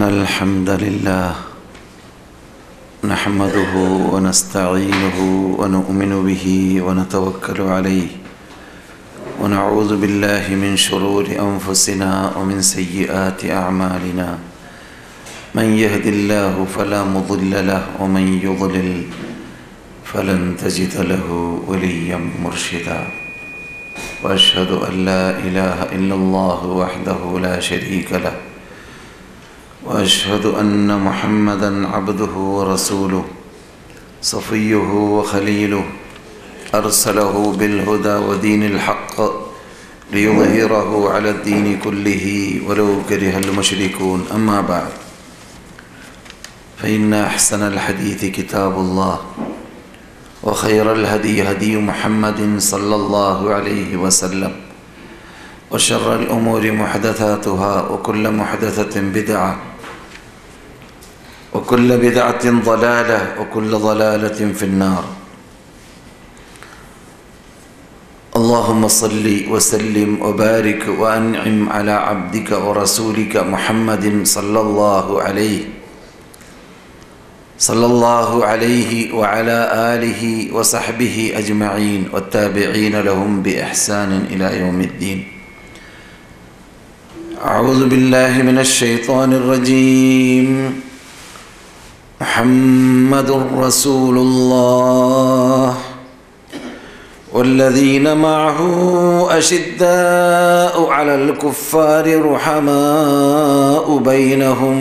إن الحمد لله نحمده ونستعينه ونؤمن به ونتوكل عليه ونعوذ بالله من شرور أنفسنا ومن سيئات أعمالنا من يهد الله فلا مضل له ومن يضلل فلن تجد له وليا مرشدا وأشهد أن لا إله إلا الله وحده لا شريك له وأشهد أن محمدًا عبده ورسوله صفيه وخليله أرسله بالهدى ودين الحق ليظهره على الدين كله ولو كره المشركون أما بعد فإن أحسن الحديث كتاب الله وخير الهدي هدي محمد صلى الله عليه وسلم وشر الأمور محدثاتها وكل محدثة بدعة وكل بدعة ضلالة وكل ضلالة في النار. اللهم صل وسلم وبارك وأنعم على عبدك ورسولك محمد صلى الله عليه وعلى آله وصحبه أجمعين والتابعين لهم بإحسان إلى يوم الدين. أعوذ بالله من الشيطان الرجيم. محمد رسول الله والذين معه أشداء على الكفار رحماء بينهم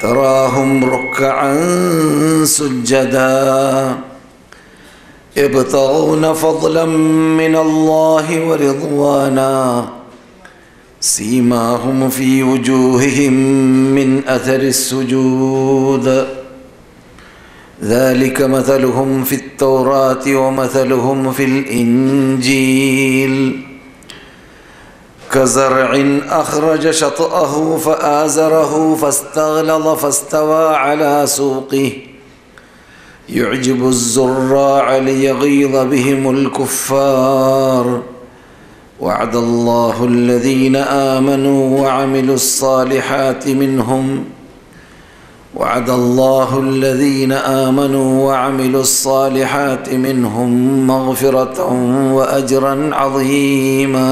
تراهم ركعا سجدا يبتغون فضلا من الله ورضوانا سيماهم في وجوههم من أثر السجود ذلك مثلهم في التوراة ومثلهم في الإنجيل كزرع أخرج شطأه فآزره فاستغلظ فاستوى على سوقه يعجب الزراع ليغيظ بهم الكفار وعد الله الذين آمنوا وعملوا الصالحات منهم مغفرة وأجرا عظيما.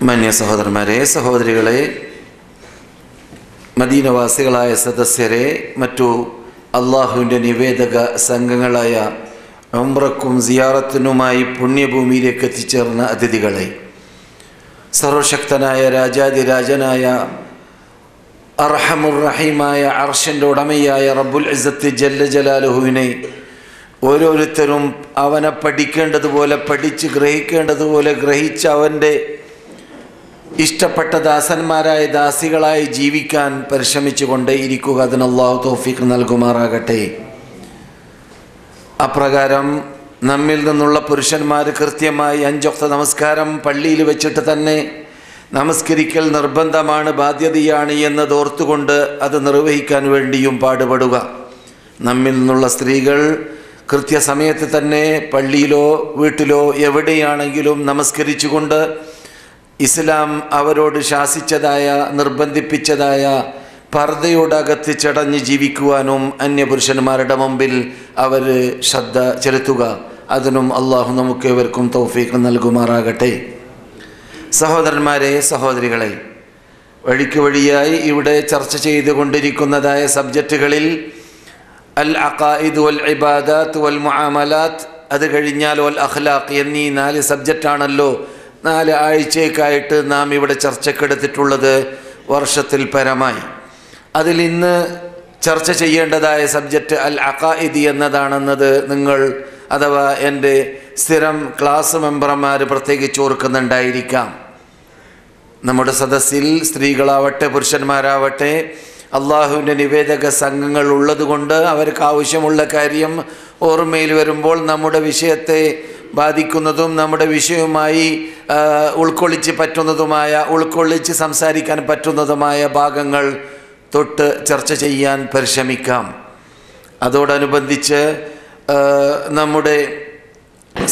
മാന്യ സഹോദരന്മാരെ, സഹോദരികളെ, മദീനവാസികളായ സദസ്യരെ, മറ്റു അള്ളാഹുവിൻ്റെ നിവേദക സംഘങ്ങളായ ഉംറക്കും സിയാറത്തിനുമായി പുണ്യഭൂമിയിലേക്ക് എത്തിച്ചേർന്ന അതിഥികളെ, സർവശക്തനായ രാജാതിരാജനായ അർഹമുർ റഹീമായ അർശിൻ്റെ ഉടമയായ റബ്ബുൽ ഇസ്സത്ത് ജല്ല ജലാലുഹുവിനെ ഓരോരുത്തരും അവനെ പഠിക്കേണ്ടതുപോലെ പഠിച്ച് ഗ്രഹിക്കേണ്ടതുപോലെ ഗ്രഹിച്ച് അവൻ്റെ ഇഷ്ടപ്പെട്ട ദാസന്മാരായ ദാസികളായി ജീവിക്കാൻ പരിശ്രമിച്ചു കൊണ്ടേയിരിക്കുക. അതിന് അല്ലാഹു തൗഫീഖ് നൽകുമാറാകട്ടെ. അപ്രകാരം നമ്മിൽ നിന്നുള്ള പുരുഷന്മാർ കൃത്യമായി 5 വക്ത നമസ്കാരം പള്ളിയിൽ വെച്ചിട്ട് തന്നെ നമസ്കരിക്കൽ നിർബന്ധമാണ്, ബാധ്യതയാണ് എന്നത് ഓർത്തുകൊണ്ട് അത് നിർവഹിക്കാൻ വേണ്ടിയും പാടുപെടുക. നമ്മിൽ നിന്നുള്ള സ്ത്രീകൾ കൃത്യസമയത്ത് തന്നെ പള്ളിയിലോ വീട്ടിലോ എവിടെയാണെങ്കിലും നമസ്കരിച്ചുകൊണ്ട് ഇസ്ലാം അവരോട് ശാസിച്ചതായ നിർബന്ധിപ്പിച്ചതായ പർദ്ദയോടകത്ത് ചടഞ്ഞ് ജീവിക്കുവാനും അന്യപുരുഷന്മാരുടെ മുമ്പിൽ അവർ ശ്രദ്ധ ചെലുത്തുക. അതിനും അള്ളാഹു നമുക്ക് ഏവർക്കും തൗഫീഖ് നൽകുമാറാകട്ടെ. സഹോദരന്മാരെ, സഹോദരികളെ, വഴിക്ക് വഴിയായി ഇവിടെ ചർച്ച ചെയ്തുകൊണ്ടിരിക്കുന്നതായ സബ്ജക്റ്റുകളിൽ അൽ അഖായിദ് വൽ ഇബാദാത്ത് വൽ മുആമലാത്ത്, അത് കഴിഞ്ഞാൽ വൽ അഖ്ലാഖ് എന്നീ 4 സബ്ജക്റ്റാണല്ലോ 4 ആഴ്ചയ്ക്കായിട്ട് നാം ഇവിടെ ചർച്ചക്കെടുത്തിട്ടുള്ളത് വർഷത്തിൽ പരമായി. അതിൽ ഇന്ന് ചർച്ച ചെയ്യേണ്ടതായ സബ്ജക്റ്റ് അൽ അഖായിദ് എന്നതാണെന്നത് നിങ്ങൾ അഥവാ എൻ്റെ സ്ഥിരം ക്ലാസ് മെമ്പർമാർ പ്രത്യേകിച്ച് ഓർക്കുന്നുണ്ടായിരിക്കാം. നമ്മുടെ സദസ്സിൽ സ്ത്രീകളാവട്ടെ പുരുഷന്മാരാവട്ടെ അള്ളാഹുവിൻ്റെ നിവേദക സംഘങ്ങൾ ഉള്ളതുകൊണ്ട് അവർക്ക് ആവശ്യമുള്ള കാര്യം ഓർമ്മയിൽ വരുമ്പോൾ നമ്മുടെ വിഷയത്തെ ബാധിക്കുന്നതും നമ്മുടെ വിഷയവുമായി ഉൾക്കൊള്ളിച്ച് സംസാരിക്കാൻ പറ്റുന്നതുമായ ഭാഗങ്ങൾ തൊട്ട് ചർച്ച ചെയ്യാൻ പരിശ്രമിക്കാം. അതോടനുബന്ധിച്ച് നമ്മുടെ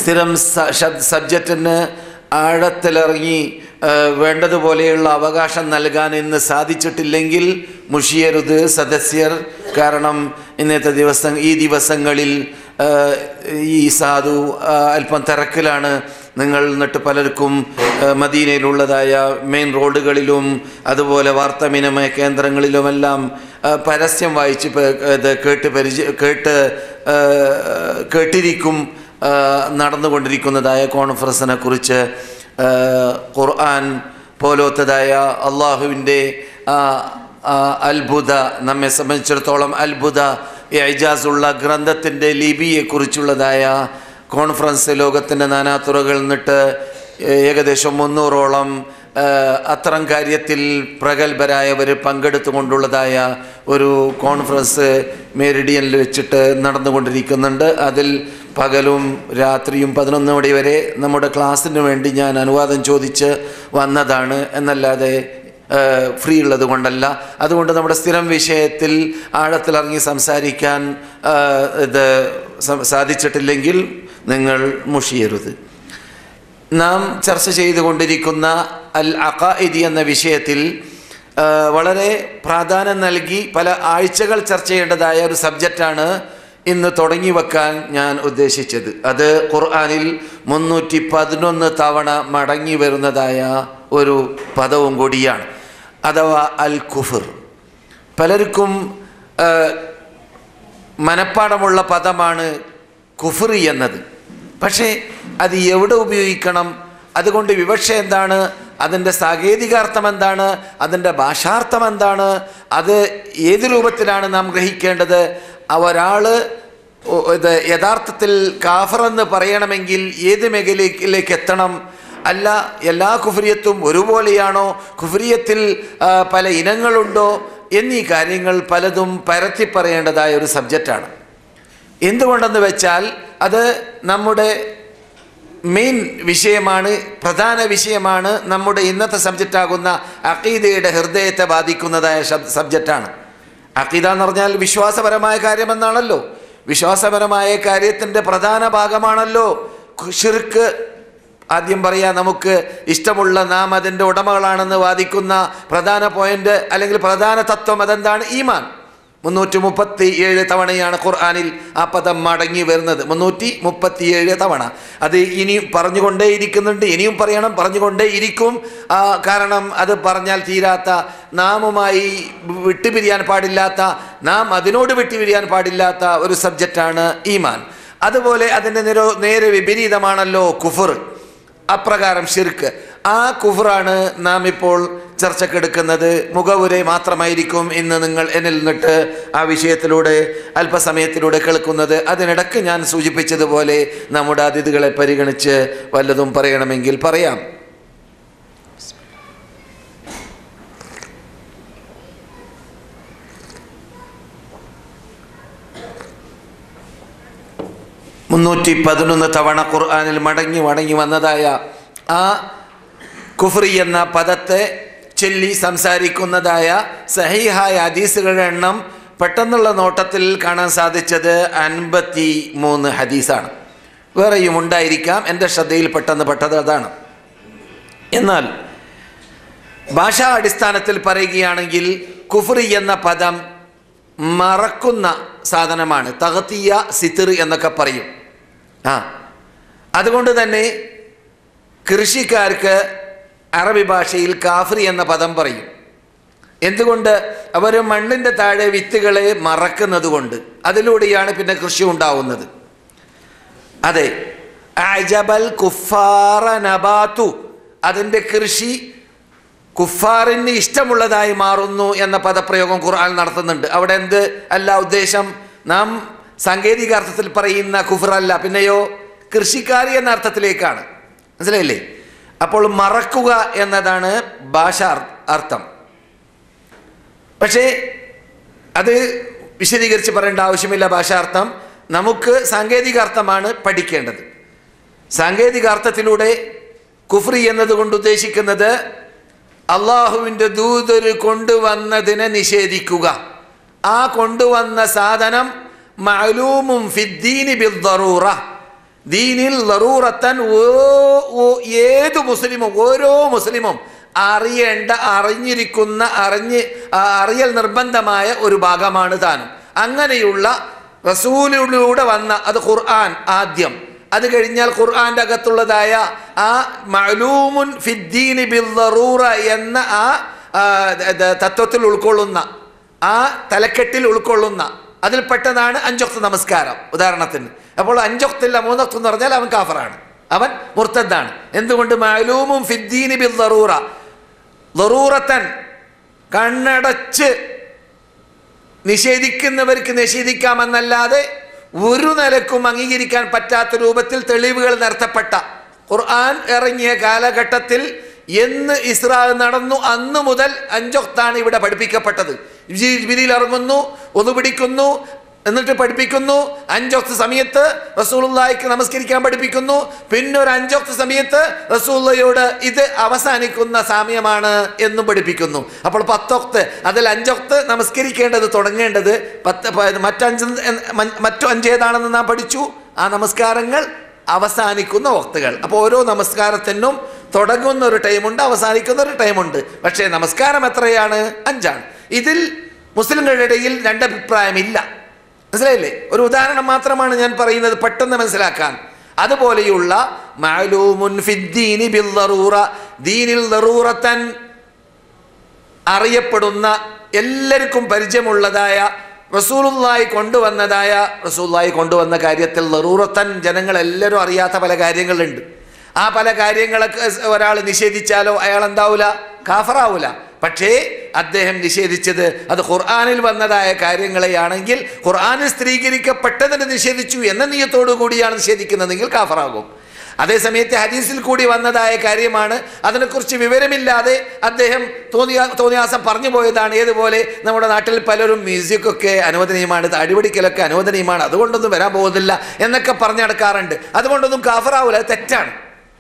സ്ഥിരം സബ്ജക്റ്റിന് ആഴത്തിലിറങ്ങി വേണ്ടതുപോലെയുള്ള അവകാശം നൽകാൻ ഇന്ന് സാധിച്ചിട്ടില്ലെങ്കിൽ മുഷിയരുത് സദസ്യർ. കാരണം ഈ ദിവസങ്ങളിൽ ഈ സാധു അല്പം തിരക്കിലാണ്. നിങ്ങൾ എന്നിട്ട് പലർക്കും മദീനയിലുള്ളതായ മെയിൻ റോഡുകളിലും അതുപോലെ വാർത്താവിനിമയ കേന്ദ്രങ്ങളിലുമെല്ലാം പരസ്യം വായിച്ച് കേട്ടിരിക്കും നടന്നുകൊണ്ടിരിക്കുന്നതായ കോൺഫറൻസിനെ കുറിച്ച്. ഖുർആൻ പോലത്തതായ അള്ളാഹുവിൻ്റെ അത്ഭുത, നമ്മെ സംബന്ധിച്ചിടത്തോളം അത്ഭുത ഇജാസുള്ള ഗ്രന്ഥത്തിൻ്റെ ലിപിയെക്കുറിച്ചുള്ളതായ കോൺഫറൻസ് ലോകത്തിൻ്റെ നാനാതുറകളിൽ നിന്നിട്ട് ഏകദേശം 300ഓളം അത്തരം കാര്യത്തിൽ പ്രഗത്ഭരായവർ പങ്കെടുത്തുകൊണ്ടുള്ളതായ ഒരു കോൺഫറൻസ് മെറിഡിയനിൽ വെച്ചിട്ട് നടന്നുകൊണ്ടിരിക്കുന്നുണ്ട്. അതിൽ പകലും രാത്രിയും 11 മണി വരെ നമ്മുടെ ക്ലാസ്സിന് വേണ്ടി ഞാൻ അനുവാദം ചോദിച്ച് വന്നതാണ് എന്നല്ലാതെ ഫ്രീ ഉള്ളത് കൊണ്ടല്ല. അതുകൊണ്ട് നമ്മുടെ സ്ഥിരം വിഷയത്തിൽ ആഴത്തിലിറങ്ങി സംസാരിക്കാൻ ഇത് സാധിച്ചിട്ടില്ലെങ്കിൽ നിങ്ങൾ മുഷിയരുത്. നാം ചർച്ച ചെയ്തുകൊണ്ടിരിക്കുന്ന അൽ അഖാഇദി എന്ന വിഷയത്തിൽ വളരെ പ്രാധാന്യം നൽകി പല ആഴ്ചകൾ ചർച്ച ചെയ്യേണ്ടതായ ഒരു സബ്ജക്റ്റാണ് ഇന്ന് തുടങ്ങി വെക്കാൻ ഞാൻ ഉദ്ദേശിച്ചത്. അത് ഖുർആനിൽ 311 തവണ മടങ്ങി വരുന്നതായ ഒരു പദവും കൂടിയാണ്, അഥവാ അൽ കുഫർ. പലർക്കും മനപ്പാടമുള്ള പദമാണ് കുഫർ എന്നത്. പക്ഷേ അത് എവിടെ ഉപയോഗിക്കണം, അതുകൊണ്ട് വിവക്ഷ എന്താണ്, അതിൻ്റെ സാങ്കേതികാർത്ഥം എന്താണ്, അതിൻ്റെ ഭാഷാർത്ഥം എന്താണ്, അത് ഏത് രൂപത്തിലാണ് നാം ഗ്രഹിക്കേണ്ടത്, ഒരാൾ ഇത് യഥാർത്ഥത്തിൽ കാഫറെന്ന് പറയണമെങ്കിൽ ഏത് മേഖലയിലേക്ക് എത്തണം, അല്ല എല്ലാ കുഫ്രിയത്തും ഒരുപോലെയാണോ, കുഫ്രിയത്തിൽ പല ഇനങ്ങളുണ്ടോ എന്നീ കാര്യങ്ങൾ പലതും പരത്തി പറയേണ്ടതായ ഒരു സബ്ജക്റ്റാണ്. എന്തുകൊണ്ടെന്ന് വെച്ചാൽ അത് നമ്മുടെ മെയിൻ വിഷയമാണ്, പ്രധാന വിഷയമാണ്. നമ്മുടെ ഇന്നത്തെ സബ്ജക്റ്റാകുന്ന അഖീദയുടെ ഹൃദയത്തെ ബാധിക്കുന്നതായ സബ്ജക്റ്റാണ്. അഖീദ എന്ന് പറഞ്ഞാൽ വിശ്വാസപരമായ കാര്യമെന്നാണല്ലോ. വിശ്വാസപരമായ കാര്യത്തിൻ്റെ പ്രധാന ഭാഗമാണല്ലോ ശിർക്ക്. ആദ്യം പറയാം, നമുക്ക് ഇഷ്ടമുള്ള നാം അതിൻ്റെ ഉടമകളാണെന്ന് വാദിക്കുന്ന പ്രധാന പോയിന്റ് അല്ലെങ്കിൽ പ്രധാന തത്വം അതെന്താണ്? ഈമാൻ. 337 തവണയാണ് ഖുർആനിൽ ആ പദം മടങ്ങി വരുന്നത്. 337 തവണ. അത് ഇനിയും പറഞ്ഞുകൊണ്ടേയിരിക്കുന്നുണ്ട്, ഇനിയും പറയണം, പറഞ്ഞുകൊണ്ടേയിരിക്കും. കാരണം അത് പറഞ്ഞാൽ തീരാത്ത, നാമുമായി വിട്ടുപിരിയാൻ പാടില്ലാത്ത, നാം അതിനോട് വിട്ടുപിരിയാൻ പാടില്ലാത്ത ഒരു സബ്ജക്റ്റാണ് ഈമാൻ. അതുപോലെ അതിൻ്റെ നേരെ വിപരീതമാണല്ലോ കുഫർ, അപ്രകാരം ശിർക്ക്. ആ കുഫറാണ് നാം ഇപ്പോൾ ചർച്ചക്കെടുക്കുന്നത്. മുഖവുരെ മാത്രമായിരിക്കും ഇന്ന് നിങ്ങൾ എന്നിൽ നിന്നിട്ട് ആ വിഷയത്തിലൂടെ അല്പസമയത്തിലൂടെ കേൾക്കുന്നത്. അതിനിടയ്ക്ക് ഞാൻ സൂചിപ്പിച്ചതുപോലെ നമ്മുടെ അതിഥികളെ പരിഗണിച്ച് വല്ലതും പറയണമെങ്കിൽ പറയാം. തവണ ഖുർആനിൽ മടങ്ങി വന്നതായ ആ കുഫ്രി എന്ന പദത്തെ ചൊല്ലി സംസാരിക്കുന്നതായ സഹീഹായ ഹദീസുകളുടെ എണ്ണം പെട്ടെന്നുള്ള നോട്ടത്തിൽ കാണാൻ സാധിച്ചത് 53 ഹദീസാണ്. വേറെയും ഉണ്ടായിരിക്കാം, എൻ്റെ ശ്രദ്ധയിൽ പെട്ടെന്ന് പെട്ടത് അതാണ്. എന്നാൽ ഭാഷാ അടിസ്ഥാനത്തിൽ പറയുകയാണെങ്കിൽ കുഫ്രി എന്ന പദം മറക്കുന്ന സാധനമാണ്. തഗ്തിയ, സിത്ർ എന്നൊക്കെ പറയും. അതുകൊണ്ട് തന്നെ കൃഷിക്കാർക്ക് അറബി ഭാഷയിൽ കാഫിറി എന്ന പദം പറയും. എന്തുകൊണ്ട്? അവർ മണ്ണിൻ്റെ താഴെ വിത്തുകളെ മറക്കുന്നത് കൊണ്ട്. അതിലൂടെയാണ് പിന്നെ കൃഷി ഉണ്ടാവുന്നത്. അതെ, അജബൽ കുഫാറ നബാതു, അതിൻ്റെ കൃഷി കുഫാറിന് ഇഷ്ടമുള്ളതായി മാറുന്നു എന്ന പദപ്രയോഗം ഖുർആൻ നടത്തുന്നുണ്ട്. അവിടെ എന്ത് അല്ല ഉദ്ദേശം? നാം സാങ്കേതികാർത്ഥത്തിൽ പറയുന്ന കുഫറല്ല, പിന്നെയോ കൃഷിക്കാരി എന്ന അർത്ഥത്തിലേക്കാണ്. മനസ്സിലായില്ലേ? അപ്പോൾ മറക്കുക എന്നതാണ് ഭാഷാ അർത്ഥം. പക്ഷേ അത് വിശദീകരിച്ച് പറയേണ്ട ആവശ്യമില്ല ഭാഷാർത്ഥം. നമുക്ക് സാങ്കേതികാർത്ഥമാണ് പഠിക്കേണ്ടത്. സാങ്കേതികാർത്ഥത്തിലൂടെ കുഫ്രി എന്നതുകൊണ്ട് ഉദ്ദേശിക്കുന്നത് അള്ളാഹുവിൻ്റെ ദൂതർ കൊണ്ടുവന്നതിനെ നിഷേധിക്കുക. ആ കൊണ്ടുവന്ന സാധനം മഅലൂമുൻ ഫിദ്ദീനി ബിദ്ദറൂറ, ദീനിൽ ലറൂറത്തൻ ഏതു മുസ്ലിമും ഓരോ മുസ്ലിമും അറിഞ്ഞിരിക്കുന്ന അറിയൽ നിർബന്ധമായ ഒരു ഭാഗമാണ് താനും. അങ്ങനെയുള്ള റസൂലിലൂടെ വന്ന അത് ഖുർആൻ ആദ്യം, അത് കഴിഞ്ഞാൽ ഖുർആന്റെ അകത്തുള്ളതായ ആ മഅലൂമുൻ ഫിദ്ദീനി ബിദ്ദറൂറ എന്ന ആ തത്വത്തിൽ ഉൾക്കൊള്ളുന്ന ആ തലക്കെട്ടിൽ ഉൾക്കൊള്ളുന്ന അതിൽപ്പെട്ടതാണ് 5 വക്ത് നമസ്കാരം. ഉദാഹരണത്തിന് അപ്പോൾ 5 വക്തില്ല 3 വക്ത് എന്ന് പറഞ്ഞാൽ അവൻ കാഫറാണ്, അവൻ മുർത്തദ്ദാണ്. എന്തുകൊണ്ട്? മഅലൂമുൻ ഫിദ്ദീനി ബിദ്ദറൂറ, ദറൂറത്തൻ കണ്ണടച്ച് നിഷേധിക്കുന്നവർക്ക് നിഷേധിക്കാമെന്നല്ലാതെ ഒരു നിലക്കും അംഗീകരിക്കാൻ പറ്റാത്ത രൂപത്തിൽ തെളിവുകൾ നിരത്തപ്പെട്ട ഖുർആൻ ഇറങ്ങിയ കാലഘട്ടത്തിൽ എന്ന് ഇസ്രാ നടന്നു അന്ന് മുതൽ 5 വക്താണ് ഇവിടെ പഠിപ്പിക്കപ്പെട്ടത്. ജിബ്രീൽ ഇറങ്ങുന്നു, ഒന്നു പിടിക്കുന്നു, എന്നിട്ട് പഠിപ്പിക്കുന്നു. 5 വക്ത് സമയത്ത് റസൂലുള്ളാഹിക്ക് നമസ്കരിക്കാൻ പഠിപ്പിക്കുന്നു. പിന്നെ ഒരു 5 വക്ത് സമയത്ത് റസൂലുള്ളാഹിയോട് ഇത് അവസാനിക്കുന്ന സമയമാണ് എന്നും പഠിപ്പിക്കുന്നു. അപ്പോൾ 10 വക്ത്, അതിൽ 5 വക്ത് നമസ്കരിക്കേണ്ടത് തുടങ്ങേണ്ടത് മറ്റു 5 ഏതാണെന്ന് നാം പഠിച്ചു. ആ നമസ്കാരങ്ങൾ അവസാനിക്കുന്ന വക്തുകൾ. അപ്പോൾ ഓരോ നമസ്കാരത്തിനും തുടങ്ങുന്ന ഒരു ടൈമുണ്ട്, അവസാനിക്കുന്ന ഒരു ടൈമുണ്ട്. പക്ഷേ നമസ്കാരം എത്രയാണ്? 5ആണ്. ഇതിൽ മുസ്ലിങ്ങളുടെ ഇടയിൽ 2 അഭിപ്രായമില്ല. മനസ്സിലായില്ലേ? ഒരു ഉദാഹരണം മാത്രമാണ് ഞാൻ പറയുന്നത് പെട്ടെന്ന് മനസ്സിലാക്കാൻ. അതുപോലെയുള്ള മഅലൂമുൻ ഫിദ്ദീനി ബിദ്ദറൂറ, ദീനിൽ ദറൂറത്തൻ അറിയപ്പെടുന്ന എല്ലാവർക്കും പരിചയമുള്ളതായ റസൂലുള്ളാഹി കൊണ്ടുവന്ന കാര്യത്തിൽ ദറൂറത്തൻ ജനങ്ങളെല്ലാവരും അറിയാത്ത പല കാര്യങ്ങളുണ്ട്. ആ പല കാര്യങ്ങളൊക്കെ ഒരാൾ നിഷേധിച്ചാലോ അയാൾ എന്താവൂല? കാഫറാവൂല. പക്ഷേ അദ്ദേഹം നിഷേധിച്ചത് അത് ഖുർആനിൽ വന്നതായ കാര്യങ്ങളെയാണെങ്കിൽ ഖുർആനിൽ സ്ഥിരീകരിക്കപ്പെട്ടതിനെ നിഷേധിച്ചു എന്ന നിയത്തോടു കൂടിയാണ് നിഷേധിക്കുന്നതെങ്കിൽ കാഫറാകും. അതേസമയത്ത് ഹദീസിൽ കൂടി വന്നതായ കാര്യമാണ്, അതിനെക്കുറിച്ച് വിവരമില്ലാതെ അദ്ദേഹം തോന്നിയാസം പറഞ്ഞു പോയതാണ്. ഏതുപോലെ നമ്മുടെ നാട്ടിൽ പലരും മ്യൂസിക്കൊക്കെ അനുവദനീയമാണ്, അടിപിടിക്കലൊക്കെ അനുവദനീയമാണ്, അതുകൊണ്ടൊന്നും വരാൻ പോകുന്നില്ല എന്നൊക്കെ പറഞ്ഞു നടക്കാറുണ്ട്. അതുകൊണ്ടൊന്നും കാഫറാവൂല, അത് തെറ്റാണ്.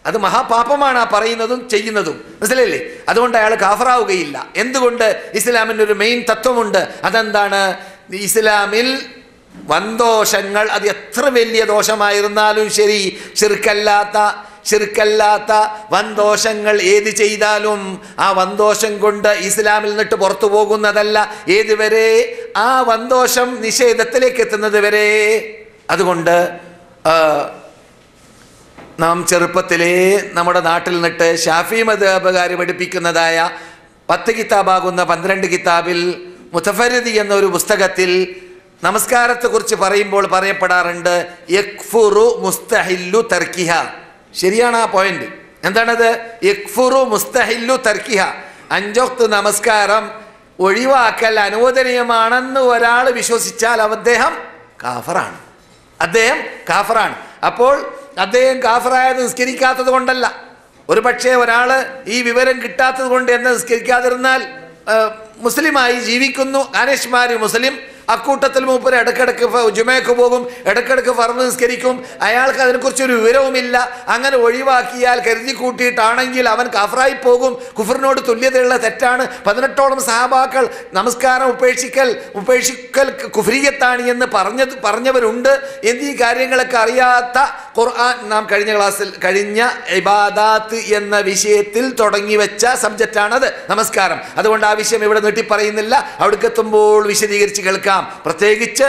അത് മഹാപാപമാണ് ആ പറയുന്നതും ചെയ്യുന്നതും. മനസ്സിലായില്ലേ? അതുകൊണ്ട് അയാൾ കാഫറാവുകയില്ല. എന്തുകൊണ്ട്? ഇസ്ലാമിൻ്റെ ഒരു മെയിൻ തത്വമുണ്ട്. അതെന്താണ്? ഇസ്ലാമിൽ വൻദോഷങ്ങൾ അത് എത്ര വലിയ ദോഷമായിരുന്നാലും ശരി, ശിർക്കല്ലാത്ത വൻദോഷങ്ങൾ ഏത് ചെയ്താലും ആ വൻദോഷം കൊണ്ട് ഇസ്ലാമിൽ നിന്നിട്ട് പുറത്തു പോകുന്നതല്ല. ഏതുവരെ? ആ വൻദോഷം നിഷേധത്തിലേക്ക് എത്തുന്നത് വരെ. അതുകൊണ്ട് നാം ചെറുപ്പത്തിലേ നമ്മുടെ നാട്ടിൽ നിന്നിട്ട് ഷാഫി മദ്ഹബുകാർ പഠിപ്പിക്കുന്നതായ 10 കിതാബാകുന്ന 12 കിതാബിൽ മുതഫരിദി എന്നൊരു പുസ്തകത്തിൽ നമസ്കാരത്തെക്കുറിച്ച് പറയുമ്പോൾ പറയപ്പെടാറുണ്ട് യക്ഫുറു മുസ്തഹില്ലു തർക്കിഹ. ശരിയാണ് ആ പോയിന്റ്. എന്താണത്? യക്ഫുറു മുസ്തഹില്ലു തർക്കിഹ. 5 വക്ത് നമസ്കാരം ഒഴിവാക്കൽ അനുവദനീയമാണെന്ന് ഒരാൾ വിശ്വസിച്ചാൽ അദ്ദേഹം കാഫറാണ്. അപ്പോൾ അദ്ദേഹം കാഫറായത് നിസ്കരിക്കാത്തത് കൊണ്ടല്ല. ഒരു പക്ഷേ ഒരാൾ ഈ വിവരം കിട്ടാത്തത് കൊണ്ട് എന്നെ നിസ്കരിക്കാതിരുന്നാൽ മുസ്ലിമായി ജീവിക്കുന്നു, അനശ്മാരി മുസ്ലിം, അക്കൂട്ടത്തിൽ മൂപ്പര് ഇടക്കിടക്ക് ജുമയ്ക്ക് പോകും, ഇടക്കിടക്ക് ഫർദ് നിസ്കരിക്കും, അയാൾക്ക് അതിനെക്കുറിച്ചൊരു വിവരവുമില്ല. അങ്ങനെ ഒഴിവാക്കിയാൽ കരുതി കൂട്ടിയിട്ടാണെങ്കിൽ അവൻ കാഫറായി പോകും. കുഫറിനോട് തുല്യതയുള്ള തെറ്റാണ്. 18ഓളം സഹാബാക്കൾ നമസ്കാരം ഉപേക്ഷിക്കൽ കുഫ്രിയത്താണ് എന്ന് പറഞ്ഞവരുണ്ട്. എന്നീ കാര്യങ്ങളൊക്കെ അറിയാത്ത ഖുർആൻ നാം കഴിഞ്ഞ ഇബാദാത്ത് എന്ന വിഷയത്തിൽ തുടങ്ങി വെച്ച സബ്ജക്റ്റാണത്, നമസ്കാരം. അതുകൊണ്ട് ആ വിഷയം ഇവിടെ നീട്ടി പറയുന്നില്ല, അവിടേക്ക് എത്തുമ്പോൾ വിശദീകരിച്ച് കേൾക്കാം. പ്രത്യേകിച്ച്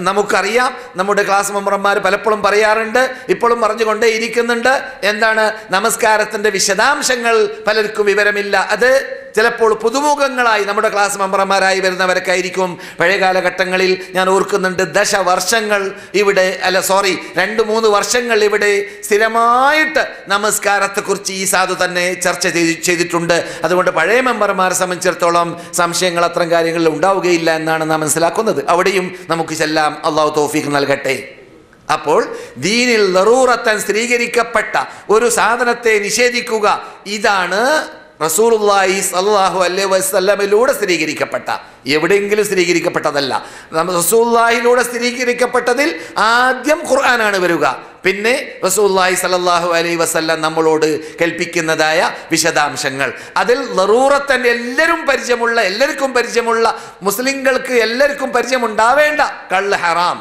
നമുക്കറിയാം, നമ്മുടെ ക്ലാസ് മെമ്പർമാർ പലപ്പോഴും പറയാറുണ്ട്, ഇപ്പോഴും പറഞ്ഞുകൊണ്ടേ ഇരിക്കുന്നുണ്ട്. എന്താണ്? നമസ്കാരത്തിൻ്റെ വിശദാംശങ്ങൾ പലർക്കും വിവരമില്ല. അത് ചിലപ്പോൾ പുതുമുഖങ്ങളായി നമ്മുടെ ക്ലാസ് മെമ്പർമാരായി വരുന്നവരൊക്കെ ആയിരിക്കും. പഴയ കാലഘട്ടങ്ങളിൽ ഞാൻ ഓർക്കുന്നുണ്ട്, 2-3 വർഷങ്ങൾ ഇവിടെ സ്ഥിരമായിട്ട് നമസ്കാരത്തെക്കുറിച്ച് ഈ സാധു തന്നെ ചർച്ച ചെയ്തിട്ടുണ്ട്. അതുകൊണ്ട് പഴയ മെമ്പർമാരെ സംബന്ധിച്ചിടത്തോളം സംശയങ്ങൾ അത്തരം കാര്യങ്ങളിൽ ഉണ്ടാവുകയില്ല എന്നാണ് നാം മനസ്സിലാക്കുന്നത്. അവിടെയും നമുക്ക് ചെല്ലാം. അള്ളാഹു തൗഫീഖ് നൽകട്ടെ. അപ്പോൾ ദീനിൽ ദറൂറത്തൻ സ്ഥിരീകരിക്കപ്പെട്ട ഒരു സാധനത്തെ നിഷേധിക്കുക, ഇതാണ് റസൂലുള്ളാഹി സ്വല്ലല്ലാഹു അലൈഹി വസല്ലമയിലൂടെ സ്ഥിരീകരിക്കപ്പെട്ട, എവിടെയെങ്കിലും സ്ഥിരീകരിക്കപ്പെട്ടതല്ല. റസൂലുള്ളാഹിയിലൂടെ സ്ഥിരീകരിക്കപ്പെട്ടതിൽ ആദ്യം ഖുർആനാണ് വരിക, പിന്നെ റസൂലുള്ളാഹി സ്വല്ലല്ലാഹു അലൈഹി വസല്ലം നമ്മളോട് കൽപ്പിക്കുന്നതായ വിശദാംശങ്ങൾ. അതിൽ ദറൂറത്തൻ എല്ലാവർക്കും പരിചയമുള്ള മുസ്ലിങ്ങൾക്ക് എല്ലാവർക്കും പരിചയമുണ്ടാവേണ്ട കള്ള് ഹറാം,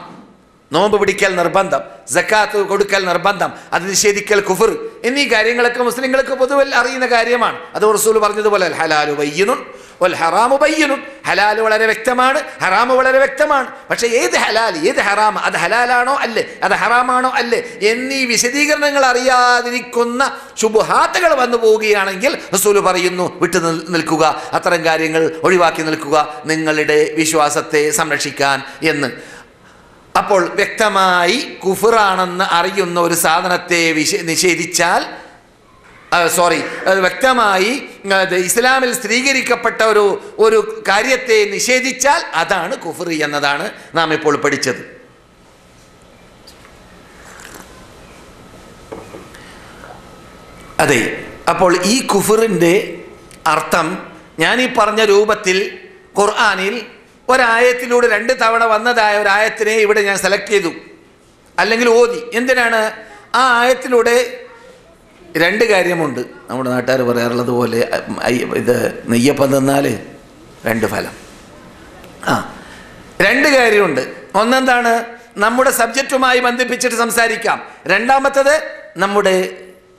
നോമ്പ് പിടിക്കൽ നിർബന്ധം, സക്കാത്ത് കൊടുക്കൽ നിർബന്ധം, അത് നിഷേധിക്കൽ കുഫർ എന്നീ കാര്യങ്ങളൊക്കെ മുസ്ലിങ്ങൾക്ക് പൊതുവെ അറിയുന്ന കാര്യമാണ്. അത് റസൂൽ പറഞ്ഞതുപോലെ ഹലാലു ബയ്യിനുൻ വൽ ഹറാമു ബയ്യിനുൻ, ഹലാൽ വളരെ വ്യക്തമാണ്, ഹറാമ് വളരെ വ്യക്തമാണ്. പക്ഷേ ഏത് ഹലാൽ ഏത് ഹറാം, അത് ഹലാലാണോ അല്ലേ, അത് ഹറാമാണോ അല്ലേ എന്നീ വിശദീകരണങ്ങൾ അറിയാതിരിക്കുന്ന ശുബ്ഹാത്തുകൾ വന്നു പോവുകയാണെങ്കിൽ റസൂൽ പറയുന്നു വിട്ടു നിൽക്കുക, അത്തരം കാര്യങ്ങൾ ഒഴിവാക്കി നിൽക്കുക, നിങ്ങളുടെ വിശ്വാസത്തെ സംരക്ഷിക്കാൻ എന്ന്. അപ്പോൾ വ്യക്തമായി കുഫറാണെന്ന് അറിയുന്ന ഒരു സാധനത്തെ നിഷേധിച്ചാൽ, വ്യക്തമായി ഇസ്ലാമിൽ സ്ഥിരീകരിക്കപ്പെട്ട ഒരു കാര്യത്തെ നിഷേധിച്ചാൽ അതാണ് കുഫർ എന്നതാണ് നാം ഇപ്പോൾ പഠിച്ചത്. അതെ, അപ്പോൾ ഈ കുഫറിൻ്റെ അർത്ഥം ഞാൻ ഈ പറഞ്ഞ രൂപത്തിൽ ഖുർആനിൽ ഒരായത്തിലൂടെ 2 തവണ വന്നതായ ഒരായത്തിനെ ഇവിടെ ഞാൻ സെലക്ട് ചെയ്തു, അല്ലെങ്കിൽ ഓതി. എന്തിനാണ്? ആ ആയത്തിലൂടെ 2 കാര്യമുണ്ട്. നമ്മുടെ നാട്ടുകാർ പറയാറുള്ളത് പോലെ ഇത് നെയ്യപ്പം തന്നാൽ 2 ഫലം. 2 കാര്യമുണ്ട്. ഒന്നെന്താണ്? നമ്മുടെ സബ്ജക്റ്റുമായി ബന്ധിപ്പിച്ചിട്ട് സംസാരിക്കാം. രണ്ടാമത്തത് നമ്മുടെ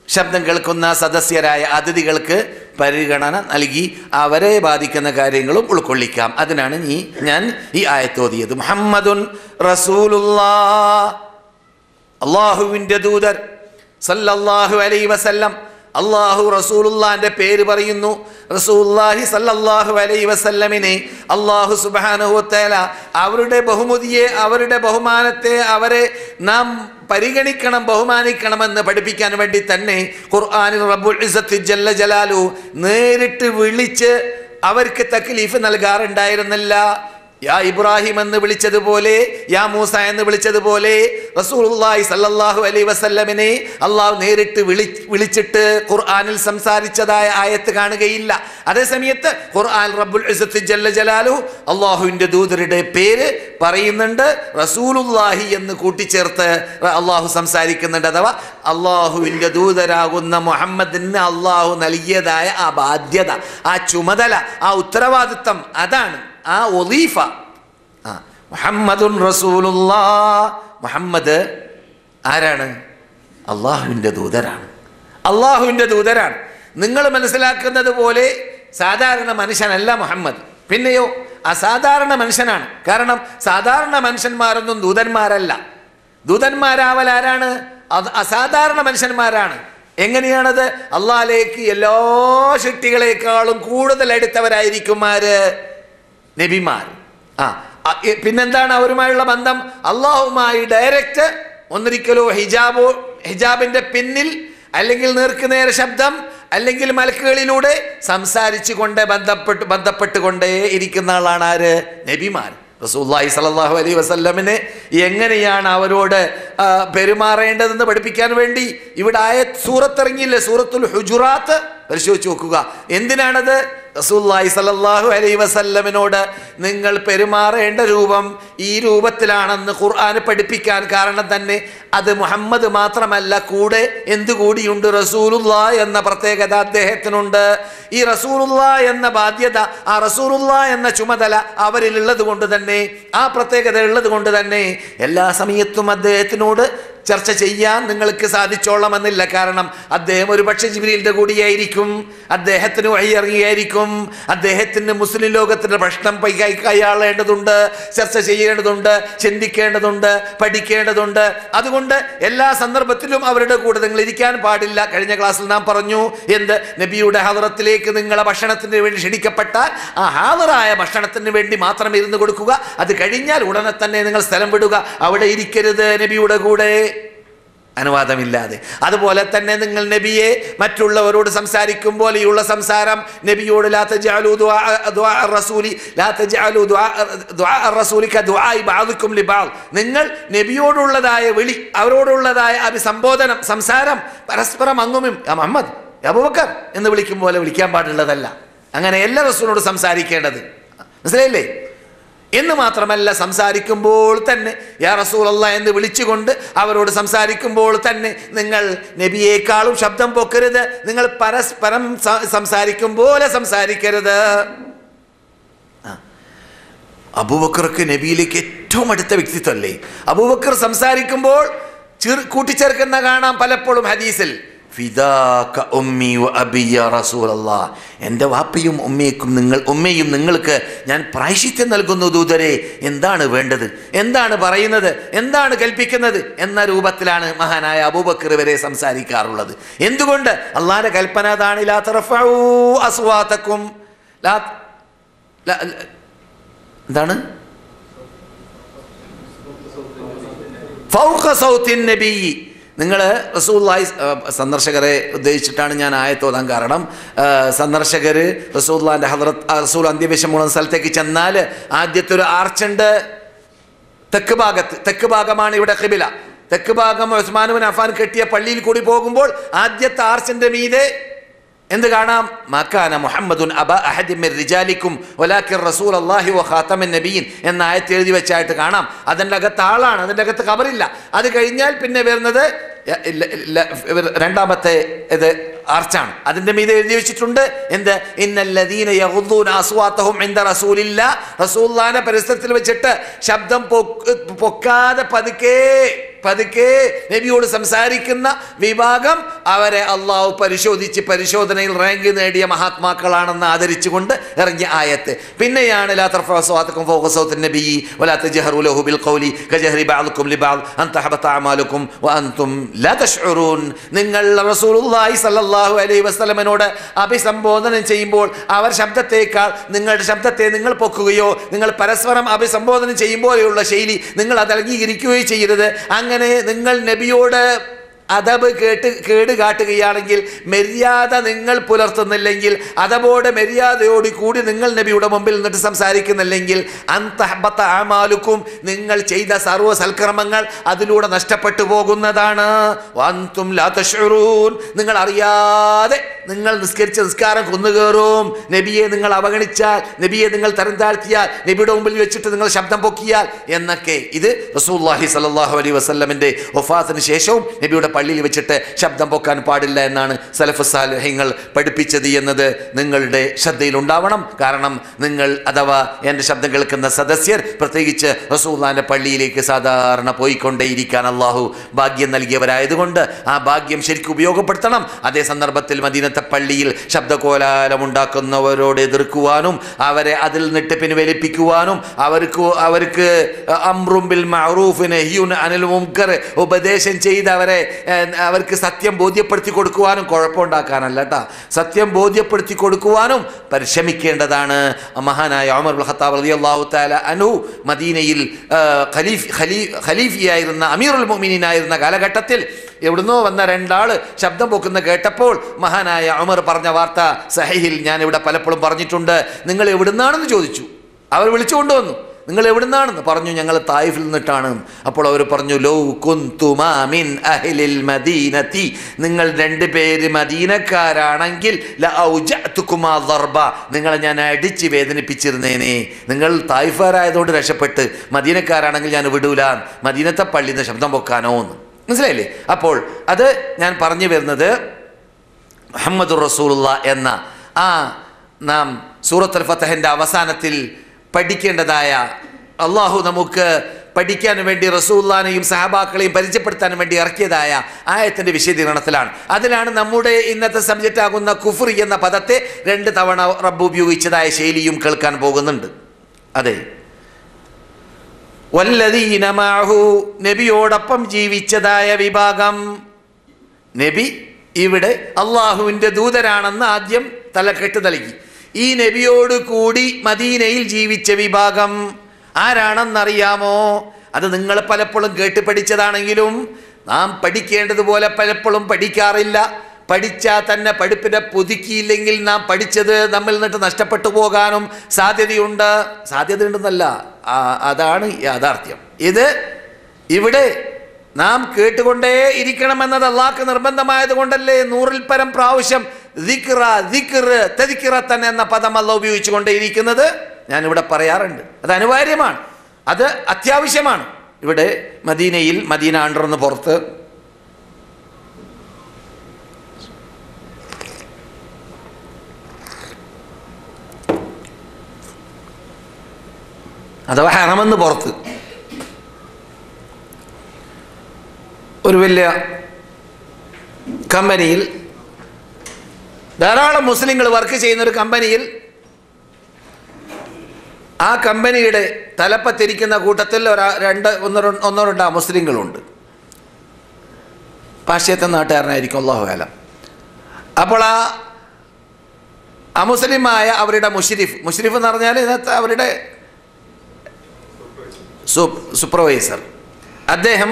ശബ്ദം കേൾക്കുന്ന സദസ്യരായ അതിഥികൾക്ക് പരിഗണന നൽകി അവരെ ബാധിക്കുന്ന കാര്യങ്ങളും ഉൾക്കൊള്ളിക്കാം. അതിനാണ് ഞാൻ ഈ ആയത്ത് ഓതിയത്. മുഹമ്മദുൻ റസൂലുള്ളാഹ്, അല്ലാഹുവിൻ്റെ ദൂതർ സല്ലല്ലാഹു അലൈഹി വസല്ലം. അല്ലാഹു റസൂലുള്ളാഹിന്റെ പേര് പറയുന്നു. റസൂലുള്ളാഹി സല്ലല്ലാഹു അലൈഹി വസല്ലമിനെ അല്ലാഹു സുബ്ഹാനഹു വ തആല അവരുടെ ബഹുമതിയെ, അവരുടെ ബഹുമാനത്തെ അവരെ നാം പരിഗണിക്കണം, ബഹുമാനിക്കണമെന്ന് പഠിപ്പിക്കാൻ വേണ്ടി തന്നെ ഖുർആനിൽ റബ്ബുൽ ഇസ്സത്തി ജല്ല ജലാലു നേരിട്ട് വിളിച്ച് അവർക്ക് തക്ലീഫ് നൽകാറുണ്ടായിരുന്നില്ല. യാ ഇബ്രാഹിം എന്ന് വിളിച്ചതുപോലെ, യാ മൂസ എന്ന് വിളിച്ചതുപോലെ റസൂലുള്ളാഹി സല്ലല്ലാഹു അലൈഹി വസല്ലമിനെ അള്ളാഹു നേരിട്ട് വിളിച്ചിട്ട് ഖുർആനിൽ സംസാരിച്ചതായ ആയത്ത് കാണുകയില്ല. അതേസമയത്ത് ഖുർആൻ റബ്ബുൽ ഇസ്സത്തി ജല്ല ജലാലു അള്ളാഹുവിൻ്റെ ദൂതരുടെ പേര് പറയുന്നുണ്ട്, റസൂലുള്ളാഹി എന്ന് കൂട്ടിച്ചേർത്ത് അള്ളാഹു സംസാരിക്കുന്നുണ്ട്. അഥവാ അള്ളാഹുവിൻ്റെ ദൂതരാകുന്ന മുഹമ്മദിന് അള്ളാഹു നൽകിയതായ ആ ബാധ്യത, ആ ചുമതല, ആ ഉത്തരവാദിത്തം, അതാണ് ആ ഒലീഫ. മുഹമ്മദുൻ റസൂലുള്ളാഹ്. മുഹമ്മദ് ആരാണ്? അള്ളാഹുവിൻ്റെ ദൂതരാണ്. അള്ളാഹുവിൻ്റെ ദൂതരാണ്. നിങ്ങൾ മനസ്സിലാക്കുന്നത് പോലെ സാധാരണ മനുഷ്യനല്ല മുഹമ്മദ്. പിന്നെയോ അസാധാരണ മനുഷ്യനാണ്. കാരണം സാധാരണ മനുഷ്യന്മാരൊന്നും ദൂതന്മാരല്ല. ദൂതന്മാരാവൽ ആരാണ്? അസാധാരണ മനുഷ്യന്മാരാണ്. എങ്ങനെയാണത്? അള്ളാഹിലേക്ക് എല്ലാ സൃഷ്ടികളെക്കാളും കൂടുതൽ അടുത്തവരായിരിക്കും ആര്? നബിമാർ. പിന്നെന്താണ് അവരുമായുള്ള ബന്ധം? അള്ളാഹുമായി ഡയറക്റ്റ്, ഒന്നിരിക്കലോ ഹിജാബിന്റെ പിന്നിൽ, അല്ലെങ്കിൽ നേർക്കുനേരെ ശബ്ദം, അല്ലെങ്കിൽ മലക്കുകളിലൂടെ സംസാരിച്ചു കൊണ്ട് ബന്ധപ്പെട്ടുകൊണ്ടേ ഇരിക്കുന്ന ആളാണ് ആര്? നബിമാർ. റസൂലുള്ളാഹി സ്വല്ലല്ലാഹു അലൈഹി വസല്ലമിനെ എങ്ങനെയാണ് അവരോട് പെരുമാറേണ്ടതെന്ന് പഠിപ്പിക്കാൻ വേണ്ടി ഇവിടെ സൂറത്ത് ഇറങ്ങിയില്ലേ, സൂറത്തുൽ ഹുജുറാത്ത്. പരിശോധിച്ച് നോക്കുക. എന്തിനാണത്? റസൂലുള്ളാഹി സ്വല്ലല്ലാഹു അലൈഹി വസല്ലമിനോട് നിങ്ങൾ പെരുമാറേണ്ട രൂപം ഈ രൂപത്തിലാണെന്ന് ഖുർആൻ പഠിപ്പിക്കാൻ കാരണം തന്നെ അത് മുഹമ്മദ് മാത്രമല്ല, കൂടെ എന്തുകൂടിയുണ്ട്? റസൂലുള്ളാഹ് എന്ന പ്രത്യേകത അദ്ദേഹത്തിനുണ്ട്. ഈ റസൂലുള്ളാഹ് എന്ന ബാധ്യത, ആ റസൂലുള്ളാഹ് എന്ന ചുമതല അവരിലുള്ളത് കൊണ്ട് തന്നെ, ആ പ്രത്യേകത ഉള്ളത് കൊണ്ട് തന്നെ എല്ലാ സമയത്തും അദ്ദേഹത്തിനോട് ചർച്ച ചെയ്യാൻ നിങ്ങൾക്ക് സാധിച്ചോളണമെന്നില്ല. കാരണം അദ്ദേഹം ഒരു പക്ഷേ ജിബ്രീലിന്റെ കൂടിയായിരിക്കും, അദ്ദേഹത്തിന് വഹി ഇറങ്ങിയായിരിക്കും, അദ്ദേഹത്തിന് മുസ്ലിം ലോകത്തിന്റെ പ്രശ്നം കൈയാളേണ്ടതുണ്ട്, ചർച്ച ചെയ്യേണ്ടതുണ്ട്, ചിന്തിക്കേണ്ടതുണ്ട്, പഠിക്കേണ്ടതുണ്ട്. അതുകൊണ്ട് എല്ലാ സന്ദർഭത്തിലും അവരുടെ കൂടെ നിങ്ങൾ ഇരിക്കാൻ പാടില്ല. കഴിഞ്ഞ ക്ലാസ്സിൽ നാം പറഞ്ഞു, എന്ത്? നബിയുടെ ഹദറത്തിലേക്ക് നിങ്ങളെ ഭക്ഷണത്തിന് വേണ്ടി ക്ഷണിക്കപ്പെട്ടാൽ ആ ഹാദറായ ഭക്ഷണത്തിന് വേണ്ടി മാത്രം ഇരുന്ന് കൊടുക്കുക. അത് കഴിഞ്ഞാൽ ഉടനെ തന്നെ നിങ്ങൾ സ്ഥലം വിടുക, അവിടെ ഇരിക്കരുത് നബിയുടെ കൂടെ അനുവാദമില്ലാതെ. അതുപോലെ തന്നെ നിങ്ങൾ നബിയെ മറ്റുള്ളവരോട് സംസാരിക്കും പോലെയുള്ള സംസാരം നബിയോട് ലാ തജഅലു ദുആ റസൂലി ലാ തജഅലു ദുആ റസൂലി കദുആഇ ബഅദുകും ലിബഅദ്. നിങ്ങൾ നബിയോടുള്ളതായ വിളി, അവരോടുള്ളതായ അഭിസംബോധനം, സംസാരം പരസ്പരം അങ്ങും മുഹമ്മദ്, അബൂബക്കർ എന്ന് വിളിക്കും പോലെ വിളിക്കാൻ പാടുള്ളതല്ല. അങ്ങനെ എല്ലാ റസൂലിനോട് സംസാരിക്കേണ്ടത്. മനസ്സിലായില്ലേ? എന്ന് മാത്രമല്ല, സംസാരിക്കുമ്പോൾ തന്നെ യാ റസൂലല്ലാഹ് എന്ന് വിളിച്ചുകൊണ്ട് അവരോട് സംസാരിക്കുമ്പോൾ തന്നെ നിങ്ങൾ നബിയേക്കാളും ശബ്ദം പൊക്കരുത്. നിങ്ങൾ പരസ്പരം സംസാരിക്കും പോലെ സംസാരിക്കരുത്. അബൂബക്കർക്ക് നബിയിലേക്ക് ഏറ്റവും അടുത്ത വ്യക്തിത്വമല്ലേ? അബൂബക്കർ സംസാരിക്കുമ്പോൾ കൂട്ടിച്ചേർക്കുന്ന കാണാം പലപ്പോഴും ഹദീസിൽ, ഫിദാക ഉമ്മി വ അബി യാ റസൂലല്ലാഹ്, എൻ്റെ വാപ്പയും ഉമ്മയും നിങ്ങൾക്ക് ഞാൻ പ്രായശ്ചിത്യം നൽകുന്നു ദൂതരെ. എന്താണ് വേണ്ടത്, എന്താണ് പറയുന്നത്, എന്താണ് കൽപ്പിക്കുന്നത് എന്ന രൂപത്തിലാണ് മഹാനായ അബൂബക്കർ വരെ സംസാരിക്കാറുള്ളത്. എന്തുകൊണ്ട്? അള്ളാഹുവിൻ്റെ കൽപ്പന അതാണ്, ലാ തർഫഉ അസ്വാതകും, എന്താണ് ഫൗഖ സൗത്തിൻ നബി. നിങ്ങൾ റസൂലുള്ളാഹി സന്ദർശകരെ ഉദ്ദേശിച്ചിട്ടാണ് ഞാൻ ആയത്ത് ഓതാൻ കാരണം, സന്ദർശകർ റസൂലുള്ളാഹിൻ്റെ റസൂൽ അന്ത്യവിഷം മൂന്ന് സ്ഥലത്തേക്ക് ചെന്നാൽ ആദ്യത്തെ ഒരു ആർച്ചുണ്ട് തെക്ക് ഭാഗമാണ് ഇവിടെ ഖിബില. തെക്ക് ഭാഗം ഉസ്മാൻ ഇബ്നു അഫ്ഫാൻ കെട്ടിയ പള്ളിയിൽ കൂടി പോകുമ്പോൾ ആദ്യത്തെ ആർച്ചിൻ്റെ മീതെ എന്ത് കാണാം? മക്കാന മുഹമ്മദുൻ അബ അഹദി മിർ റിജാലിക്കും വലാകിൻ റസൂലുള്ളാഹി വ ഖാതമൻ നബിയ്യിൻ എന്ന ആയത്ത് എഴുതി വെച്ചായിട്ട് കാണാം. അതിൻ്റെ അകത്ത് ആളാണ്, അതിൻ്റെ അകത്ത് ഖബറില്ല. അത് കഴിഞ്ഞാൽ പിന്നെ വരുന്നത് രണ്ടാമത്തെ ഇത് ആർച്ചാണ്. അതിൻ്റെ മീതെ എഴുതി വെച്ചിട്ടുണ്ട് എന്ത്? ഇന്നല്ലദീന യഗ്ദൂന അസ്വാതഹും ഇൻദ റസൂലില്ലാഹ്, റസൂലുള്ളാഹിന്റെ പരിസരത്തിൽ വെച്ചിട്ട് ശബ്ദം പൊക്കാതെ പതുക്കെ നബിയോട് സംസാരിക്കുന്ന വിഭാഗം അവരെ അള്ളാഹു പരിശോധനയിൽ റാങ്ക് നേടിയ മഹാത്മാക്കളാണെന്ന് ആദരിച്ചുകൊണ്ട് ഇറങ്ങിയ ആയത്ത്. പിന്നെയാണ് ലാ തർഫഉ അസ്വാതകും ഫൗഖ സൗത്തിൻ നബിയ്യി വലാ തജ്ഹറു ലഹു ബിൽ ഖൗലി കജഹരി ബഅദുകും ലിബഅദ് അൻ തഹബത അഅമാലുകും വഅൻതും ലാ തശ്ഉറൂൻ. നിങ്ങൾ റസൂലുള്ളാഹി സ്വല്ലല്ലാഹു അലൈഹി വസല്ലമയോട് അഭിസംബോധന ചെയ്യുമ്പോൾ അവർ ശബ്ദത്തേക്കാൾ നിങ്ങളുടെ ശബ്ദത്തെ നിങ്ങൾ പൊക്കുകയോ നിങ്ങൾ പരസ്പരം അഭിസംബോധന ചെയ്യുമ്പോഴുള്ള ശൈലി നിങ്ങൾ അത് അംഗീകരിക്കുകയോ ചെയ്യരുത്. അങ്ങനെ നിങ്ങൾ നബിയോട് അദബ് കേട് കാട്ടുകയാണെങ്കിൽ, മര്യാദ നിങ്ങൾ പുലർത്തുന്നില്ലെങ്കിൽ, അതബോടെ മര്യാദയോട് കൂടി നിങ്ങൾ നബിയുടെ മുമ്പിൽ നിന്നിട്ട് സംസാരിക്കുന്നില്ലെങ്കിൽ, അൻതഹബത അഅമാലുക്കും നിങ്ങൾ ചെയ്ത സർവ്വ സൽക്കർമ്മങ്ങൾ അതിലൂടെ നഷ്ടപ്പെട്ടു പോകുന്നതാണ്. വഅൻതും ലാ തശ്ഉറൂൻ നിങ്ങൾ അറിയാതെ നിങ്ങൾ നിസ്കരിച്ച നിസ്കാരം കുന്നുകയറും. നബിയെ നിങ്ങൾ അവഗണിച്ചാൽ, നബിയെ നിങ്ങൾ തരം താഴ്ത്തിയാൽ, നബിയുടെ മുമ്പിൽ വെച്ചിട്ട് നിങ്ങൾ ശബ്ദം പൊക്കിയാൽ എന്നൊക്കെ. ഇത് റസൂലുള്ളാഹി സ്വല്ലല്ലാഹു അലൈഹി വസല്ലമിൻ്റെ വഫാത്തിന് ശേഷവും നബിയുടെ പള്ളിയിൽ വെച്ചിട്ട് ശബ്ദം പൊക്കാൻ പാടില്ല എന്നാണ് സലഫ് സാലിഹ്യങ്ങൾ പഠിപ്പിച്ചത് എന്നത് നിങ്ങളുടെ ശ്രദ്ധയിലുണ്ടാവണം. കാരണം നിങ്ങൾ അഥവാ എൻ്റെ ശബ്ദം കേൾക്കുന്ന സദസ്യർ പ്രത്യേകിച്ച് റസൂലുള്ളാഹിന്റെ പള്ളിയിലേക്ക് സാധാരണ പോയിക്കൊണ്ടേയിരിക്കാൻ അള്ളാഹു ഭാഗ്യം നൽകിയവരായതുകൊണ്ട് ആ ഭാഗ്യം ശരിക്കും ഉപയോഗപ്പെടുത്തണം. അതേ സന്ദർഭത്തിൽ മദീനത്തെ പള്ളിയിൽ ശബ്ദകോലാലമുണ്ടാക്കുന്നവരോട് എതിർക്കുവാനും അവരെ അതിൽ നിന്നിട്ട് പിൻവലിപ്പിക്കുവാനും അവർക്ക് അംറും ബിൽ മഅറൂഫ് നഹ്യുൻ അനിൽ മുൻകർ ഉപദേശം ചെയ്ത് അവർക്ക് സത്യം ബോധ്യപ്പെടുത്തി കൊടുക്കുവാനും, കുഴപ്പമുണ്ടാക്കാനല്ല കേട്ടോ, സത്യം ബോധ്യപ്പെടുത്തി കൊടുക്കുവാനും പരിശ്രമിക്കേണ്ടതാണ്. മഹാനായ ഉമർ ഇബ്നുൽ ഖത്താബ് റളിയല്ലാഹു തആല അൻഹു മദീനയിൽ ഖലീഫയായിരുന്ന അമീറുൽ മുഅ്മിനീനായിരുന്ന കാലഘട്ടത്തിൽ എവിടുന്നോ വന്ന രണ്ടാൾ ശബ്ദം പൊക്കുന്ന കേട്ടപ്പോൾ മഹാനായ ഉമർ പറഞ്ഞ വാർത്ത സഹീഹിൽ ഞാൻ ഇവിടെ പലപ്പോഴും പറഞ്ഞിട്ടുണ്ട്. നിങ്ങൾ എവിടുന്നാണെന്ന് ചോദിച്ചു. അവർ വിളിച്ചുകൊണ്ടുവന്നു. നിങ്ങൾ എവിടുന്നാണെന്ന് പറഞ്ഞു. ഞങ്ങൾ തായിഫിൽ നിന്നിട്ടാണ്. അപ്പോൾ അവർ പറഞ്ഞു, ലൗ കുന്തുമാ മിൻ അഹ്ലിൽ മദീനതി, നിങ്ങൾ രണ്ടുപേര് മദീനക്കാരാണെങ്കിൽ ലഔജഅതുകുമാ ദർബ, നിങ്ങളെ ഞാൻ അടിച്ച് വേദനിപ്പിച്ചിരുന്നേനെ. നിങ്ങൾ തായിഫാരായതുകൊണ്ട് രക്ഷപ്പെട്ട്, മദീനക്കാരാണെങ്കിൽ ഞാൻ വിടൂല, മദീനത്തെ പള്ളിയിൽ നിന്ന് ശബ്ദം പൊക്കാനോ എന്ന്. മനസ്സിലായില്ലേ? അപ്പോൾ അത് ഞാൻ പറഞ്ഞു വരുന്നത് മുഹമ്മദുർ റസൂലുള്ളാഹ് എന്ന ആ നാം സൂറത്തുൽ ഫത്ഹിൻ്റെ അവസാനത്തിൽ പഠിക്കേണ്ടതായ, അള്ളാഹു നമുക്ക് പഠിക്കാൻ വേണ്ടി റസൂലുള്ളാഹിനെയും സഹാബാക്കളെയും പരിചയപ്പെടുത്താൻ വേണ്ടി ഇറക്കിയതായ ആയത്തിൻ്റെ വിശദീകരണത്തിലാണ്. അതിലാണ് നമ്മുടെ ഇന്നത്തെ സബ്ജക്റ്റ് ആകുന്ന കുഫ്ർ എന്ന പദത്തെ 2 തവണ റബ്ബ് ഉപയോഗിച്ചതായ ശൈലിയും കേൾക്കാൻ പോകുന്നുണ്ട്. അതെ, വല്ലദീന മഅഹു, നബിയോടൊപ്പം ജീവിച്ചതായ വിഭാഗം. നബി ഇവിടെ അള്ളാഹുവിൻ്റെ ദൂതരാണെന്ന് ആദ്യം തലക്കെട്ട് നൽകി. ഈ നബിയോട് കൂടി മദീനയിൽ ജീവിച്ച വിഭാഗം ആരാണെന്നറിയാമോ? അത് നിങ്ങൾ പലപ്പോഴും കേട്ട് പഠിച്ചതാണെങ്കിലും നാം പഠിക്കേണ്ടതുപോലെ പലപ്പോഴും പഠിക്കാറില്ല. പഠിച്ചാൽ തന്നെ പഠിപ്പിനെ പുതുക്കിയില്ലെങ്കിൽ നാം പഠിച്ചത് നമ്മിൽ നിന്നിട്ട് നഷ്ടപ്പെട്ടു പോകാനും സാധ്യതയുണ്ടെന്നല്ല, അതാണ് യാഥാർത്ഥ്യം. ഇത് ഇവിടെ നാം കേട്ടുകൊണ്ടേ ഇരിക്കണമെന്നത് അള്ളാഹ്ക്ക് നിർബന്ധമായത് കൊണ്ടല്ലേ 100-ൽ പരം പ്രാവശ്യം തദ്കിറത്തൻ എന്ന പദം അള്ളാഹ് ഉപയോഗിച്ചു കൊണ്ടേയിരിക്കുന്നത്. ഞാനിവിടെ പറയാറുണ്ട്, അത് അനിവാര്യമാണ്, അത് അത്യാവശ്യമാണ്. ഇവിടെ മദീനയിൽ, മദീന അണ്ടർന്ന് പുറത്ത് അഥവാ ഹറമെന്ന് പുറത്ത്. ഒരു വലിയ കമ്പനിയിൽ ധാരാളം മുസ്ലിങ്ങൾ വർക്ക് ചെയ്യുന്നൊരു കമ്പനിയിൽ ആ കമ്പനിയുടെ തലപ്പത്തിരിക്കുന്ന കൂട്ടത്തിൽ ഒന്നോ രണ്ടോ മുസ്ലിങ്ങളുണ്ട്. പാശ്ചാത്യ നാട്ടുകാരനായിരിക്കും, അല്ലാഹു അലം. അപ്പോൾ ആ അമുസ്ലിമായ അവരുടെ മുഷ്രിഫ് എന്ന് പറഞ്ഞാൽ ഇതിനകത്ത് അവരുടെ സൂപ്പർവൈസർ, അദ്ദേഹം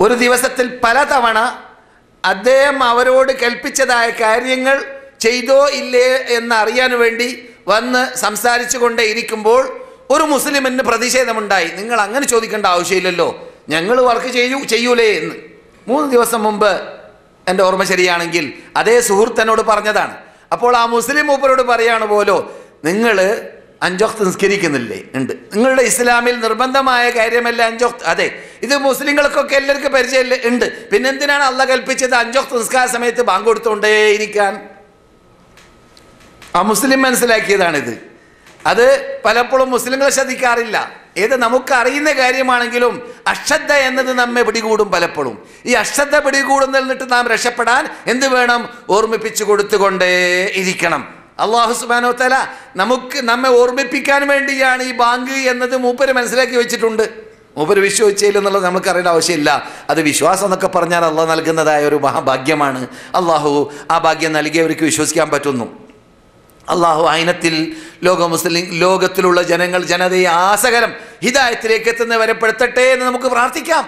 ഒരു ദിവസത്തിൽ പലതവണ അദ്ദേഹം അവരോട് കൽപ്പിച്ചതായ കാര്യങ്ങൾ ചെയ്തോ ഇല്ലേ എന്നറിയാൻ വേണ്ടി വന്ന് സംസാരിച്ചു കൊണ്ടേ ഇരിക്കുമ്പോൾ ഒരു മുസ്ലിമിന് പ്രതിഷേധമുണ്ടായി. നിങ്ങൾ അങ്ങനെ ചോദിക്കേണ്ട ആവശ്യമില്ലല്ലോ, ഞങ്ങൾ വർക്ക് ചെയ്യൂലേ എന്ന്. 3 ദിവസം മുമ്പ് എൻ്റെ ഓർമ്മ ശരിയാണെങ്കിൽ അതേ സുഹൃത്തിനോട് പറഞ്ഞതാണ്. അപ്പോൾ ആ മുസ്ലിം മൂപ്പരോട് പറയാണ്, പോലോ നിങ്ങൾ 5 വഖ്ത് നിസ്കരിക്കുന്നില്ലേ? ഉണ്ട്. നിങ്ങളുടെ ഇസ്ലാമിൽ നിർബന്ധമായ കാര്യമല്ല 5 വഖ്ത്. അതെ, ഇത് മുസ്ലിങ്ങൾക്കൊക്കെ എല്ലാവർക്കും പരിചയമില്ല, ഉണ്ട്. പിന്നെ എന്തിനാണ് അള്ളാഹ് കൽപ്പിച്ചത് 5 വഖ്ത് നിസ്കാര സമയത്ത് ബാങ്ക് കൊടുത്തുകൊണ്ടേ ഇരിക്കാൻ? ആ മുസ്ലിം മനസ്സിലാക്കിയതാണിത്. അത് പലപ്പോഴും മുസ്ലിങ്ങൾ ശ്രദ്ധിക്കാറില്ല. ഏത് നമുക്ക് അറിയുന്ന കാര്യമാണെങ്കിലും അശ്രദ്ധ എന്നത് നമ്മെ പിടികൂടും പലപ്പോഴും. ഈ അശ്രദ്ധ പിടികൂടുന്നതിൽ നിന്നിട്ട് നാം രക്ഷപ്പെടാൻ എന്ത് വേണം? ഓർമ്മിപ്പിച്ചു കൊടുത്തുകൊണ്ടേ ഇരിക്കണം. അല്ലാഹു സുബ്ഹാനഹു വ തആല നമ്മെ ഓർമ്മിപ്പിക്കാൻ വേണ്ടിയാണ് ഈ ബാങ്ക് എന്നത് മൂപ്പര് മനസ്സിലാക്കി വെച്ചിട്ടുണ്ട്. മൂപ്പര് വിശ്വസിച്ചില്ല എന്നുള്ളത് നമുക്ക് അറിയേണ്ട ആവശ്യമില്ല. അത് വിശ്വാസം എന്നൊക്കെ പറഞ്ഞാൽ അള്ളാഹ് നൽകുന്നതായ ഒരു മഹാഭാഗ്യമാണ്. അള്ളാഹു ആ ഭാഗ്യം നൽകിയവർക്ക് വിശ്വസിക്കാൻ പറ്റുന്നു. അള്ളാഹു ആയിനത്തിൽ ലോകത്തിലുള്ള ജനതയെ ആസകലം ഹിദായത്തിലേക്ക് എത്തുന്നവരെ പെടുത്തട്ടെ എന്ന് നമുക്ക് പ്രാർത്ഥിക്കാം.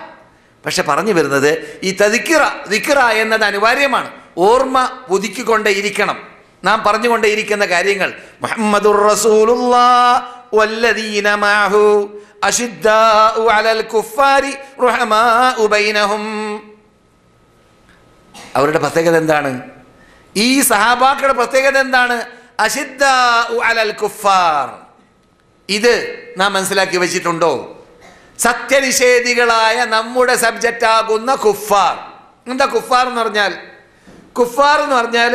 പക്ഷെ പറഞ്ഞു വരുന്നത് ഈ ദിക്റ എന്നത് അനിവാര്യമാണ്. ഓർമ്മ പുതുക്കിക്കൊണ്ടേ ഇരിക്കണം. നാം പറഞ്ഞുകൊണ്ടേയിരിക്കുന്ന കാര്യങ്ങൾ മുഹമ്മദുർ റസൂലുള്ളാഹ് വല്ലദീന മഅഹു അശിദ്ദാഉ അലൽ കുഫാരി റുഹമാഉ ബൈനഹും. അവരുടെ പ്രത്യേകത എന്താണ്? ഈ സഹാബാക്കളുടെ പ്രത്യേകത എന്താണ്? അശിദ്ദാഉ അലൽ കുഫാർ. ഇത് നാം മനസ്സിലാക്കി വെച്ചിട്ടുണ്ടോ? സത്യനിഷേധികളായ നമ്മുടെ സബ്ജക്റ്റ് ആകുന്ന കുഫാർ. എന്താ കുഫാർ എന്ന് പറഞ്ഞാൽ? കുഫാർ എന്ന് പറഞ്ഞാൽ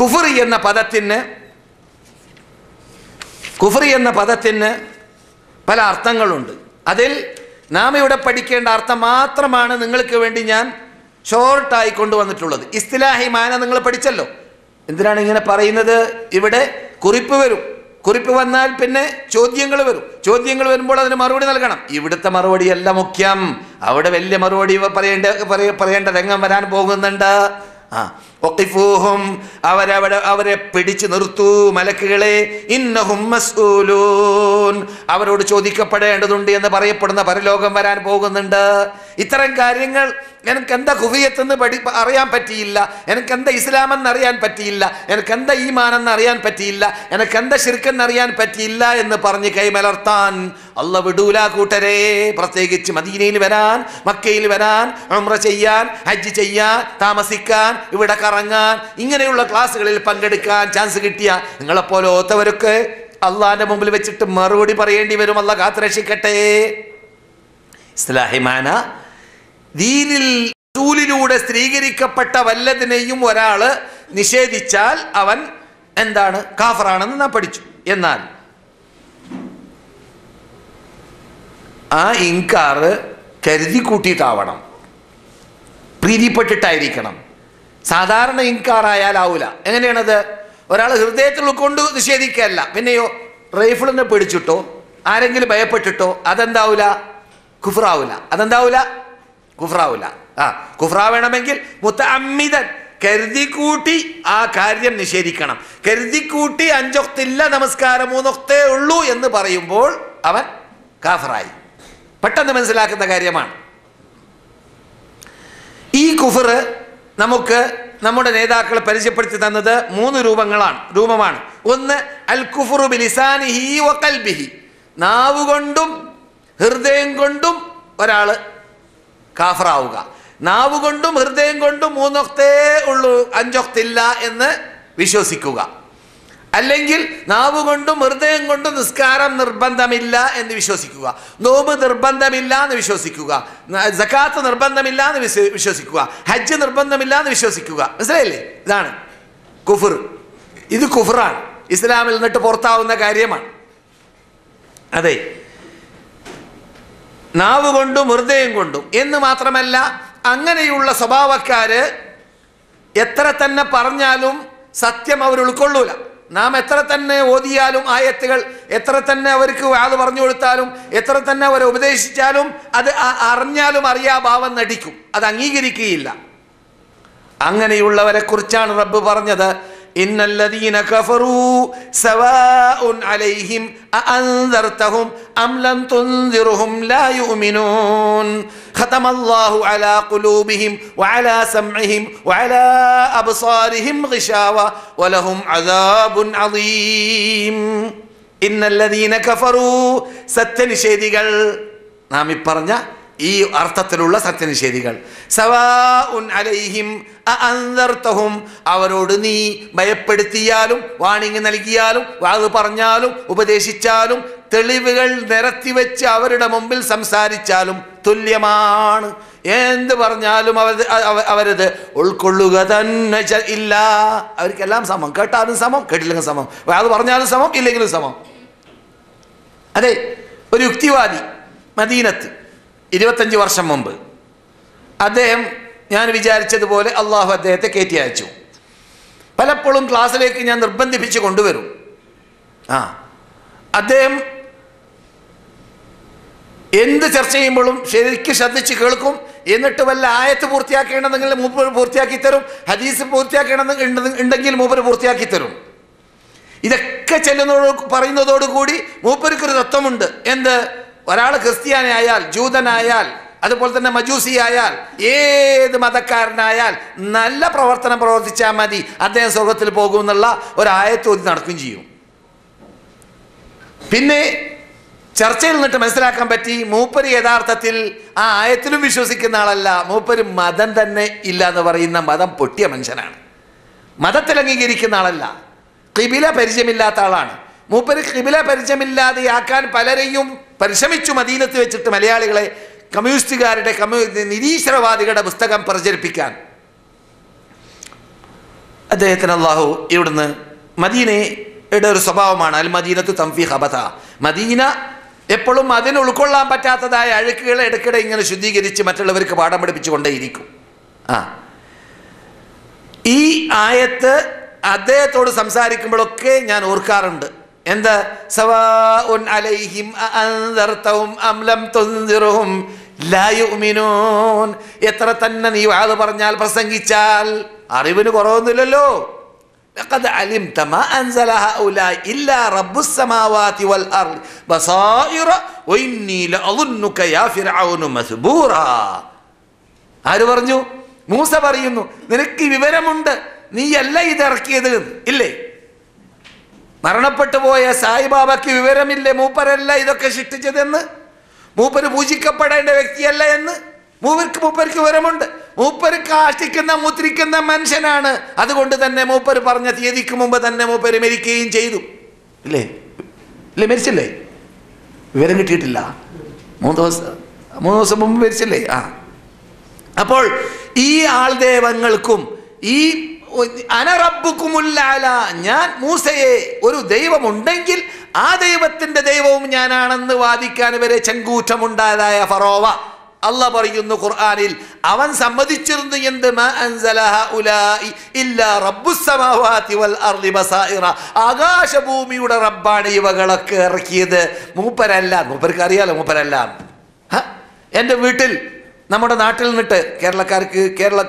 കുഫ്ർ എന്ന പദത്തിന് പല അർത്ഥങ്ങളുണ്ട്. അതിൽ നാം ഇവിടെ പഠിക്കേണ്ട അർത്ഥം മാത്രമാണ് നിങ്ങൾക്ക് വേണ്ടി ഞാൻ ഷോർട്ടായി കൊണ്ടുവന്നിട്ടുള്ളത്. ഇസ്തിലാഹി മാന നിങ്ങൾ പഠിച്ചല്ലോ. എന്തിനാണ് ഇങ്ങനെ പറയുന്നത്? ഇവിടെ കുറിപ്പ് വന്നാൽ പിന്നെ ചോദ്യങ്ങൾ വരും. ചോദ്യങ്ങൾ വരുമ്പോൾ അതിന് മറുപടി നൽകണം. ഇവിടുത്തെ മറുപടിയല്ല മുഖ്യം. അവിടെ വലിയ മറുപടി പറയേണ്ട രംഗം വരാൻ പോകുന്നുണ്ട്. അവരെ പിടിച്ചു നിർത്തൂ മലക്കുകളെ, ഇന്നഹും മസ്ഊലൂൻ, അവരോട് ചോദിക്കപ്പെടേണ്ടതുണ്ട് എന്ന് പറയപ്പെടുന്ന പരലോകം വരാൻ പോകുന്നുണ്ട്. ഇത്തരം കാര്യങ്ങൾ എനിക്കെന്താ കുഫിയത്തെന്ന് അറിയാൻ പറ്റിയില്ല, എനിക്കെന്താ ഇസ്ലാമെന്ന് അറിയാൻ പറ്റിയില്ല, എനിക്കെന്താ ഈമാനെന്ന് അറിയാൻ പറ്റിയില്ല, എനിക്കെന്താ ശിർക്കെന്ന് അറിയാൻ പറ്റിയില്ല എന്ന് പറഞ്ഞ് കൈമലർത്താൻ അല്ലാഹ് വിടൂല കൂട്ടരെ. പ്രത്യേകിച്ച് മദീനയിൽ വരാൻ, മക്കയിൽ വരാൻ, ഉംറ ചെയ്യാൻ, ഹജ്ജ് ചെയ്യാൻ, താമസിക്കാൻ, ഇവിടെ കറങ്ങാൻ, ഇങ്ങനെയുള്ള ക്ലാസ്സുകളിൽ പങ്കെടുക്കാൻ ചാൻസ് കിട്ടിയ നിങ്ങളെപ്പോലത്തവരൊക്കെ അള്ളാഹിന്റെ മുമ്പിൽ വെച്ചിട്ട് മറുപടി പറയേണ്ടി വരും. അള്ളാഹ് കാത്തുരക്ഷിക്കട്ടെ. ഇസ്ലാഹിമാന ദീനിൽ റസൂലിലൂടെ സ്ഥിരീകരിക്കപ്പെട്ട വല്ലതിനെയും ഒരാള് നിഷേധിച്ചാൽ അവൻ എന്താണ്? കാഫറാണെന്ന് നാം പഠിച്ചു. എന്നാൽ ആ ഇൻകാറ് കരുതി കൂട്ടിയിട്ടാവണം, പ്രീതിപ്പെട്ടിട്ടായിരിക്കണം. സാധാരണ ഇൻകാറായാലാവൂല. എങ്ങനെയാണത്? ഒരാൾ ഹൃദയത്തിൽ കൊണ്ട് നിഷേധിക്കല്ല, പിന്നെയോ റൈഫിളിനെ പിടിച്ചിട്ടോ ആരെങ്കിലും ഭയപ്പെട്ടിട്ടോ അതെന്താവൂല? കുഫ്റാവൂല. അതെന്താവൂല? കുഫ്റാവൂല. കുഫ്റാവണമെങ്കിൽ മുതഅമ്മിദൻ കരുതിക്കൂട്ടി ആ കാര്യം നിഷേധിക്കണം. കരുതിക്കൂട്ടി 5 വഖ്തില്ല, നമസ്കാരം 3 വഖ്തേ ഉള്ളൂ എന്ന് പറയുമ്പോൾ അവൻ കാഫറായി. പെട്ടെന്ന് മനസ്സിലാക്കുന്ന കാര്യമാണ്. ഈ കുഫർ നമുക്ക് നമ്മുടെ നേതാക്കൾ പരിചയപ്പെടുത്തി തന്നത് 3 രൂപമാണ്. ഒന്ന് അൽ കുഫ്റു ബിലിസാനിഹി വ ഖൽബിഹി, നാവുകൊണ്ടും ഹൃദയം കൊണ്ടും ഒരാൾ കാഫറാവുക. നാവുകൊണ്ടും ഹൃദയം കൊണ്ടും 3 വഖ്തേ ഉള്ളൂ, 5 വഖ്തില്ല എന്ന് വിശ്വസിക്കുക. അല്ലെങ്കിൽ നാവുകൊണ്ടും ഹൃദയം കൊണ്ടും നിസ്കാരം നിർബന്ധമില്ല എന്ന് വിശ്വസിക്കുക, നോമ്പ് നിർബന്ധമില്ല എന്ന് വിശ്വസിക്കുക, സകാത്ത് നിർബന്ധമില്ല എന്ന് വിശ്വസിക്കുക, ഹജ്ജ് നിർബന്ധമില്ല എന്ന് വിശ്വസിക്കുക. മനസ്സിലായില്ലേ? ഇതാണ് കുഫർ. ഇത് കുഫറാണ്, ഇസ്ലാമിൽ നിന്നിട്ട് പുറത്താവുന്ന കാര്യമാണ്. അതെ, നാവ് കൊണ്ടും ഹൃദയം കൊണ്ടും എന്ന് മാത്രമല്ല, അങ്ങനെയുള്ള സ്വഭാവക്കാര് എത്ര തന്നെ പറഞ്ഞാലും സത്യം അവർ ഉൾക്കൊള്ളൂല. നാം എത്ര തന്നെ ഓതിയാലും ആയത്തുകൾ, എത്ര തന്നെ അവർക്ക് അത് പറഞ്ഞു കൊടുത്താലും, എത്ര തന്നെ അവരെ ഉപദേശിച്ചാലും, അത് അറിഞ്ഞാലും അറിയാഭാവം നടിക്കും, അത് അംഗീകരിക്കുകയില്ല. അങ്ങനെയുള്ളവരെ കുറിച്ചാണ് റബ്ബ് പറഞ്ഞത്, ഇന്നല്ലദീന കഫറൂ സവാഉൻ അലൈഹിം അഅൻദർതഹും അം ലം തുൻദിർഹും ലാ യുഅ്മിനൂൻ ഖതമല്ലാഹു അലാ ഖുലൂബിഹിം വഅലാ സമഇഹിം വഅലാ അബ്സാരിഹിം ഗിശാവ വലഹും അദാബുൻ അദീം. ഇന്നല്ലദീന കഫറൂ, സത്യനിഷേധികൾ, നാം ഈ പറഞ്ഞ ഈ അർത്ഥത്തിലുള്ള സത്യനിഷേധികൾ, സവാഉൻ അലൈഹിം അഅൻദർതഹും, അവരോട് നീ ഭയപ്പെടുത്തിയാലും വാണിംഗ് നൽകിയാലും വാത് പറഞ്ഞാലും ഉപദേശിച്ചാലും തെളിവുകൾ നിരത്തിവെച്ച് അവരുടെ മുമ്പിൽ സംസാരിച്ചാലും തുല്യമാണ്. എന്ത് പറഞ്ഞാലും അവരത് ഉൾക്കൊള്ളുക തന്നെ ഇല്ല. അവർക്കെല്ലാം സമം, കേട്ടാലും സമം, കേട്ടില്ലെങ്കിൽ സമം, വാത് പറഞ്ഞാലും സമം, ഇല്ലെങ്കിലും സമം. അതെ, ഒരു യുക്തിവാദി മദീനത്ത് 25 വർഷം മുമ്പ് അദ്ദേഹം, ഞാൻ വിചാരിച്ചതുപോലെ അള്ളാഹു അദ്ദേഹത്തെ കയറ്റി അയച്ചു. പലപ്പോഴും ക്ലാസ്സിലേക്ക് ഞാൻ നിർബന്ധിപ്പിച്ച് കൊണ്ടുവരും. അദ്ദേഹം എന്ത് ചർച്ച ചെയ്യുമ്പോഴും ശരിക്കും ശ്രദ്ധിച്ച് കേൾക്കും. എന്നിട്ട് വല്ല ആയത്ത് പൂർത്തിയാക്കേണ്ടതെങ്കിൽ മൂപ്പർ പൂർത്തിയാക്കി തരും, ഹദീസ് പൂർത്തിയാക്കേണ്ടതുണ്ടെങ്കിൽ മൂപ്പർ പൂർത്തിയാക്കി തരും. ഇതൊക്കെ പറയുന്നതോടുകൂടി മൂപ്പർക്കൊരു തത്വമുണ്ട്. എന്ത്? ഒരാൾ ക്രിസ്ത്യാനിയായാൽ, ജൂതനായാൽ, അതുപോലെ തന്നെ മജൂസിയായാൽ, ഏത് മതക്കാരനായാൽ നല്ല പ്രവർത്തനം പ്രവർത്തിച്ചാൽ മതി, അദ്ദേഹം സ്വർഗത്തിൽ പോകുമെന്നുള്ള ഒരായത്തോതി നടക്കുകയും ചെയ്യും. പിന്നെ ചർച്ചയിൽ നിന്നിട്ട് മനസ്സിലാക്കാൻ പറ്റി, മൂപ്പര് യഥാർത്ഥത്തിൽ ആ ആയത്തിലും വിശ്വസിക്കുന്ന ആളല്ല, മൂപ്പര് മതം തന്നെ ഇല്ല എന്ന് പറയുന്ന മതം പൊട്ടിയ മനുഷ്യനാണ്. മതത്തിൽ അംഗീകരിക്കുന്ന ആളല്ല, ഖിബില പരിചയമില്ലാത്ത ആളാണ്. മൂപ്പര് ഖിബില പരിചയമില്ലാതെയാക്കാൻ പലരെയും പരിശ്രമിച്ചു മദീനത്ത് വെച്ചിട്ട്, മലയാളികളെ കമ്മ്യൂണിസ്റ്റുകാരുടെ നിരീശ്വരവാദികളുടെ പുസ്തകം പ്രചരിപ്പിക്കാൻ. അദ്ദേഹത്തിന് അള്ളാഹു ഇവിടുന്ന്, മദീനയുടെ ഒരു സ്വഭാവമാണ് അൽ മദീനത്തു തംഫി ഖബത, മദീന എപ്പോഴും അതിന് ഉൾക്കൊള്ളാൻ പറ്റാത്തതായ അഴുക്കുകളെ ഇടയ്ക്കിടെ ഇങ്ങനെ ശുദ്ധീകരിച്ച് മറ്റുള്ളവർക്ക് പാഠം പഠിപ്പിച്ചു കൊണ്ടേയിരിക്കും. ഈ ആയത്ത് അദ്ദേഹത്തോട് സംസാരിക്കുമ്പോഴൊക്കെ ഞാൻ ഓർക്കാറുണ്ട്. എന്താ? സവാഉൻ അലൈഹിം അഅൻദർതഹും അം ലം തുൻദിർഹും ലാ യുഅ്മിനൂൻ. എത്ര തന്നെ നീ വാദ പറഞ്ഞാൽ, പ്രസംഗിച്ചാൽ അറിവിന് കുറവൊന്നുമില്ലല്ലോ. ലഖദ് അലിംത മാ അൻസല ഹൗലാഇ ഇല്ലാ റബ്ബുസ് സമാവാതി വൽ അർദ് ബസായിറ വഇന്നി ലഅظുന്നുക യാ ഫിർഔന മസ്ബൂറാ. ആര് പറഞ്ഞു? മൂസ പറയുന്നു, നിനക്ക് വിവരമുണ്ട്, നീയല്ല ഇതിറക്കിയത്. ഇല്ലേ? മരണപ്പെട്ടു പോയ സായിബാബയ്ക്ക് വിവരമില്ലേ മൂപ്പരല്ല ഇതൊക്കെ സൃഷ്ടിച്ചതെന്ന്? മൂപ്പര് പൂജിക്കപ്പെടേണ്ട വ്യക്തിയല്ല എന്ന് മൂപ്പർക്ക് വിവരമുണ്ട്. മൂപ്പര് കാഷ്ടിക്കുന്ന മുദ്രിക്കുന്ന മനുഷ്യനാണ്. അതുകൊണ്ട് തന്നെ മൂപ്പര് പറഞ്ഞ തീയതിക്ക് മുമ്പ് തന്നെ മൂപ്പര് മരിക്കുകയും ചെയ്തു. ഇല്ലേ? മരിച്ചില്ലേ? വിവരം കിട്ടിയിട്ടില്ല. 3 ദിവസം മുമ്പ് മരിച്ചില്ലേ? അപ്പോൾ ഈ ആൾദൈവങ്ങൾക്കും ഈ അനറബ്ബുക്കുമുല്ലഅല, ഞാൻ മൂസയെ, ഒരു ദൈവമുണ്ടെങ്കിൽ ആ ദൈവത്തിന്റെ ദൈവവും ഞാനാണെന്ന് വാദിക്കാൻ വരെ ചങ്കൂറ്റമുണ്ടായതായ ഫറോവ അള്ളാഹ് പറയുന്നു ഖുർആനിൽ, അവൻ സമ്മതിച്ചിരുന്നു എന്ത്? മാ അൻസല ഹൗലാഇ ഇല്ലാ റബ്ബുസ് സമാവാതി വൽ അർളി ബസായിറ, ആകാശഭൂമിയുടെ റബ്ബാണ് ഇവകളൊക്കെ ഇറക്കിയത്, മൂപ്പരല്ല. മൂപ്പർക്ക് അറിയാലോ മൂപ്പരല്ല. എൻ്റെ വീട്ടിൽ, നമ്മുടെ നാട്ടിൽ നിന്നിട്ട് കേരളക്കാർക്ക്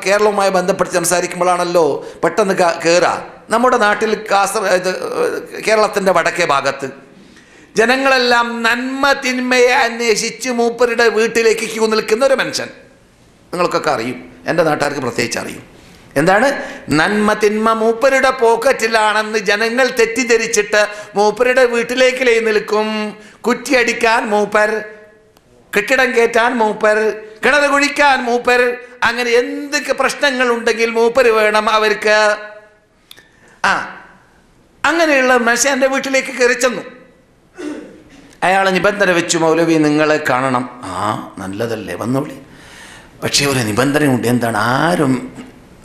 കേരളവുമായി ബന്ധപ്പെട്ട് സംസാരിക്കുമ്പോഴാണല്ലോ പെട്ടെന്ന് കയറുക. നമ്മുടെ നാട്ടിൽ കേരളത്തിൻ്റെ വടക്കേ ഭാഗത്ത് ജനങ്ങളെല്ലാം നന്മ തിന്മയെ അന്വേഷിച്ച് മൂപ്പരുടെ വീട്ടിലേക്ക് ക്യൂ നിൽക്കുന്ന ഒരു മനുഷ്യൻ. നിങ്ങൾക്കൊക്കെ അറിയും, എൻ്റെ നാട്ടുകാർക്ക് പ്രത്യേകിച്ച് അറിയും. എന്താണ്? നന്മ തിന്മ മൂപ്പരുടെ പോക്കറ്റിലാണെന്ന് ജനങ്ങൾ തെറ്റിദ്ധരിച്ചിട്ട് മൂപ്പരുടെ വീട്ടിലേക്ക് നിൽക്കും. കുറ്റിയടിക്കാൻ മൂപ്പർ, കെട്ടിടം കയറ്റാൻ മൂപ്പർ, കിണർ കുഴിക്കാൻ മൂപ്പർ, അങ്ങനെ എന്തൊക്കെ പ്രശ്നങ്ങളുണ്ടെങ്കിൽ മൂപ്പർ വേണം അവർക്ക്. അങ്ങനെയുള്ള മനുഷ്യൻ എൻ്റെ വീട്ടിലേക്ക് കയറി ചെന്നു. അയാൾ നിബന്ധന വെച്ചു, മൗലവി നിങ്ങളെ കാണണം. നല്ലതല്ലേ, വന്നോളി. പക്ഷേ ഒരു നിബന്ധനയുണ്ട്. എന്താണ്? ആരും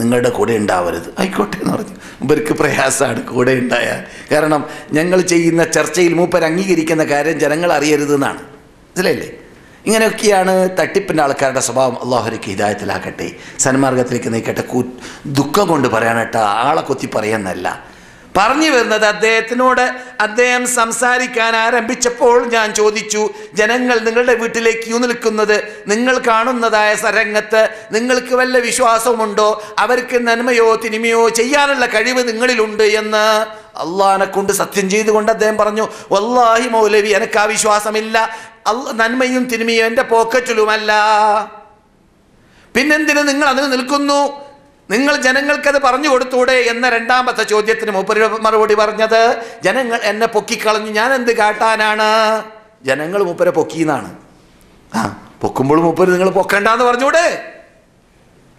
നിങ്ങളുടെ കൂടെ ഉണ്ടാവരുത്. ആയിക്കോട്ടെ എന്ന് പറഞ്ഞു. ഇവർക്ക് പ്രയാസമാണ് കൂടെ ഉണ്ടായാൽ. കാരണം ഞങ്ങൾ ചെയ്യുന്ന ചർച്ചയിൽ മൂപ്പർ അംഗീകരിക്കുന്ന കാര്യം ജനങ്ങൾ അറിയരുത് എന്നാണ്. മനസ്സിലായില്ലേ? ഇങ്ങനെയൊക്കെയാണ് തട്ടിപ്പിൻ്റെ ആൾക്കാരുടെ സ്വഭാവം. അള്ളാഹുലേക്ക് ഹിദായത്തിലാക്കട്ടെ, സന്മാർഗത്തിലേക്ക് നയിക്കട്ടെ. ദുഃഖം കൊണ്ട് പറയാനട്ടെ, ആളെ കൊത്തി പറയുന്നല്ല. പറഞ്ഞു വരുന്നത്, അദ്ദേഹം സംസാരിക്കാൻ ആരംഭിച്ചപ്പോൾ ഞാൻ ചോദിച്ചു, ജനങ്ങൾ നിങ്ങളുടെ വീട്ടിലേക്ക് ക്യൂ നിൽക്കുന്നത് നിങ്ങൾ കാണുന്നതായ സരംഗത്ത് നിങ്ങൾക്ക് വല്ല വിശ്വാസവുമുണ്ടോ? അവർക്ക് നന്മയോ തിന്മയോ ചെയ്യാനുള്ള കഴിവ് നിങ്ങളിലുണ്ട് എന്ന് അള്ളാഹിനെ കൊണ്ട് സത്യം ചെയ്തുകൊണ്ട് അദ്ദേഹം പറഞ്ഞു, വല്ലാഹി മൗലവി, എനിക്ക് ആ വിശ്വാസമില്ല. നന്മയും തിന്മയും എൻ്റെ പോക്കറ്റിലുമല്ല. പിന്നെന്തിന് നിങ്ങൾ അതിന് നിൽക്കുന്നു? നിങ്ങൾ ജനങ്ങൾക്കത് പറഞ്ഞു കൊടുത്തൂടെ എന്ന രണ്ടാമത്തെ ചോദ്യത്തിന് മൂപ്പര് മറുപടി പറഞ്ഞത്, ജനങ്ങൾ എന്നെ പൊക്കിക്കളഞ്ഞു, ഞാൻ എന്ത് കാട്ടാനാണ്? ജനങ്ങൾ മൂപ്പരെ പൊക്കിയെന്നാണ്. പൊക്കുമ്പോൾ മൂപ്പര് നിങ്ങൾ പൊക്കണ്ടെന്ന് പറഞ്ഞൂടെ?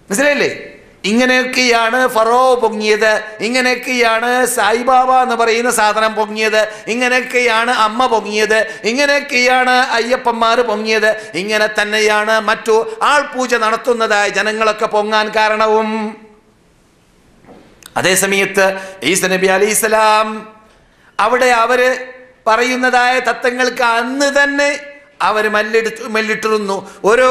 മനസ്സിലായില്ലേ? ഇങ്ങനെയൊക്കെയാണ് ഫറോ പൊങ്ങിയത്, ഇങ്ങനെയൊക്കെയാണ് സായിബാബ എന്ന് പറയുന്ന സാധനം പൊങ്ങിയത്, ഇങ്ങനെയൊക്കെയാണ് അമ്മ പൊങ്ങിയത്, ഇങ്ങനെയൊക്കെയാണ് അയ്യപ്പന്മാർ പൊങ്ങിയത്. ഇങ്ങനെ തന്നെയാണ് മറ്റു ആൾപൂജ നടത്തുന്നതായ ജനങ്ങളൊക്കെ പൊങ്ങാൻ കാരണവും. അതേ സമയത്ത് ഈസ നബി അലൈഹിസ്സലാം അവിടെ അവര് പറയുന്നതായ തത്വങ്ങൾക്ക് അന്ന് തന്നെ അവർ മെല്ലിട്ടിരുന്നു. ഓരോ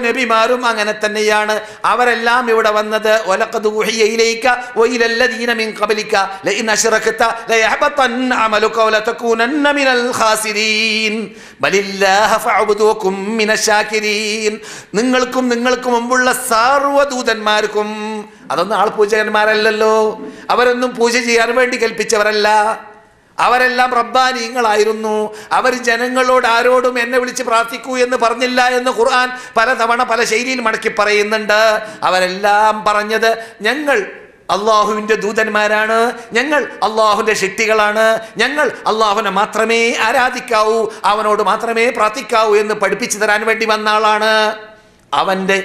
നബിമാരും അങ്ങനെ തന്നെയാണ്. അവരെല്ലാം ഇവിടെ വന്നത്, വലഖദ് ഉഹിയ ഇലൈക വഇലല്ലദീന മിൻ ഖബലിക ലഇൻ അശ്റകത ലയഹബതന്ന അമലുക വലതകൂനന്ന മിനൽ ഖാസിരീൻ ബലില്ലാഹ ഫഅബ്ദുകും മിനശാകിരീൻ. നിങ്ങൾക്കും മുമ്പുള്ള സർവ്വദൂതന്മാർക്കും, അതൊന്നും ആൾ പൂജകന്മാരല്ലല്ലോ, അവരൊന്നും പൂജ ചെയ്യാൻ വേണ്ടി കൽപ്പിച്ചവരല്ല. അവരെല്ലാം റബ്ബാനീങ്ങളായിരുന്നു. അവർ ജനങ്ങളോട് ആരോടും എന്നെ വിളിച്ച് പ്രാർത്ഥിക്കൂ എന്ന് പറഞ്ഞില്ല എന്ന് ഖുർആൻ പലതവണ പല ശൈലിയിൽ മടക്കി പറയുന്നുണ്ട്. അവരെല്ലാം പറഞ്ഞത്, ഞങ്ങൾ അള്ളാഹുവിൻ്റെ ദൂതന്മാരാണ്, ഞങ്ങൾ അള്ളാഹുവിൻ്റെ ശക്തികളാണ്, ഞങ്ങൾ അള്ളാഹുവിനെ മാത്രമേ ആരാധിക്കാവൂ, അവനോട് മാത്രമേ പ്രാർത്ഥിക്കാവൂ എന്ന് പഠിപ്പിച്ചു തരാൻ വേണ്ടി വന്ന ആളാണ്. അവൻ്റെ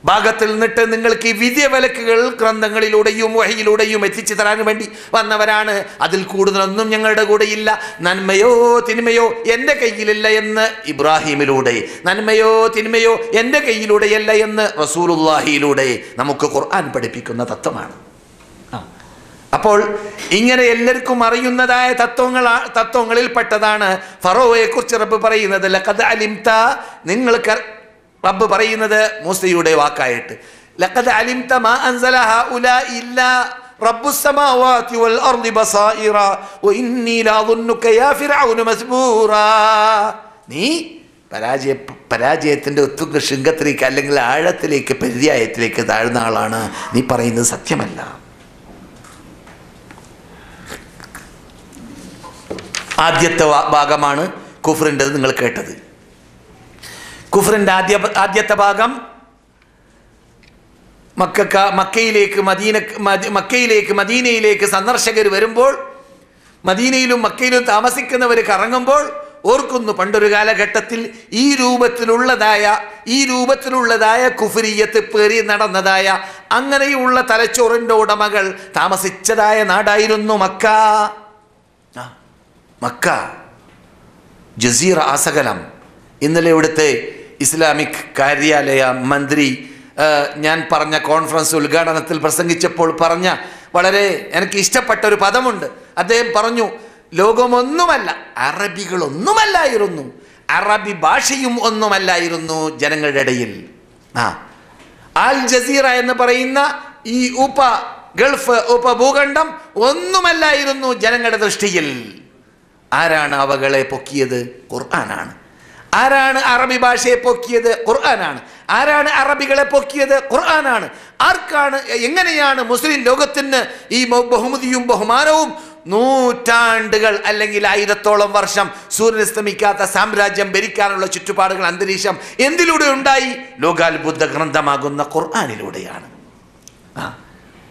ഭാഗത്തിൽ നിന്നിട്ട് നിങ്ങൾക്ക് ഈ വിധിവിലക്കുകൾ ഗ്രന്ഥങ്ങളിലൂടെയും വഹയിലൂടെയും എത്തിച്ചു തരാൻ വേണ്ടി വന്നവരാണ്. അതിൽ കൂടുതലൊന്നും ഞങ്ങളുടെ കൂടെയില്ല. നന്മയോ തിന്മയോ എൻ്റെ കയ്യിലില്ല എന്ന് ഇബ്രാഹിമിലൂടെ, നന്മയോ തിന്മയോ എൻ്റെ കയ്യിലൂടെയല്ല എന്ന് റസൂലുള്ളാഹിയിലൂടെ നമുക്ക് ഖുർആൻ പഠിപ്പിക്കുന്ന തത്വമാണ്. അപ്പോൾ ഇങ്ങനെ എല്ലാവർക്കും അറിയുന്നതായ തത്വങ്ങളിൽ പെട്ടതാണ് ഫറോവയെ കുറിച്ച് റബ്ബ് പറയുന്നത്. ലഖദ് അലിംത, നിങ്ങൾക്ക് റബ്ബ് പറയുന്നത് മൂസയുടെ വാക്കായിട്ട്, ലഖദ് അലിംത മാ അൻസല ഹഉലാ ഇല്ലാ റബ്ബുസ് സമാവാതി വൽ അർളി ബസായിറ വഇന്നി ലഅظുന്നുക യാ ഫിർഔന മസ്ബൂറാ. നീ പരാജയത്തിൻ്റെ ഉത്തുംഗ ശൃംഗത്തിലേക്ക് അല്ലെങ്കിൽ ആഴത്തിലേക്ക് പര്യായത്തിലേക്ക് താഴ്ന്ന ആളാണ്. നീ പറയുന്നത് സത്യമല്ല. ആദ്യത്തെ ഭാഗമാണ് കുഫ്റിൻ്റെത് നിങ്ങൾ കേട്ടത്. കുഫ്റിൻ്റെ ആദ്യത്തെ ഭാഗം മക്കയിലേക്ക് മദീനയിലേക്ക് സന്ദർശകർ വരുമ്പോൾ, മദീനയിലും മക്കയിലും താമസിക്കുന്നവർ കറങ്ങുമ്പോൾ ഓർക്കുന്നു, പണ്ടൊരു കാലഘട്ടത്തിൽ ഈ രൂപത്തിലുള്ളതായ കുഫ്രിയത്ത് പേറി നടന്നതായ അങ്ങനെയുള്ള തലച്ചോറിൻ്റെ ഉടമകൾ താമസിച്ചതായ നാടായിരുന്നു മക്ക. ജസീറ ആസകലം. ഇന്നലെ ഇവിടുത്തെ ഇസ്ലാമിക് കാര്യാലയ മന്ത്രി ഞാൻ പറഞ്ഞ കോൺഫറൻസ് ഉദ്ഘാടനത്തിൽ പ്രസംഗിച്ചപ്പോൾ പറഞ്ഞ വളരെ എനിക്ക് ഇഷ്ടപ്പെട്ട ഒരു പദമുണ്ട്. അദ്ദേഹം പറഞ്ഞു, ലോകമൊന്നുമല്ല, അറബികളൊന്നുമല്ലായിരുന്നു, അറബി ഭാഷയും ഒന്നുമല്ലായിരുന്നു ജനങ്ങളുടെ ഇടയിൽ. അൽ ജസീറ എന്ന് പറയുന്ന ഈ ഗൾഫ് ഉപഭൂഖണ്ഡം ഒന്നുമല്ലായിരുന്നു ജനങ്ങളുടെ ദൃഷ്ടിയിൽ. ആരാണ് അവകളെ പൊക്കിയത്? ഖുർആനാണ്. ആരാണ് അറബി ഭാഷയെ പൊക്കിയത്? ഖുർആനാണ്. ആരാണ് അറബികളെ പൊക്കിയത്? ഖുർആനാണ്. ആർക്കാണ്, എങ്ങനെയാണ് മുസ്ലിം ലോകത്തിന് ഈ ബഹുമതിയും ബഹുമാനവും നൂറ്റാണ്ടുകൾ അല്ലെങ്കിൽ 1000ഓളം വർഷം സൂര്യനസ്തമിക്കാത്ത സാമ്രാജ്യം ഭരിക്കാനുള്ള ചുറ്റുപാടുകൾ, അന്തരീക്ഷം എന്തിലൂടെ ഉണ്ടായി? ലോകാത്ഭുത ഗ്രന്ഥമാകുന്ന ഖുർആനിലൂടെയാണ്.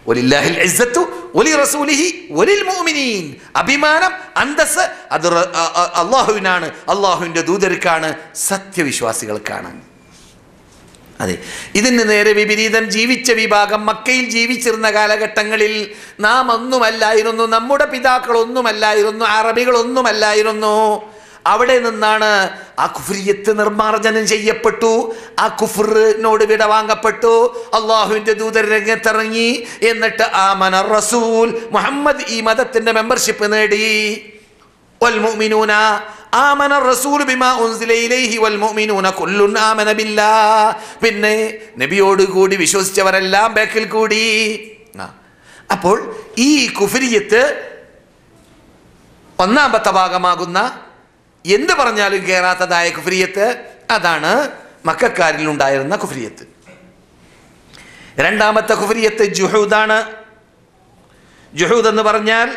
വലില്ലാഹിൽ ഇസ്സത്തു വലിറസൂലിഹി വലിൽമുഅ്മിനീൻ. അഭിമാനം, അന്തസ്സ് അത് അള്ളാഹുവിനാണ്, അള്ളാഹുവിൻ്റെ ദൂതർക്കാണ്, സത്യവിശ്വാസികൾക്കാണ്. അതെ, ഇതിന് നേരെ വിപരീതം ജീവിച്ച വിഭാഗം മക്കയിൽ ജീവിച്ചിരുന്ന കാലഘട്ടങ്ങളിൽ നാം ഒന്നുമല്ലായിരുന്നു, നമ്മുടെ പിതാക്കളൊന്നുമല്ലായിരുന്നു, അറബികളൊന്നുമല്ലായിരുന്നു. അവിടെ നിന്നാണ് ആ കുഫ്രിയത്ത് നിർമ്മാർജ്ജനം ചെയ്യപ്പെട്ടു. ആ കുഫ്റിനോട് വിട വാങ്ങപ്പെട്ടു. അള്ളാഹുവിന്റെ ദൂതർ രംഗത്തിറങ്ങി. എന്നിട്ട് ആമന റസൂൽ, മുഹമ്മദ് ഈ മതത്തിന്റെ മെമ്പർഷിപ്പ് നേടി. വൽ മുഅ്മിനൂന ആമന റസൂൽ ബിമാ ഉൻസില ഇലൈഹി വൽ മുഅ്മിനൂന കുല്ലുൻ ആമന ബില്ലാഹ്. പിന്നെ നബിയോട് കൂടി വിശ്വസിച്ചവരെല്ലാം ബാക്കിൽ കൂടി. അപ്പോൾ ഈ കുഫ്രിയത്ത് ഒന്നാമത്തെ ഭാഗമാകുന്ന എന്ത് പറഞ്ഞാലും കേറാത്തതായ കുഫ്രിയത്ത്, അതാണ് മക്കക്കാരിൽ ഉണ്ടായിരുന്ന കുഫ്രിയത്ത്. രണ്ടാമത്തെ കുഫ്രിയത്ത് ജുഹൂദാണ്. ജുഹൂദ് എന്ന് പറഞ്ഞാൽ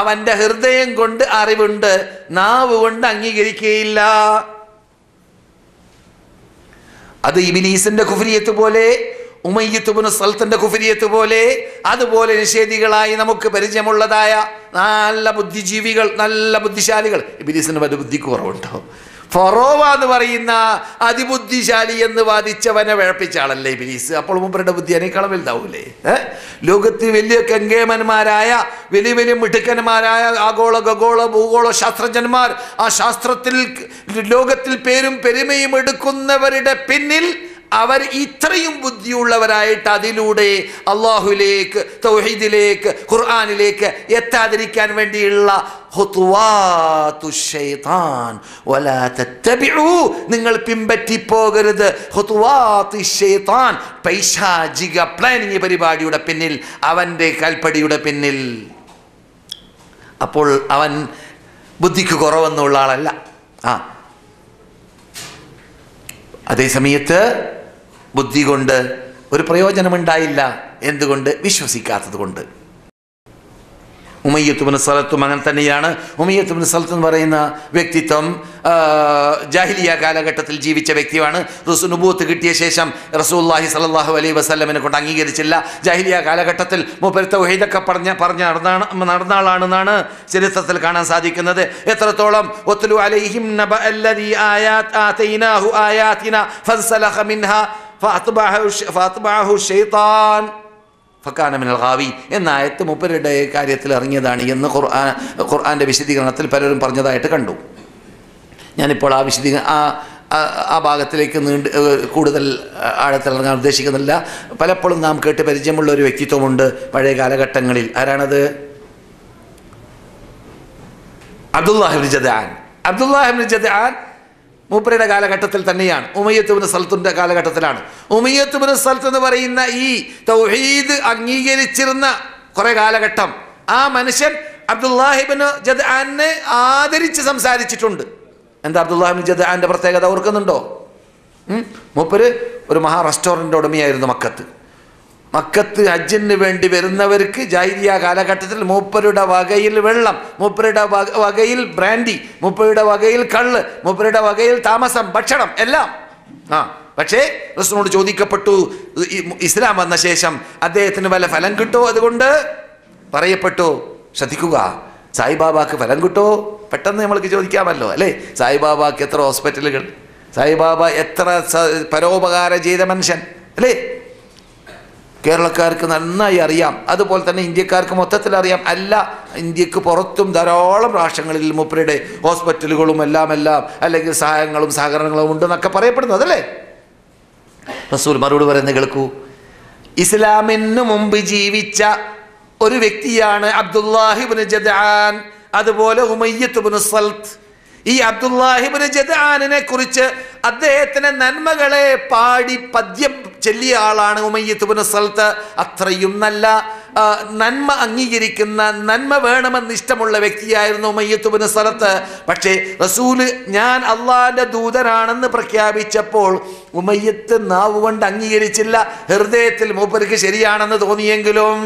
അവന്റെ ഹൃദയം കൊണ്ട് അറിവുണ്ട്, നാവ് കൊണ്ട് അംഗീകരിക്കുകയില്ല. അത് ഇബ്ലീസിന്റെ കുഫ്രിയത്ത് പോലെ, ഉമയ്യത്ത് ഇബ്നു സൽത്തിന്റെ കുഫ്രിയത്ത് പോലെ, അതുപോലെ നിഷേധികളായി നമുക്ക് പരിചയമുള്ളതായ നല്ല ബുദ്ധിജീവികൾ, നല്ല ബുദ്ധിശാലികൾ. ഇബ്ലീസിന് വലിയ ബുദ്ധിക്ക് കുറവുണ്ടോ? ഫറോവ എന്ന് പറയുന്ന അതിബുദ്ധിശാലി എന്ന് വാദിച്ചവനെ വിഴപ്പിച്ച ആളല്ലേ ഇബ്ലീസ്. അപ്പോൾ മൂപ്പരുടെ ബുദ്ധി അതിനേക്കാളും വലുതാവൂലേ? ലോകത്ത് വലിയ കങ്കേമന്മാരായ, വലിയ വലിയ മിടുക്കന്മാരായ ആഗോള ഖഗോള ഭൂഗോള ശാസ്ത്രജ്ഞന്മാർ, ആ ശാസ്ത്രത്തിൽ ലോകത്തിൽ പേരും പെരുമയും എടുക്കുന്നവരുടെ പിന്നിൽ അവർ ഇത്രയും ബുദ്ധിയുള്ളവരായിട്ട് അതിലൂടെ അള്ളാഹുലേക്ക്, തൗഹീദിലേക്ക്, ഖുർആനിലേക്ക് എത്താതിരിക്കാൻ വേണ്ടിയുള്ള ഖുതുവാതു ശൈത്താൻ വലാ തത്തബിഉ, നിങ്ങൾ പിൻപറ്റിപ്പോകരുത് ഖുതുവാതു ശൈത്താൻ, പൈശാചിക പ്ലാനിങ് പരിപാടിയുടെ പിന്നിൽ, അവൻ്റെ കൽപ്പടിയുടെ പിന്നിൽ. അപ്പോൾ അവൻ ബുദ്ധിക്ക് കുറവെന്നുള്ള ആളല്ല. അതേ സമയത്ത് ബുദ്ധി കൊണ്ട് ഒരു പ്രയോജനമുണ്ടായില്ല. എന്തുകൊണ്ട്? വിശ്വസിക്കാത്തത് കൊണ്ട്. ഉമയ്യത്ത് ഇബ്നു സൽത്തും അങ്ങനെ തന്നെയാണ്. ഉമയ്യത്ത് ഇബ്നു സൽത്ത് എന്ന് പറയുന്ന വ്യക്തിത്വം ജാഹിലിയ കാലഘട്ടത്തിൽ ജീവിച്ച വ്യക്തിയാണ്. നുബൂവത്ത് കിട്ടിയ ശേഷം റസൂലുള്ളാഹി സ്വല്ലല്ലാഹു അലൈഹി വസല്ലമനെ കൊണ്ട് അംഗീകരിച്ചില്ല. ജാഹിലിയ കാലഘട്ടത്തിൽ മൂപ്പർ തൗഹീദൊക്കെ പറഞ്ഞ് നടന്ന ആളാണെന്നാണ് ചരിത്രത്തിൽ കാണാൻ സാധിക്കുന്നത്. എത്രത്തോളം ഒത്ലു അലൈഹിം നബഅല്ലദീ ആതൈനാഹു ആയാതിനാ ഫൻസലഖ മിൻഹാ ഫഅത്ബഅഹു ശൈത്താൻ ഫക്കാന മിനൽ ഗാവി എന്ന ആയത്ത് മൂപ്പരുടെ കാര്യത്തിൽ ഇറങ്ങിയതാണ് എന്ന് ഖുർആന്റെ വിശദീകരണത്തിൽ പലരും പറഞ്ഞതായിട്ട് കണ്ടു. ഞാനിപ്പോൾ ആ ഭാഗത്തിലേക്ക് കൂടുതൽ ആഴത്തിലിറങ്ങാൻ ഉദ്ദേശിക്കുന്നില്ല. പലപ്പോഴും നാം കേട്ട് പരിചയമുള്ള ഒരു വ്യക്തിത്വമുണ്ട് പഴയ കാലഘട്ടങ്ങളിൽ. ആരാണത്? അബ്ദുല്ലാഹ് ഇബ്നു ജദ്ആൻ. അബ്ദുല്ലാഹ് ഇബ്നു ജദ്ആൻ മൂപ്പരുടെ കാലഘട്ടത്തിൽ തന്നെയാണ്. ഉമയ്യത്ത് ഇബ്നു സൽത്തിന്റെ കാലഘട്ടത്തിലാണ്. ഉമയ്യത്ത് ഇബ്നു സൽത്ത് എന്ന് പറയുന്ന ഈ തൗഹീദ് അംഗീകരിച്ചിരുന്ന കുറെ കാലഘട്ടം ആ മനുഷ്യൻ അബ്ദുല്ലാഹ് ഇബ്നു ജദ്ആനെ ആദരിച്ച് സംസാരിച്ചിട്ടുണ്ട്. എന്താ അബ്ദുല്ലാഹ് ഇബ്നു ജദ്ആന്റെ പ്രത്യേകത ഓർക്കുന്നുണ്ടോ? മൂപ്പര് ഒരു മഹാ റെസ്റ്റോറൻ്റ് ഉടമയായിരുന്നു മക്കത്ത് ഹജ്ജിന് വേണ്ടി വരുന്നവർക്ക് ജാഹിലിയ കാലഘട്ടത്തിൽ മൂപ്പരുടെ വകയിൽ വെള്ളം, മൂപ്പരുടെ വകയിൽ ബ്രാൻഡി, മൂപ്പരുടെ വകയിൽ കള്ള്, മൂപ്പരുടെ വകയിൽ താമസം, ഭക്ഷണം എല്ലാം. പക്ഷേ റസൂലിനോട് ചോദിക്കപ്പെട്ടു, ഇസ്ലാം വന്ന ശേഷം അദ്ദേഹത്തിന് വല്ല ഫലം കിട്ടോ? അതുകൊണ്ട് പറയപ്പെട്ടു, ശ്രദ്ധിക്കുക, സായിബാബാക്ക് ഫലം കിട്ടോ? പെട്ടെന്ന് നമ്മൾക്ക് ചോദിക്കാമല്ലോ അല്ലേ? സായിബാബാക്ക് എത്ര ഹോസ്പിറ്റലുകൾ, സായിബാബ എത്ര പരോപകാരം ചെയ്ത മനുഷ്യൻ അല്ലേ? കേരളക്കാർക്ക് നന്നായി അറിയാം, അതുപോലെ തന്നെ ഇന്ത്യക്കാർക്ക് മൊത്തത്തിൽ അറിയാം. അല്ല, ഇന്ത്യക്ക് പുറത്തും ധാരാളം രാഷ്ട്രങ്ങളിൽ മൂപ്പരുടെ ഹോസ്പിറ്റലുകളും എല്ലാം അല്ലെങ്കിൽ സഹായങ്ങളും സഹകരണങ്ങളും ഉണ്ടെന്നൊക്കെ പറയപ്പെടുന്നു, അതല്ലേ? റസൂൽ മറുപടി പറയുന്നത് കേൾക്കൂ. ഇസ്ലാമിന് മുമ്പ് ജീവിച്ച ഒരു വ്യക്തിയാണ് അബ്ദുല്ലാഹി ഇബ്നു ജദ്ആൻ, അതുപോലെ ഉമയ്യത്ത് ഇബ്നു സൽത്ത്. ഈ അബ്ദുല്ലാഹി ഇബ്നു ജദ്ആനിനെ കുറിച്ച് അദ്ദേഹത്തിന് നന്മകളെ പാടി പദ്യം ചൊല്ലിയ ആളാണ് ഉമയ്യത്ത് ഇബ്നു സൽത്ത്. അത്രയും നല്ല നന്മ അംഗീകരിക്കുന്ന, നന്മ വേണമെന്ന് ഇഷ്ടമുള്ള വ്യക്തിയായിരുന്നു ഉമയ്യത്ത് ഇബ്നു സൽത്ത്. പക്ഷേ റസൂല് ഞാൻ അള്ളാഹിന്റെ ദൂതനാണെന്ന് പ്രഖ്യാപിച്ചപ്പോൾ ഉമയ്യത്ത് നാവ് കൊണ്ട് അംഗീകരിച്ചില്ല. ഹൃദയത്തിൽ മൂപ്പർക്ക് ശരിയാണെന്ന് തോന്നിയെങ്കിലും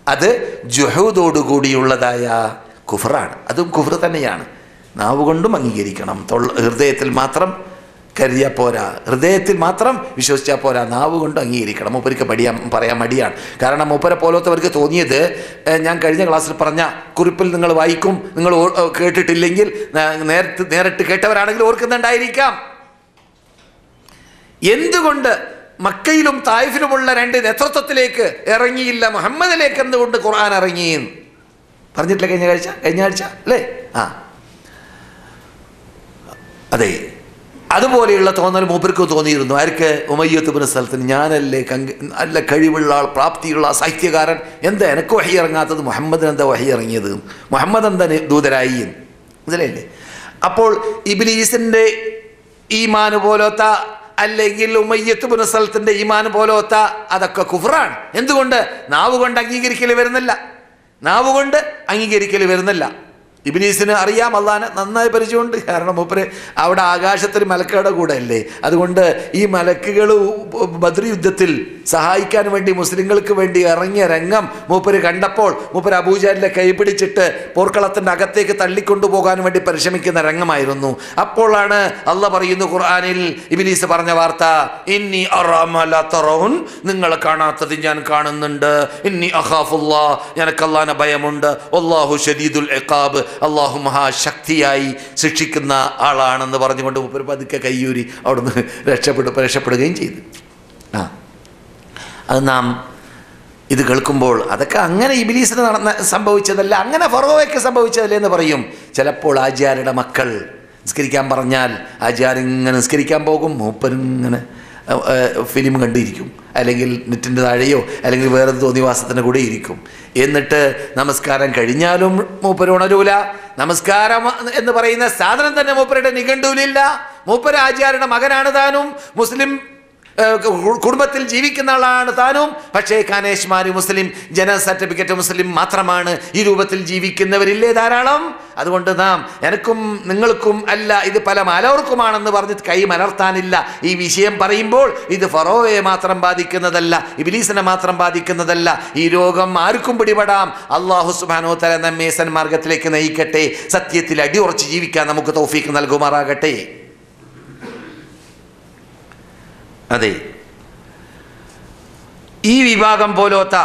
അത് ജുഹൂദോടുകൂടിയുള്ളതായ കുഫറാണ്. അതും കുഫർ തന്നെയാണ്. നാവ് കൊണ്ടും അംഗീകരിക്കണം, ഹൃദയത്തിൽ മാത്രം കരുതിയാൽ പോരാ, ഹൃദയത്തിൽ മാത്രം വിശ്വസിച്ചാൽ പോരാ, നാവ് കൊണ്ട് അംഗീകരിക്കണം. മൂപ്പർക്ക് പറയാൻ മടിയാണ്. കാരണം മൂപ്പരെ പോലത്തവർക്ക് തോന്നിയത്, ഞാൻ കഴിഞ്ഞ ക്ലാസ്സിൽ പറഞ്ഞ കുറിപ്പിൽ നിങ്ങൾ വായിക്കും, നിങ്ങൾ കേട്ടിട്ടില്ലെങ്കിൽ നേരിട്ട് കേട്ടവരാണെങ്കിൽ ഓർക്കുന്നുണ്ടായിരിക്കാം. എന്തുകൊണ്ട് മക്കയിലും തായിഫിലുമുള്ള രണ്ട് നേതൃത്വത്തിലേക്ക് ഇറങ്ങിയില്ല, മുഹമ്മദിലേക്ക് എന്തുകൊണ്ട് ഖുർആൻ ഇറങ്ങി പറഞ്ഞിട്ടില്ല കഴിഞ്ഞ ആഴ്ച അല്ലേ? അതെ, അതുപോലെയുള്ള തോന്നൽ മൂപ്പർക്ക് തോന്നിയിരുന്നു. ആർക്ക്? ഉമയ്യത്ത് ഇബ്നു സൽത്തിന്. ഞാനല്ലേ നല്ല കഴിവുള്ള ആൾ, പ്രാപ്തിയുള്ള സാഹിത്യകാരൻ, എന്താ എനിക്ക് വഹി ഇറങ്ങാത്തത്? മുഹമ്മദിന് എന്താ വഹി ഇറങ്ങിയത്? മുഹമ്മദ് എന്താ ദൂതരായി? മനസ്സിലായില്ലേ? അപ്പോൾ ഇബ്ലീസിൻ്റെ ഈമാൻ പോലത്തെ അല്ലെങ്കിൽ ഉമയ്യത്ത് ഇബ്നു സൽത്തിന്റെ ഈമാൻ പോലത്തെ അതൊക്കെ കുഫ്റാണ്. എന്തുകൊണ്ട്? നാവ് കൊണ്ട് അംഗീകരിക്കൽ വരുന്നില്ല. ഇബ്ലീസിന് അറിയാം, അള്ളാഹനെ നന്നായി പരിചയമുണ്ട്. കാരണം മൂപ്പര് അവിടെ ആകാശത്തിൽ മലക്കുകളുടെ കൂടെ അല്ലേ. അതുകൊണ്ട് ഈ മലക്കുകൾ ബദ്ർ യുദ്ധത്തിൽ സഹായിക്കാൻ വേണ്ടി മുസ്ലിങ്ങൾക്ക് വേണ്ടി ഇറങ്ങിയ രംഗം മൂപ്പര് കണ്ടപ്പോൾ മൂപ്പര് അബൂജഹലിനെ കൈപിടിച്ചിട്ട് പോർക്കളത്തിൻ്റെ അകത്തേക്ക് തള്ളിക്കൊണ്ടുപോകാൻ വേണ്ടി പരിശ്രമിക്കുന്ന രംഗമായിരുന്നു. അപ്പോഴാണ് അള്ളാഹ് പറയുന്നു ഖുർആനിൽ, ഇബ്ലീസ് പറഞ്ഞ വാർത്ത, ഇന്നി അറാ മാ ലാ തറൗൻ, നിങ്ങൾ കാണാത്തത് ഞാൻ കാണുന്നുണ്ട്. ഇന്നി അഖാഫുല്ലാഹ്, എനിക്ക് അള്ളാഹനെ ഭയമുണ്ട്. വല്ലാഹു ശദീദുൽ ഇഖാബ്, അള്ളാഹു മഹാശക്തിയായി ശിക്ഷിക്കുന്ന ആളാണെന്ന് പറഞ്ഞുകൊണ്ട് മൂപ്പര് പതുക്കെ കയ്യൂരി അവിടുന്ന് രക്ഷപ്പെടുകയും ചെയ്തു. അത് നാം ഇത് കേൾക്കുമ്പോൾ അതൊക്കെ അങ്ങനെ ഇബ്ലീസിന് സംഭവിച്ചതല്ല, അങ്ങനെ ഫറോവയ്ക്ക് സംഭവിച്ചതല്ലേ എന്ന് പറയും. ചിലപ്പോൾ ആചാര്യയുടെ മക്കൾ നിസ്കരിക്കാൻ പറഞ്ഞാൽ ആചാര്യങ്ങനെ നിസ്കരിക്കാൻ പോകും, മൂപ്പരിങ്ങനെ ഫിലിം കണ്ടിരിക്കും, അല്ലെങ്കിൽ നെറ്റിൻ്റെ താഴെയോ അല്ലെങ്കിൽ വേറെ തോന്നിവാസത്തിൻ്റെ കൂടെ ഇരിക്കും. എന്നിട്ട് നമസ്കാരം കഴിഞ്ഞാലും മൂപ്പര് ഉണരൂല. നമസ്കാരം എന്ന് പറയുന്ന സാധനം തന്നെ മൂപ്പരുടെ നിഘണ്ടുവിലില്ല. മൂപ്പര് ആചാര്യയുടെ മകനാണ് താനും, മുസ്ലിം കുടുംബത്തിൽ ജീവിക്കുന്ന ആളാണ് താനും. പക്ഷേ കാനേഷ്മാര് മുസ്ലിം, ജനന സർട്ടിഫിക്കറ്റ് മുസ്ലിം മാത്രമാണ്. ഈ രൂപത്തിൽ ജീവിക്കുന്നവരില്ലേ ധാരാളം. അതുകൊണ്ട് നാം എനക്കും നിങ്ങൾക്കും അല്ല, ഇത് പല മാലോർക്കുമാണെന്ന് പറഞ്ഞ് കൈ മലർത്താനില്ല. ഈ വിഷയം പറയുമ്പോൾ ഇത് ഫറോവയെ മാത്രം ബാധിക്കുന്നതല്ല, ഇബ്ലീസിനെ മാത്രം ബാധിക്കുന്നതല്ല. ഈ രോഗം ആർക്കും പിടിപെടാം. അല്ലാഹു സുബ്ഹാനഹു വ തആല നമ്മെ സന്മാർഗത്തിലേക്ക് നയിക്കട്ടെ. സത്യത്തിൽ അടിയുറച്ച് ജീവിക്കാൻ നമുക്ക് തൗഫീഖ് നൽകുമാറാകട്ടെ. അതെ, ഈ വിഭാഗം പോലത്തെ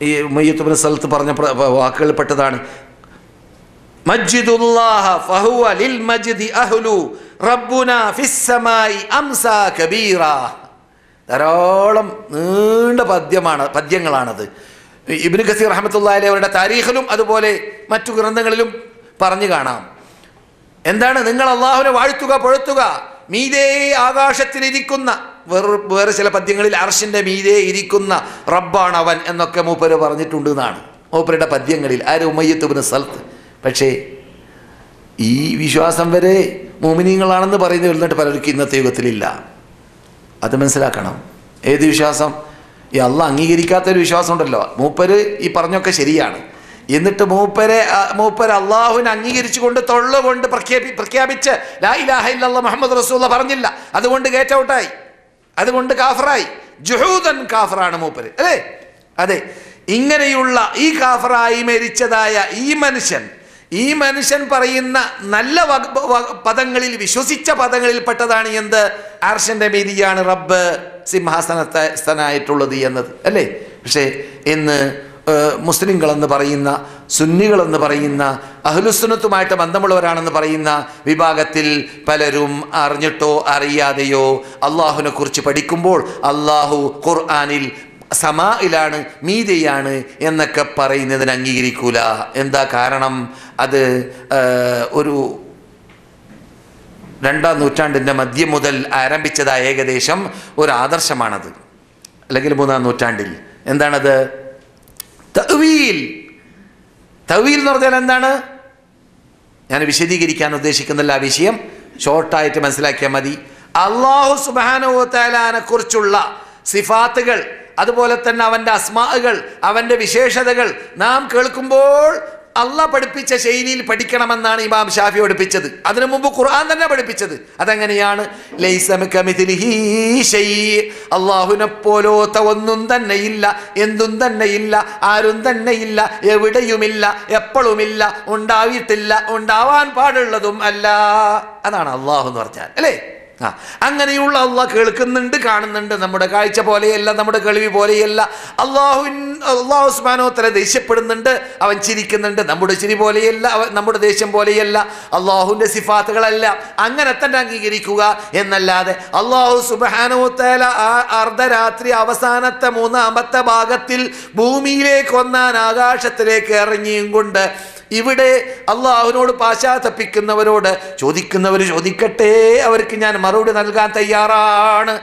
ഈ ഉമയ്യത്ത് ഇബ്നു സൽത്ത് പറഞ്ഞ വാക്കുകൾ പെട്ടതാണ്. മജ്ജിദുല്ലാഹ ഫഹുവ ലിൽ മജ്ദി അഹ്ലു റബ്ബുനാ ഫിസ്സമായി അംസാ കബീറ. ധാരാളം നീണ്ട പദ്യങ്ങളാണത്. ഇബ്നു കസീർ റഹ്മത്തുള്ളാഹി അലൈഹി അവരുടെ താരീഖിലും അതുപോലെ മറ്റു ഗ്രന്ഥങ്ങളിലും പറഞ്ഞു കാണാം. എന്താണ്? നിങ്ങൾ അള്ളാഹുവിനെ വാഴ്ത്തുക, പുഴത്തുക. മീതേ ആകാശത്തിലിരിക്കുന്ന, വേറെ ചില പദ്യങ്ങളിൽ അർശിൻ്റെ മീതേ ഇരിക്കുന്ന റബ്ബാണ് അവൻ എന്നൊക്കെ മൂപ്പര് പറഞ്ഞിട്ടുണ്ട് എന്നാണ് മൂപ്പരുടെ പദ്യങ്ങളിൽ. ആര്? ഉമയ്യത്ത് ഇബ്നു സൽത്ത്. പക്ഷേ ഈ വിശ്വാസം വരെ മുഅ്മിനീങ്ങളാണെന്ന് പറയുന്നത് എന്നിട്ട് പലർക്കും ഇന്നത്തെ യുഗത്തിലില്ല. അത് മനസ്സിലാക്കണം. ഏത് വിശ്വാസം? ഈ അള്ളാഹ് അംഗീകരിക്കാത്തൊരു വിശ്വാസം ഉണ്ടല്ലോ. മൂപ്പര് ഈ പറഞ്ഞൊക്കെ ശരിയാണ്, എന്നിട്ട് മൂപ്പര് അള്ളാഹുവിനെ അംഗീകരിച്ചു കൊണ്ട് തൊള്ളുകൊണ്ട് പ്രഖ്യാപിച്ച് ലാ ഇലാഹ ഇല്ലല്ലാഹ് മുഹമ്മദ് റസൂലുള്ളാഹ് പറഞ്ഞില്ല. അതുകൊണ്ട് ഗേറ്റ് ഔട്ടായി, അതുകൊണ്ട് കാഫറായി. ജുഹൂദൻ കാഫറാണ് മൂപ്പര്, അല്ലേ? അതെ, ഇങ്ങനെയുള്ള ഈ കാഫറായി മരിച്ചതായ ഈ മനുഷ്യൻ പറയുന്ന നല്ല പദങ്ങളിൽ, വിശ്വസിച്ച പദങ്ങളിൽ പെട്ടതാണ് എന്ത്? അർശന്റെ മീതിയാണ് റബ്ബ് സിംഹാസനസ്ഥനായിട്ടുള്ളത് എന്നത്, അല്ലേ? പക്ഷേ ഇന്ന് മുസ്ലിങ്ങളെന്ന് പറയുന്ന, സുന്നികളെന്ന് പറയുന്ന, അഹ്ലുസുന്നത്തുമായിട്ട് ബന്ധമുള്ളവരാണെന്ന് പറയുന്ന വിഭാഗത്തിൽ പലരും അറിഞ്ഞിട്ടോ അറിയാതെയോ അള്ളാഹുവിനെ കുറിച്ച് പഠിക്കുമ്പോൾ അള്ളാഹു ഖുർആനിൽ സമായിലാണ്, മീതയാണ് എന്നൊക്കെ പറയുന്നതിന് അംഗീകരിക്കൂല. എന്താ കാരണം? അത് ഒരു 2ാം നൂറ്റാണ്ടിൻ്റെ മധ്യം മുതൽ ആരംഭിച്ചതായ ഏകദേശം ഒരു ആദർശമാണത്, അല്ലെങ്കിൽ 3ാം നൂറ്റാണ്ടിൽ. എന്താണത്? തഅ്വീൽ എന്ന് പറഞ്ഞാൽ എന്താണ്? ഞാൻ വിശദീകരിക്കാൻ ഉദ്ദേശിക്കുന്നില്ല, ആ വിഷയം ഷോർട്ടായിട്ട് മനസ്സിലാക്കിയാൽ മതി. അല്ലാഹു സുബ്ഹാനഹു വ തആലയെ കുറിച്ചുള്ള സിഫാത്തുകൾ, അതുപോലെ തന്നെ അവൻ്റെ അസ്മാകൾ, അവൻ്റെ വിശേഷതകൾ നാം കേൾക്കുമ്പോൾ അള്ളാഹ് പഠിപ്പിച്ച ശൈലിയിൽ പഠിക്കണമെന്നാണ് ഇമാം ഷാഫി പഠിപ്പിച്ചത്. അതിനു മുമ്പ് ഖുർആൻ തന്നെ പഠിപ്പിച്ചത്. അതെങ്ങനെയാണ്? ലൈസ കമിത്ലിഹി ശൈ, അള്ളാഹുവിനെ പോലോത്ത ഒന്നും തന്നെയില്ല, എന്തും തന്നെയില്ല, ആരും തന്നെയില്ല, എവിടെയുമില്ല, എപ്പോഴുമില്ല, ഉണ്ടായിട്ടില്ല, ഉണ്ടാവാൻ പാടുള്ളതും അല്ല. അതാണ് അള്ളാഹു എന്ന് പറഞ്ഞാൽ, അല്ലേ? അങ്ങനെയുള്ള അള്ളാഹ് കേൾക്കുന്നുണ്ട്, കാണുന്നുണ്ട്. നമ്മുടെ കാഴ്ച പോലെയല്ല, നമ്മുടെ കേൾവി പോലെയല്ല. അള്ളാഹു സുബ്ഹാനഹു വ തആല ദേഷ്യപ്പെടുന്നുണ്ട്, അവൻ ചിരിക്കുന്നുണ്ട്. നമ്മുടെ ചിരി പോലെയല്ല, നമ്മുടെ ദേഷ്യം പോലെയല്ല. അള്ളാഹുവിൻ്റെ സിഫാത്തുകളല്ല. അങ്ങനെ തന്നെ അംഗീകരിക്കുക എന്നല്ലാതെ അള്ളാഹു സുബ്ഹാനഹു വ തആല അർദ്ധരാത്രി അവസാനത്തെ 3-ാമത്തെ ഭാഗത്തിൽ ഭൂമിയിലേക്ക് വന്നാൻ ആകാശത്തിലേക്ക് ഇറങ്ങിയും കൊണ്ട് ഇവിടെ അള്ളാഹുവിനോട് പാശ്ചാത്തപിക്കുന്നവരോട് ചോദിക്കുന്നവർ ചോദിക്കട്ടെ, അവർക്ക് ഞാൻ മറുപടി നൽകാൻ തയ്യാറാണ്.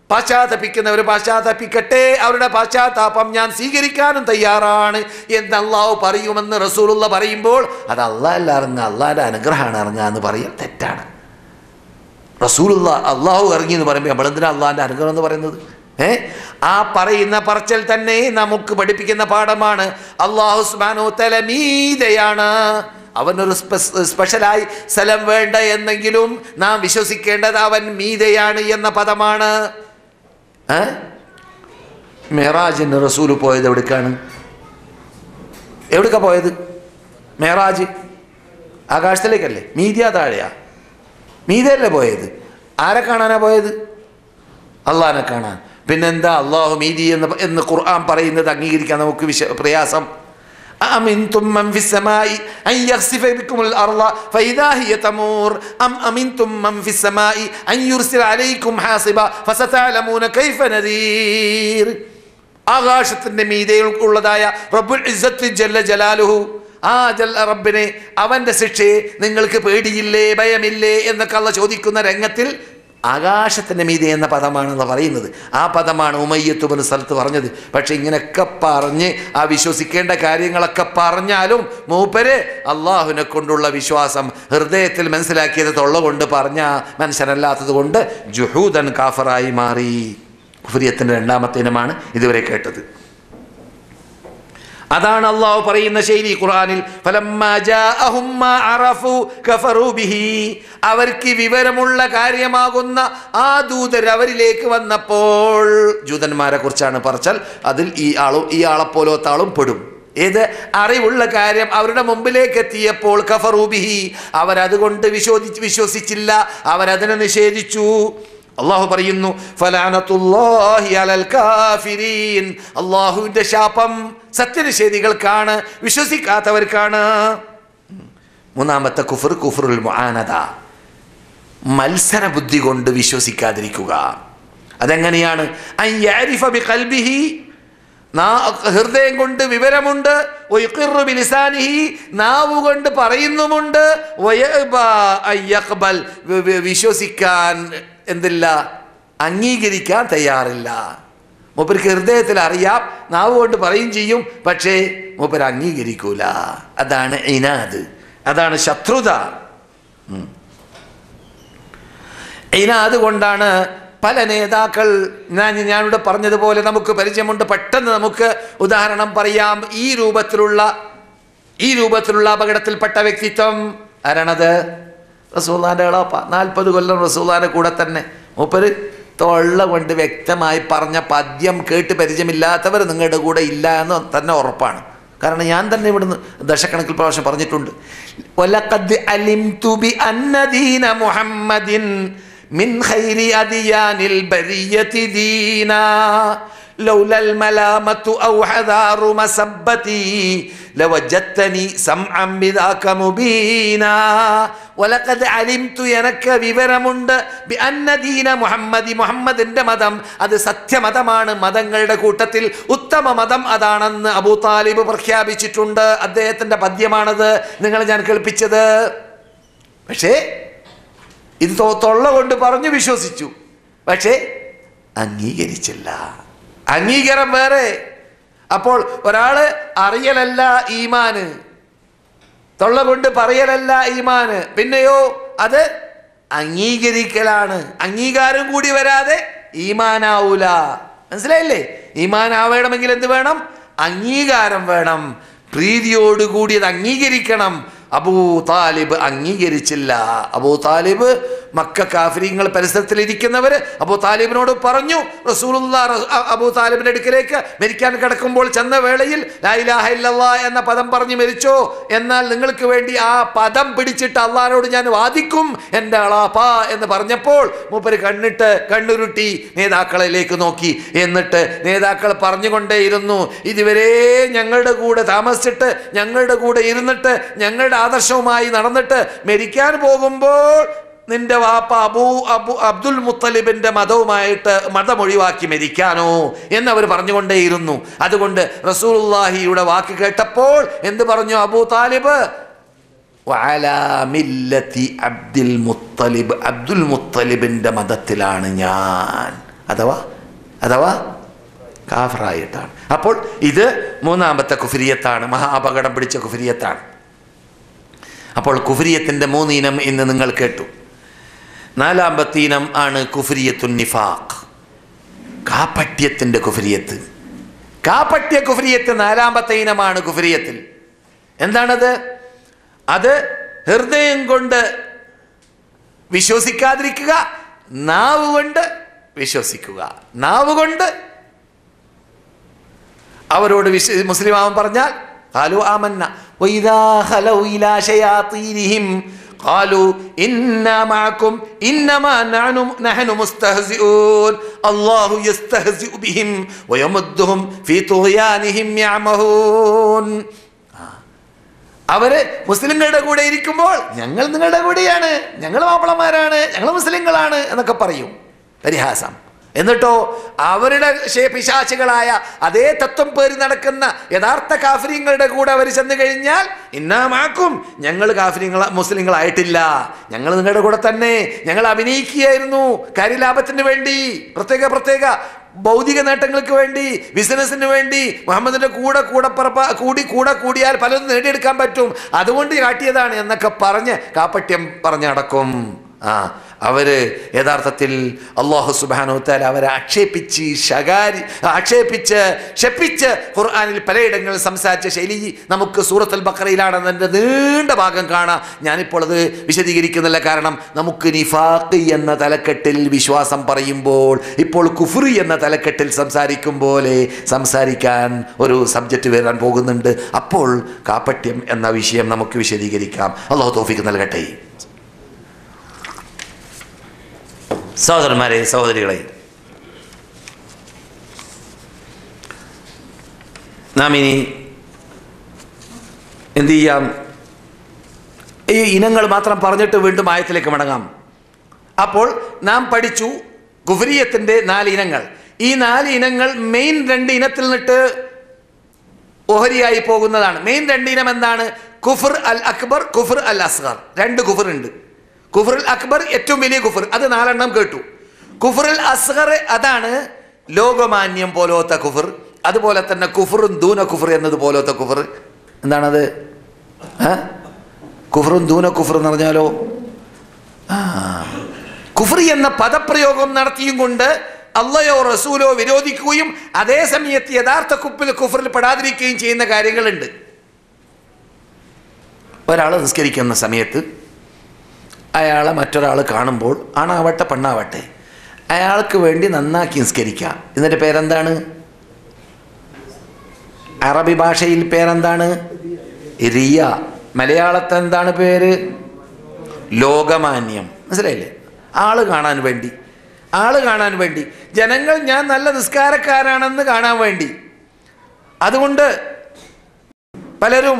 പാശ്ചാത്തപിക്കുന്നവർ പാശ്ചാത്തപിക്കട്ടെ, അവരുടെ പാശ്ചാത്താപം ഞാൻ സ്വീകരിക്കാനും തയ്യാറാണ് എന്ന് അള്ളാഹു പറയുമെന്ന് റസൂലുള്ള പറയുമ്പോൾ അത് അള്ളാഹല്ല ഇറങ്ങുക, അള്ളാഹിൻ്റെ അനുഗ്രഹമാണ് ഇറങ്ങുക എന്ന് പറയാൻ തെറ്റാണ്. റസൂലുള്ള അള്ളാഹു ഇറങ്ങി എന്ന് പറയുമ്പോൾ നമ്മളെന്തിനാ അള്ളാഹിൻ്റെ അനുഗ്രഹം എന്ന് പറയുന്നത്? ആ പറയുന്ന പറച്ചൽ തന്നെ നമുക്ക് പഠിപ്പിക്കുന്ന പാഠമാണ്. അല്ലാഹു സുബ്ഹാനഹു വ തആല മീതയാണ്. അവനൊരു സ്പെഷ്യലായി സ്ഥലം വേണ്ട എന്നെങ്കിലും നാം വിശ്വസിക്കേണ്ടത് അവൻ മീതയാണ് എന്ന പദമാണ്. മെഹറാജിന് റസൂൽ പോയത് എവിടേക്കാണ്? എവിടേക്കാ പോയത്? മെഹറാജ് ആകാശത്തിലേക്കല്ലേ? മീതിയാ താഴെയാ? മീതയല്ലേ പോയത്? ആരെ കാണാനാ പോയത്? അള്ളാഹിനെ കാണാൻ. പിന്നെന്താ അള്ളാഹു മീതി എന്ന് ഖുർആൻ പറയുന്നത് അംഗീകരിക്കാൻ നമുക്ക് പ്രയാസം. أأمنتم من في السماء أن يخسف بكم الأرض فإذا هي تمور أم أمنتم من في السماء أن يرسل عليكم حاصبا فستعلمون كيف نذير. ആകാശത്തിൻ്റെ മീതെയുള്ളതായ റബ്ബുൽ ഇസ്സത്ത് ജല്ല ജലാലുഹു, ആ റബ്ബിനെ, അവൻ്റെ ശിക്ഷയെ നിങ്ങൾക്ക് പേടിയില്ലേ, ഭയമില്ലേ എന്നൊക്കെ അള്ളാഹ് ചോദിക്കുന്ന രംഗത്തിൽ ആകാശത്തിൻ്റെ മീതെ എന്ന പദമാണെന്ന് പറയുന്നത്. ആ പദമാണ് ഉമയ്യത്ത് ഇബ്നു സൽത്ത് പറഞ്ഞത്. പക്ഷെ ഇങ്ങനെയൊക്കെ പറഞ്ഞ് ആ വിശ്വസിക്കേണ്ട കാര്യങ്ങളൊക്കെ പറഞ്ഞാലും മൂപ്പര് അള്ളാഹുവിനെ കൊണ്ടുള്ള വിശ്വാസം ഹൃദയത്തിൽ മനസ്സിലാക്കിയത് തൊള്ള കൊണ്ട് പറഞ്ഞ മനുഷ്യനല്ലാത്തത് കൊണ്ട് ജുഹൂദൻ കാഫറായി മാറി. കുഫ്രിയത്തിൻ്റെ 2ാമത്തെ ഇനമാണ് ഇതുവരെ കേട്ടത്. അതാണ് അള്ളാഹു പറയുന്ന ശൈലി ഖുർആനിൽ. ഫലമ്മാ ജാഅഹും മാ അറഫു കഫറു ബിഹി. അവർക്ക് വിവരമുള്ള കാര്യമാകുന്ന ആ ദൂതർ അവരിലേക്ക് വന്നപ്പോൾ, ജൂതന്മാരെ കുറിച്ചാണ് പറച്ചാൽ അതിൽ ഈ ആളെപ്പോലത്തെ ആളും പെടും. ഏത്? അറിവുള്ള കാര്യം അവരുടെ മുമ്പിലേക്ക് എത്തിയപ്പോൾ കഫറു ബിഹി, അവരതുകൊണ്ട് വിശ്വസിച്ചില്ല, അവരതിനെ നിഷേധിച്ചു. അള്ളാഹു പറയുന്നു ഫലഅനതുല്ലാഹി അലൽ കാഫിരീൻ. അള്ളാഹുവിൻ്റെ ശാപം സത്യനിഷേധികൾക്കാണ്, വിശ്വസിക്കാത്തവർക്കാണ്. 3ാമത്തെ കുഫർ, കുഫറുൽ മുആനദ, മത്സര ബുദ്ധി കൊണ്ട് വിശ്വസിക്കാതിരിക്കുക. അതെങ്ങനെയാണ്? അൻ യഅരിഫ ബിഖൽബിഹി, ഹൃദയം കൊണ്ട് വിവരമുണ്ട്, വയുഖിറു ബിലിസാനിഹി, നാവ് കൊണ്ട് പറയുന്നുമുണ്ട്, വയഅബ അൻ യഖ്ബൽ, വിശ്വസിക്കാൻ എന്തില്ല, അംഗീകരിക്കാൻ തയ്യാറില്ല. മൂപ്പർക്ക് ഹൃദയത്തിൽ അറിയാം, നാവ് കൊണ്ട് പറയും ചെയ്യും, പക്ഷേ മൂപ്പർ അംഗീകരിക്കൂല. അതാണ് ഇനാദ്, അതാണ് ശത്രുത. ഇനാദ് കൊണ്ടാണ് പല നേതാക്കൾ, ഞാനിവിടെ പറഞ്ഞതുപോലെ നമുക്ക് പരിചയമുണ്ട്. പെട്ടെന്ന് നമുക്ക് ഉദാഹരണം പറയാം. ഈ രൂപത്തിലുള്ള അപകടത്തിൽപ്പെട്ട വ്യക്തിത്വം ആരാണത്? റസൂലുള്ളാഹിന്റെ എളാപ്പ. 40 കൊല്ലം റസൂലുള്ളാഹിന്റെ കൂടെ തന്നെ. മൂപ്പര് തൊള്ള കൊണ്ട് വ്യക്തമായി പറഞ്ഞ പദ്യം കേട്ട് പരിചയമില്ലാത്തവർ നിങ്ങളുടെ കൂടെ ഇല്ല എന്ന് തന്നെ ഉറപ്പാണ്. കാരണം ഞാൻ തന്നെ ഇവിടുന്ന് ദശക്കണക്കിൽ പ്രാവശ്യം പറഞ്ഞിട്ടുണ്ട്. വലഖദ് അലിംതു ബി അന്ന ദീന മുഹമ്മദിൻ മിൻ ഖൈരി അദിയാനിൽ ബരിയതി ദീനാ ലൗലൽ മലാമതു ഔ ഹദാറു മസബ്ബതി ലവജത്തനി സംഅൻ ബിദാക മുബീനാ. വലഖദ് അലിംതു, എനിക്ക് വിവരമുണ്ട്, ബി അന്ന ദീന മുഹമ്മദി, മുഹമ്മദിന്റെ മതം അത് സത്യമതമാണ്, മതങ്ങളുടെ കൂട്ടത്തിൽ ഉത്തമ മതം അതാണെന്ന് അബൂ താലിബ് പ്രഖ്യാപിച്ചിട്ടുണ്ട്. അദ്ദേഹത്തിന്റെ പദ്യമാണത് നിങ്ങൾ ഞാൻ കേൾപ്പിച്ചത്. പക്ഷേ ഇത് തൊള്ള കൊണ്ട് പറഞ്ഞു വിശ്വസിച്ചു, പക്ഷേ അംഗീകരിച്ചില്ല. അംഗീകാരം വേറെ. അപ്പോൾ ഒരാള് അറിയലല്ല ഈമാന്, തൊള്ള കൊണ്ട് പറയലല്ല ഈമാന്, പിന്നെയോ അത് അംഗീകരിക്കലാണ്. അംഗീകാരം കൂടി വരാതെ ഈമാനാവൂല. മനസ്സിലായില്ലേ? ഈമാനാവണമെങ്കിൽ എന്ത് വേണം? അംഗീകാരം വേണം. പ്രീതിയോടുകൂടി അത് അംഗീകരിക്കണം. അബൂ താലിബ് അംഗീകരിച്ചില്ല. അബൂ താലിബ് മക്ക കാഫിരീങ്ങൾ പരിസരത്തിലിരിക്കുന്നവർ അബൂ താലിബിനോട് പറഞ്ഞു, റസൂലുള്ളാഹി അബൂ താലിബിന്റെ അടുക്കലേക്ക് മരിക്കാൻ കിടക്കുമ്പോൾ ചെന്ന വേളയിൽ ലാ ഇലാഹ ഇല്ലല്ലാഹ് എന്ന പദം പറഞ്ഞു മരിച്ചോ, എന്നാൽ നിങ്ങൾക്ക് വേണ്ടി ആ പദം പിടിച്ചിട്ട് അള്ളാഹിനോട് ഞാൻ വാദിക്കും എൻ്റെ അളാപ്പാ എന്ന് പറഞ്ഞപ്പോൾ മൂപ്പര് കണ്ണുരുട്ടി നേതാക്കളിലേക്ക് നോക്കി. എന്നിട്ട് നേതാക്കൾ പറഞ്ഞുകൊണ്ടേയിരുന്നു, ഇതുവരെ ഞങ്ങളുടെ കൂടെ താമസിച്ചിട്ട്, ഞങ്ങളുടെ കൂടെ ഇരുന്നിട്ട്, ഞങ്ങളുടെ ആദർശവുമായി നടന്നിട്ട് മരിക്കാൻ പോകുമ്പോൾ നിന്റെ വാപ്പ അബ്ദുൽ മുത്തലിബിന്റെ മതമൊഴിവാക്കി മരിക്കാനോ എന്നവർ പറഞ്ഞുകൊണ്ടേയിരുന്നു. അതുകൊണ്ട് റസൂലുള്ളാഹിയുടെ വാക്ക് കേട്ടപ്പോൾ എന്ത് പറഞ്ഞു അബൂ താലിബ്? വഅലാ മില്ലത്തി അബ്ദുൽ മുത്തലിബ്, അബ്ദുൽ മുത്തലിബിന്റെ മതത്തിലാണ് ഞാൻ, അഥവാ കാഫറായിട്ടാണ്. അപ്പോൾ ഇത് മൂന്നാമത്തെ കുഫ്രിയത്താണ്, മഹാ അപകടം പിടിച്ച കുഫ്രിയത്താണ്. അപ്പോൾ കുഫ്രിയത്തിൻ്റെ 3 ഇനം ഇന്ന് നിങ്ങൾ കേട്ടു. 4ാമത്തെ ഇനം ആണ് കുഫ്രിയത്തുൻ നിഫാഖ്, കാപട്യത്തിൻ്റെ കുഫ്രിയത്ത്. കാപട്യ കുഫ്രിയത്ത് 4ാമത്തെ ഇനമാണ് കുഫ്രിയത്തിൽ. എന്താണത്? അത് ഹൃദയം കൊണ്ട് വിശ്വസിക്കാതിരിക്കുക, നാവ് കൊണ്ട് വിശ്വസിക്കുക. നാവ് കൊണ്ട് അവരോട് മുസ്ലിമാവൻ പറഞ്ഞാൽ ഖാലു ആമന്ന വഇദാ ഖലൗ ഇലാ ശയാതീനിഹിം ഖാലു ഇന്നാ മഅകും ഇന്നമാ നഹ്നു മുസ്തഹ്സിഊൻ അല്ലാഹു യസ്തഹ്സിഉ ബിഹിം വയമുദ്ദുഹും ഫീ തുഗ്യാനിഹിം യഅമഹൂൻ. അവര് മുസ്ലിങ്ങളുടെ കൂടെ ഇരിക്കുമ്പോൾ ഞങ്ങൾ നിങ്ങളുടെ കൂടെയാണ്, ഞങ്ങൾ മാപ്പിളമാരാണ്, ഞങ്ങൾ മുസ്ലിങ്ങളാണ് എന്നൊക്കെ പറയും, പരിഹാസം. എന്നിട്ടോ അവരുടെ പിശാചുകളായ അതേ തത്വം പേറി നടക്കുന്ന യഥാർത്ഥ കാഫിര്യങ്ങളുടെ കൂടെ അവർ ചെന്ന് കഴിഞ്ഞാൽ ഇന്നാമാക്കും ഞങ്ങൾ മുസ്ലിങ്ങളായിട്ടില്ല, ഞങ്ങൾ നിങ്ങളുടെ കൂടെ തന്നെ, ഞങ്ങൾ അഭിനയിക്കുകയായിരുന്നു കാര്യലാഭത്തിന് വേണ്ടി, പ്രത്യേക ഭൗതിക നേട്ടങ്ങൾക്ക് വേണ്ടി, ബിസിനസ്സിന് വേണ്ടി. മുഹമ്മദിന്റെ കൂടിയാൽ പലതും നേടിയെടുക്കാൻ പറ്റും, അതുകൊണ്ട് കാട്ടിയതാണ് എന്നൊക്കെ പറഞ്ഞ് കാപ്പട്യം പറഞ്ഞടക്കും. അവര് യഥാർത്ഥത്തിൽ അല്ലാഹു സുബ്ഹാനഹു വ തആല അവരെ ശപിച്ച് ഖുർആനിൽ പലയിടങ്ങളിൽ സംസാരിച്ച ശൈലി നമുക്ക് സൂറത്തുൽ ബഖറയിലാണെന്നതിൻ്റെ നീണ്ട ഭാഗം കാണാം. ഞാനിപ്പോൾ അത് വിശദീകരിക്കുന്നില്ല, കാരണം നമുക്ക് നിഫാഖ് എന്ന തലക്കെട്ടിൽ വിശ്വാസം പറയുമ്പോൾ ഇപ്പോൾ കുഫ്ർ എന്ന തലക്കെട്ടിൽ സംസാരിക്കും പോലെ സംസാരിക്കാൻ ഒരു സബ്ജക്റ്റ് വരാൻ പോകുന്നുണ്ട്. അപ്പോൾ കാപട്യം എന്ന വിഷയം നമുക്ക് വിശദീകരിക്കാം. അല്ലാഹു തൗഫീഖ് നൽകട്ടെ. സഹോദരന്മാരെ, സഹോദരികളെ, നാം ഇനി എന്ത് ചെയ്യാം? ഈ ഇനങ്ങൾ മാത്രം പറഞ്ഞിട്ട് വീണ്ടും ആയത്തിലേക്ക് മടങ്ങാം. അപ്പോൾ നാം പഠിച്ചു കുഫ്രിയത്തിൻ്റെ 4 ഇനങ്ങൾ. ഈ 4 ഇനങ്ങൾ മെയിൻ 2 ഇനത്തിൽ നിന്നിട്ട് ഓഹരിയായി പോകുന്നതാണ്. മെയിൻ 2 ഇനം എന്താണ്? കുഫർ അൽ അക്ബർ, കുഫർ അൽ അസ്ഗർ. 2 കുഫർ ഉണ്ട്. കുഫറുൽ അക്ബർ ഏറ്റവും വലിയ കുഫർ, അത് 4 എണ്ണം കേട്ടു. കുഫറുൽ അസ്ഗർ അതാണ് ലോകമാന്യം പോലത്തെ കുഫർ. അതുപോലെ തന്നെ കുഫറുൻ ദൂന കുഫർ എന്നതുപോലത്തെ കുഫർ. എന്താണത്? കുഫറുൻ ദൂന കുഫർ എന്ന് പറഞ്ഞാലോ, കുഫർ എന്ന പദപ്രയോഗം നടത്തിയും കൊണ്ട് അള്ളയോ റസൂലോ വിരോധിക്കുകയും അതേ സമയത്ത് യഥാർത്ഥ കുഫറിൽ പെടാതിരിക്കുകയും ചെയ്യുന്ന കാര്യങ്ങളുണ്ട്. ഒരാൾ നിസ്കരിക്കുന്ന സമയത്ത് അയാളെ മറ്റൊരാൾ കാണുമ്പോൾ, ആണാവട്ടെ പെണ്ണാവട്ടെ, അയാൾക്ക് വേണ്ടി നന്നാക്കി നിസ്കരിക്കുക. ഇതിൻ്റെ പേരെന്താണ്? അറബി ഭാഷയിൽ പേരെന്താണ്? റിയ. മലയാളത്തിൽ എന്താണ് പേര്? ലോകമാന്യം. മനസ്സിലായില്ലേ? ആള് കാണാൻ വേണ്ടി ജനങ്ങൾ ഞാൻ നല്ല നിസ്കാരക്കാരാണെന്ന് കാണാൻ വേണ്ടി. അതുകൊണ്ട് പലരും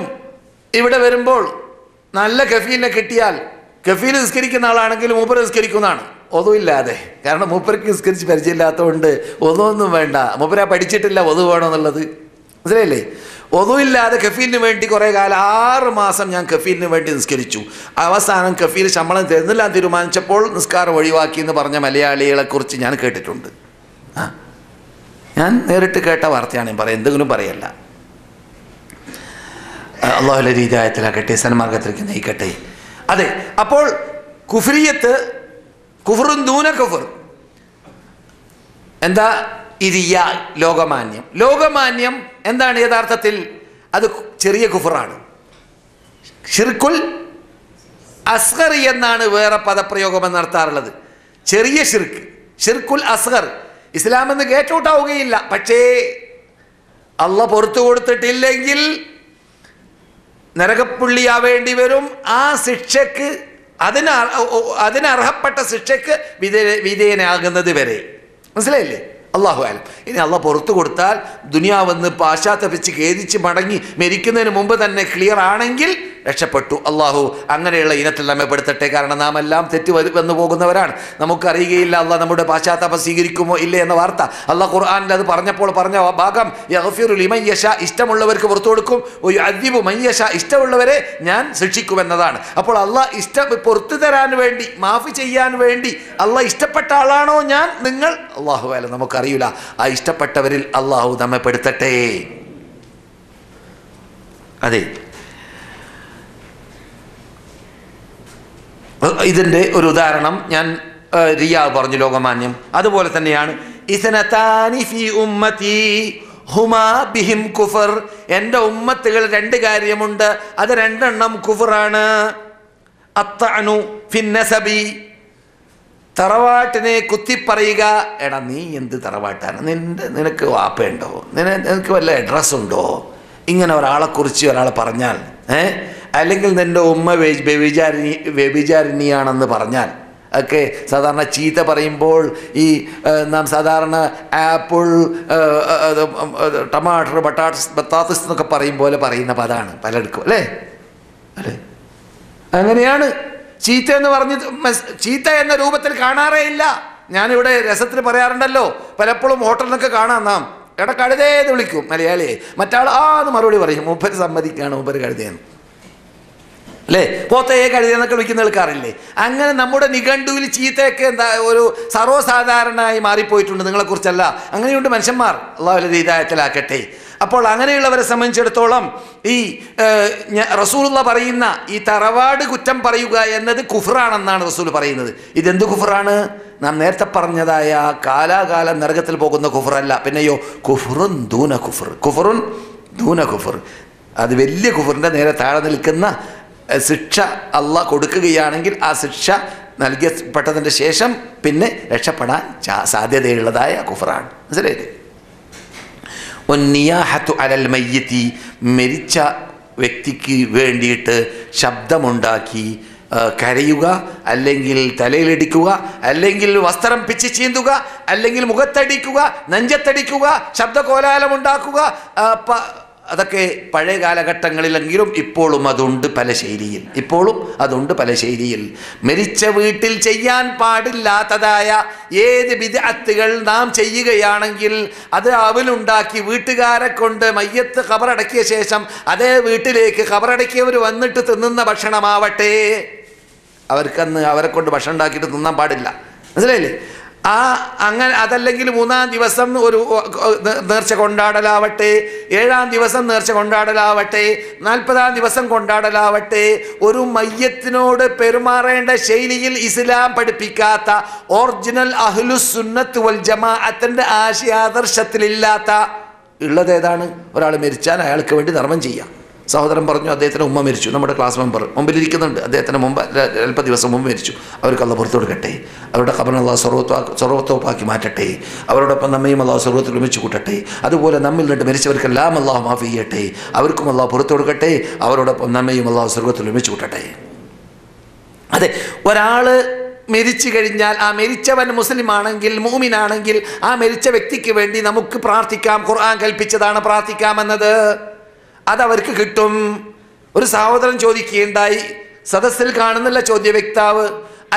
ഇവിടെ വരുമ്പോൾ നല്ല കഫീലിനെ കിട്ടിയാൽ, കഫീൽ നിസ്കരിക്കുന്ന ആളാണെങ്കിൽ മൂപ്പർ നിസ്കരിക്കുന്നതാണ് ഒതുവില്ലാതെ. കാരണം മൂപ്പർക്ക് നിസ്കരിച്ച് പരിചയമില്ലാത്തതുകൊണ്ട് ഒന്നും വേണ്ട, മൂപ്പര പഠിച്ചിട്ടില്ല ഒതു വേണമെന്നുള്ളത്. മനസ്സിലായില്ലേ? ഒതുവില്ലാതെ കഫീലിന് വേണ്ടി കുറേ കാലം 6 മാസം ഞാൻ കഫീലിന് വേണ്ടി നിസ്കരിച്ചു. അവസാനം കഫീൽ ശമ്പളം തരുന്നില്ല തീരുമാനിച്ചപ്പോൾ നിസ്കാരം ഒഴിവാക്കി എന്ന് പറഞ്ഞ മലയാളികളെ കുറിച്ച് ഞാൻ കേട്ടിട്ടുണ്ട്. ഞാൻ നേരിട്ട് കേട്ട വാർത്തയാണ് ഞാൻ പറയാം, എന്തെങ്കിലും പറയല്ല. അല്ലാഹുവിൻ്റെ ഹിദായത്തിലാക്കട്ടെ, സന്മാർഗത്തിലേക്ക് നയിക്കട്ടെ. അതെ, അപ്പോൾ കുഫ്രിയത്ത്, കുഫറുൻ ദൂന കുഫർ എന്താ? ഇരിയ, ലോകമാന്യം. ലോകമാന്യം എന്താണ് യഥാർത്ഥത്തിൽ? അത് ചെറിയ കുഫറാണ്. ഷിർക്കുൽ അസ്ഗർ എന്നാണ് വേറെ പദപ്രയോഗം നടത്താറുള്ളത്. ചെറിയ ഷിർക്ക്, ഷിർക്കുൽ അസ്ഗർ, ഇസ്ലാം എന്ന് കേട്ടോട്ടാവുകയില്ല. പക്ഷേ അള്ളാഹ് പുറത്തു കൊടുത്തിട്ടില്ലെങ്കിൽ നരകപ്പുള്ളിയാവേണ്ടി വരും. ആ ശിക്ഷക്ക്, അതിനർഹപ്പെട്ട ശിക്ഷക്ക് വിധേയനാകുന്നത് വരെ. മനസ്സിലായില്ലേ? അള്ളാഹു ആലം. ഇനി അള്ളാഹ് പുറത്തു കൊടുത്താൽ ദുനിയാവെന്ന് പാശ്ചാത്തപിച്ച് ഖേദിച്ച് മടങ്ങി മരിക്കുന്നതിന് മുമ്പ് തന്നെ ക്ലിയർ ആണെങ്കിൽ രക്ഷപ്പെട്ടു. അള്ളാഹു അങ്ങനെയുള്ള ഇനത്തിൽ നമ്മെ പെടുത്തട്ടെ. കാരണം നാം എല്ലാം തെറ്റ് വന്നു പോകുന്നവരാണ്. നമുക്കറിയുകയില്ല അള്ളാഹ് നമ്മുടെ പാശ്ചാത്താപം സ്വീകരിക്കുമോ ഇല്ലേ എന്ന വാർത്ത. അള്ളാഹ് ഖുർആനിൽ അത് പറഞ്ഞപ്പോൾ പറഞ്ഞ ഭാഗം യഗ്ഫിറു ലിമൻ യശാ, ഇഷ്ടമുള്ളവർക്ക് പുറത്തു കൊടുക്കും, വയുഅദ്ദിബു മൻ യശാ, ഇഷ്ടമുള്ളവരെ ഞാൻ ശിക്ഷിക്കുമെന്നതാണ്. അപ്പോൾ അള്ളാഹ് പുറത്തു തരാൻ വേണ്ടി, മാഫി ചെയ്യാൻ വേണ്ടി അള്ളാഹ് ഇഷ്ടപ്പെട്ട ആളാണോ ഞാൻ, നിങ്ങൾ? അള്ളാഹു അല്ല, നമുക്കറിയില്ല. ആ ഇഷ്ടപ്പെട്ടവരിൽ അള്ളാഹു നമ്മെ പെടുത്തട്ടെ. അതെ, ഇതിൻ്റെ ഒരു ഉദാഹരണം ഞാൻ റിയാ പറഞ്ഞു, ലോകമാന്യം. അതുപോലെ തന്നെയാണ് ഇസ്നതാനി ഫീ ഉമ്മത്തി ഹുമാ ബിഹിം കുഫർ, എൻ്റെ ഉമ്മത്തുകൾ രണ്ട് കാര്യമുണ്ട്, അത് രണ്ടെണ്ണം കുഫറാണ്. അത്തഅനു ഫിന്നസബി, തറവാട്ടിനെ കുത്തിപ്പറയുക. എടാ നീ എന്ത് തറവാട്ടാണ്, നിനക്ക് വാപ്പയുണ്ടോ, നിനക്ക് വല്ല അഡ്രസ് ഉണ്ടോ, ഇങ്ങനെ ഒരാളെക്കുറിച്ച് ഒരാൾ പറഞ്ഞാൽ, അല്ലെങ്കിൽ നിൻ്റെ ഉമ്മ വ്യഭിചാരിണിയാണെന്ന് പറഞ്ഞാൽ ഒക്കെ സാധാരണ ചീത്ത പറയുമ്പോൾ ഈ നാം സാധാരണ ആപ്പിൾ, ടമാറ്റർ, ബത്താത്തിസ് എന്നൊക്കെ പറയും പോലെ പറയുന്ന പദമാണ് പലർക്കും, അല്ലേ? അല്ലേ? അങ്ങനെയാണ് ചീത്ത എന്ന് പറഞ്ഞ് ചീത്ത എന്ന രൂപത്തിൽ കാണാറേ ഇല്ല. ഞാനിവിടെ രസത്തിന് പറയാറുണ്ടല്ലോ, പലപ്പോഴും ഹോട്ടലിനൊക്കെ കാണാം നാം, എടാ കഴുതേന്ന് വിളിക്കും മലയാളിയെ, മറ്റാൾ എന്ന് മറുപടി പറയും, മൂപ്പര് സമ്മതിക്കാണ് മൂപ്പര് കഴുതയെന്ന്, അല്ലേ? പോത്തയെ കഴുതയെന്നൊക്കെ വിളിക്കുന്ന ആൾക്കാറില്ലേ? അങ്ങനെ നമ്മുടെ നിഘണ്ടുവിൽ ചീത്തയൊക്കെ എന്താ ഒരു സർവ്വസാധാരണമായി മാറിപ്പോയിട്ടുണ്ട്. നിങ്ങളെക്കുറിച്ചല്ല, അങ്ങനെയുണ്ട് മനുഷ്യന്മാർ. അള്ളാഹു ഹിദായത്തിലാക്കട്ടെ. അപ്പോൾ അങ്ങനെയുള്ളവരെ സംബന്ധിച്ചിടത്തോളം ഈ റസൂലുള്ള പറയുന്ന ഈ തറവാട് കുറ്റം പറയുക എന്നത് കുഫ്റാണെന്നാണ് റസൂൽ പറയുന്നത്. ഇതെന്ത് കുഫ്റാണ്? നാം നേരത്തെ പറഞ്ഞതായ കാലാകാലം നരകത്തിൽ പോകുന്ന കുഫറല്ല, പിന്നെയോ കുഫ്റുൻ ദൂന കുഫർ, കുഫറുൻ ദൂന കുഫർ. അത് വലിയ കുഫറിൻ്റെ നേരെ താഴെ നിൽക്കുന്ന ശിക്ഷ അള്ളാഹ് കൊടുക്കുകയാണെങ്കിൽ ആ ശിക്ഷ നൽകപ്പെട്ടതിൻ്റെ ശേഷം പിന്നെ രക്ഷപ്പെടാൻ സാധ്യതയുള്ളതായ കുഫറാണ്. മനസ്സിലായില്ലേ? ഒന്നിയാഹത്തു അലൽ മയ്യത്തി, മരിച്ച വ്യക്തിക്ക് വേണ്ടിയിട്ട് ശബ്ദമുണ്ടാക്കി കരയുക, അല്ലെങ്കിൽ തലയിലടിക്കുക, അല്ലെങ്കിൽ വസ്ത്രം പിച്ച് ചീന്തുക, അല്ലെങ്കിൽ മുഖത്തടിക്കുക, നെഞ്ചത്തടിക്കുക, ശബ്ദകോലാഹലമുണ്ടാക്കുക, അതൊക്കെ പഴയ കാലഘട്ടങ്ങളിലെങ്കിലും ഇപ്പോഴും അതുണ്ട് പല ശൈലിയിൽ, ഇപ്പോഴും അതുണ്ട് പല ശൈലിയിൽ. മരിച്ച വീട്ടിൽ ചെയ്യാൻ പാടില്ലാത്തതായ ഏത് ബിദ്അത്തുകൾ നാം ചെയ്യുകയാണെങ്കിൽ അത് അവലുണ്ടാക്കി വീട്ടുകാരെ കൊണ്ട് മയ്യത്ത് ഖബറടക്കിയ ശേഷം അതേ വീട്ടിലേക്ക് ഖബറടക്കിയവർ വന്നിട്ട് തിന്നുന്ന ഭക്ഷണമാവട്ടെ, അവർക്കന്ന് അവരെ കൊണ്ട് ഭക്ഷണം ഉണ്ടാക്കിയിട്ട് തിന്നാൻ പാടില്ല. മനസ്സിലായില്ലേ? അങ്ങനെ അതല്ലെങ്കിൽ 3-ാം ദിവസം ഒരു നേർച്ച കൊണ്ടാടലാവട്ടെ, 7-ാം ദിവസം നേർച്ച കൊണ്ടാടലാവട്ടെ, 40-ാം ദിവസം കൊണ്ടാടലാവട്ടെ, ഒരു മയ്യത്തിനോട് പെരുമാറേണ്ട ശൈലിയിൽ ഇസ്ലാം പഠിപ്പിക്കാത്ത, ഒറിജിനൽ അഹ്ലുസ് സുന്നത്ത് വൽ ജമാഅത്തിന്റെ ആശയാദർശത്തിലില്ലാത്ത ഉള്ളതേതാണ്? ഒരാൾ മരിച്ചാൽ അയാൾക്ക് വേണ്ടി ധർമ്മം ചെയ്യാം. സഹോദരൻ പറഞ്ഞു അദ്ദേഹത്തിൻ്റെ ഉമ്മ മരിച്ചു, നമ്മുടെ ക്ലാസ് മെമ്പർ മുമ്പിലിരിക്കുന്നുണ്ട്, അദ്ദേഹത്തിന് മുമ്പ് അല്പ ദിവസം മുമ്പ് മരിച്ചു, അവർക്ക് അള്ളാഹ് പുറത്തു കൊടുക്കട്ടെ, അവരുടെ ഖബറിനെ അള്ളാഹ് സർവ്വത്തോപ്പാക്കി മാറ്റട്ടെ, അവരോടൊപ്പം നമ്മയും അള്ളാഹു സർവ്വത്തിൽ ഒരുമിച്ച് കൂട്ടട്ടെ. അതുപോലെ നമ്മിൽ നിന്ന് മരിച്ചവർക്കെല്ലാം അള്ളാഹു മാഫ് ചെയ്യട്ടെ, അവർക്കും അള്ളാഹു പുറത്തു കൊടുക്കട്ടെ, അവരോടൊപ്പം നമ്മയും അള്ളാഹു സർവ്വത്തിൽ ഒരുമിച്ച് കൂട്ടട്ടെ. അതെ, ഒരാൾ മരിച്ചു കഴിഞ്ഞാൽ ആ മരിച്ചവൻ മുസ്ലിം ആണെങ്കിൽ, മുഅ്മിനാണെങ്കിൽ, ആ മരിച്ച വ്യക്തിക്ക് വേണ്ടി നമുക്ക് പ്രാർത്ഥിക്കാം. ഖുർആൻ കൽപ്പിച്ചതാണ് പ്രാർത്ഥിക്കാമെന്നത്, അതവർക്ക് കിട്ടും. ഒരു സഹോദരൻ ചോദിക്കുകയുണ്ടായി, സദസ്സിൽ കാണുന്നില്ല ചോദ്യ വ്യക്താവ്,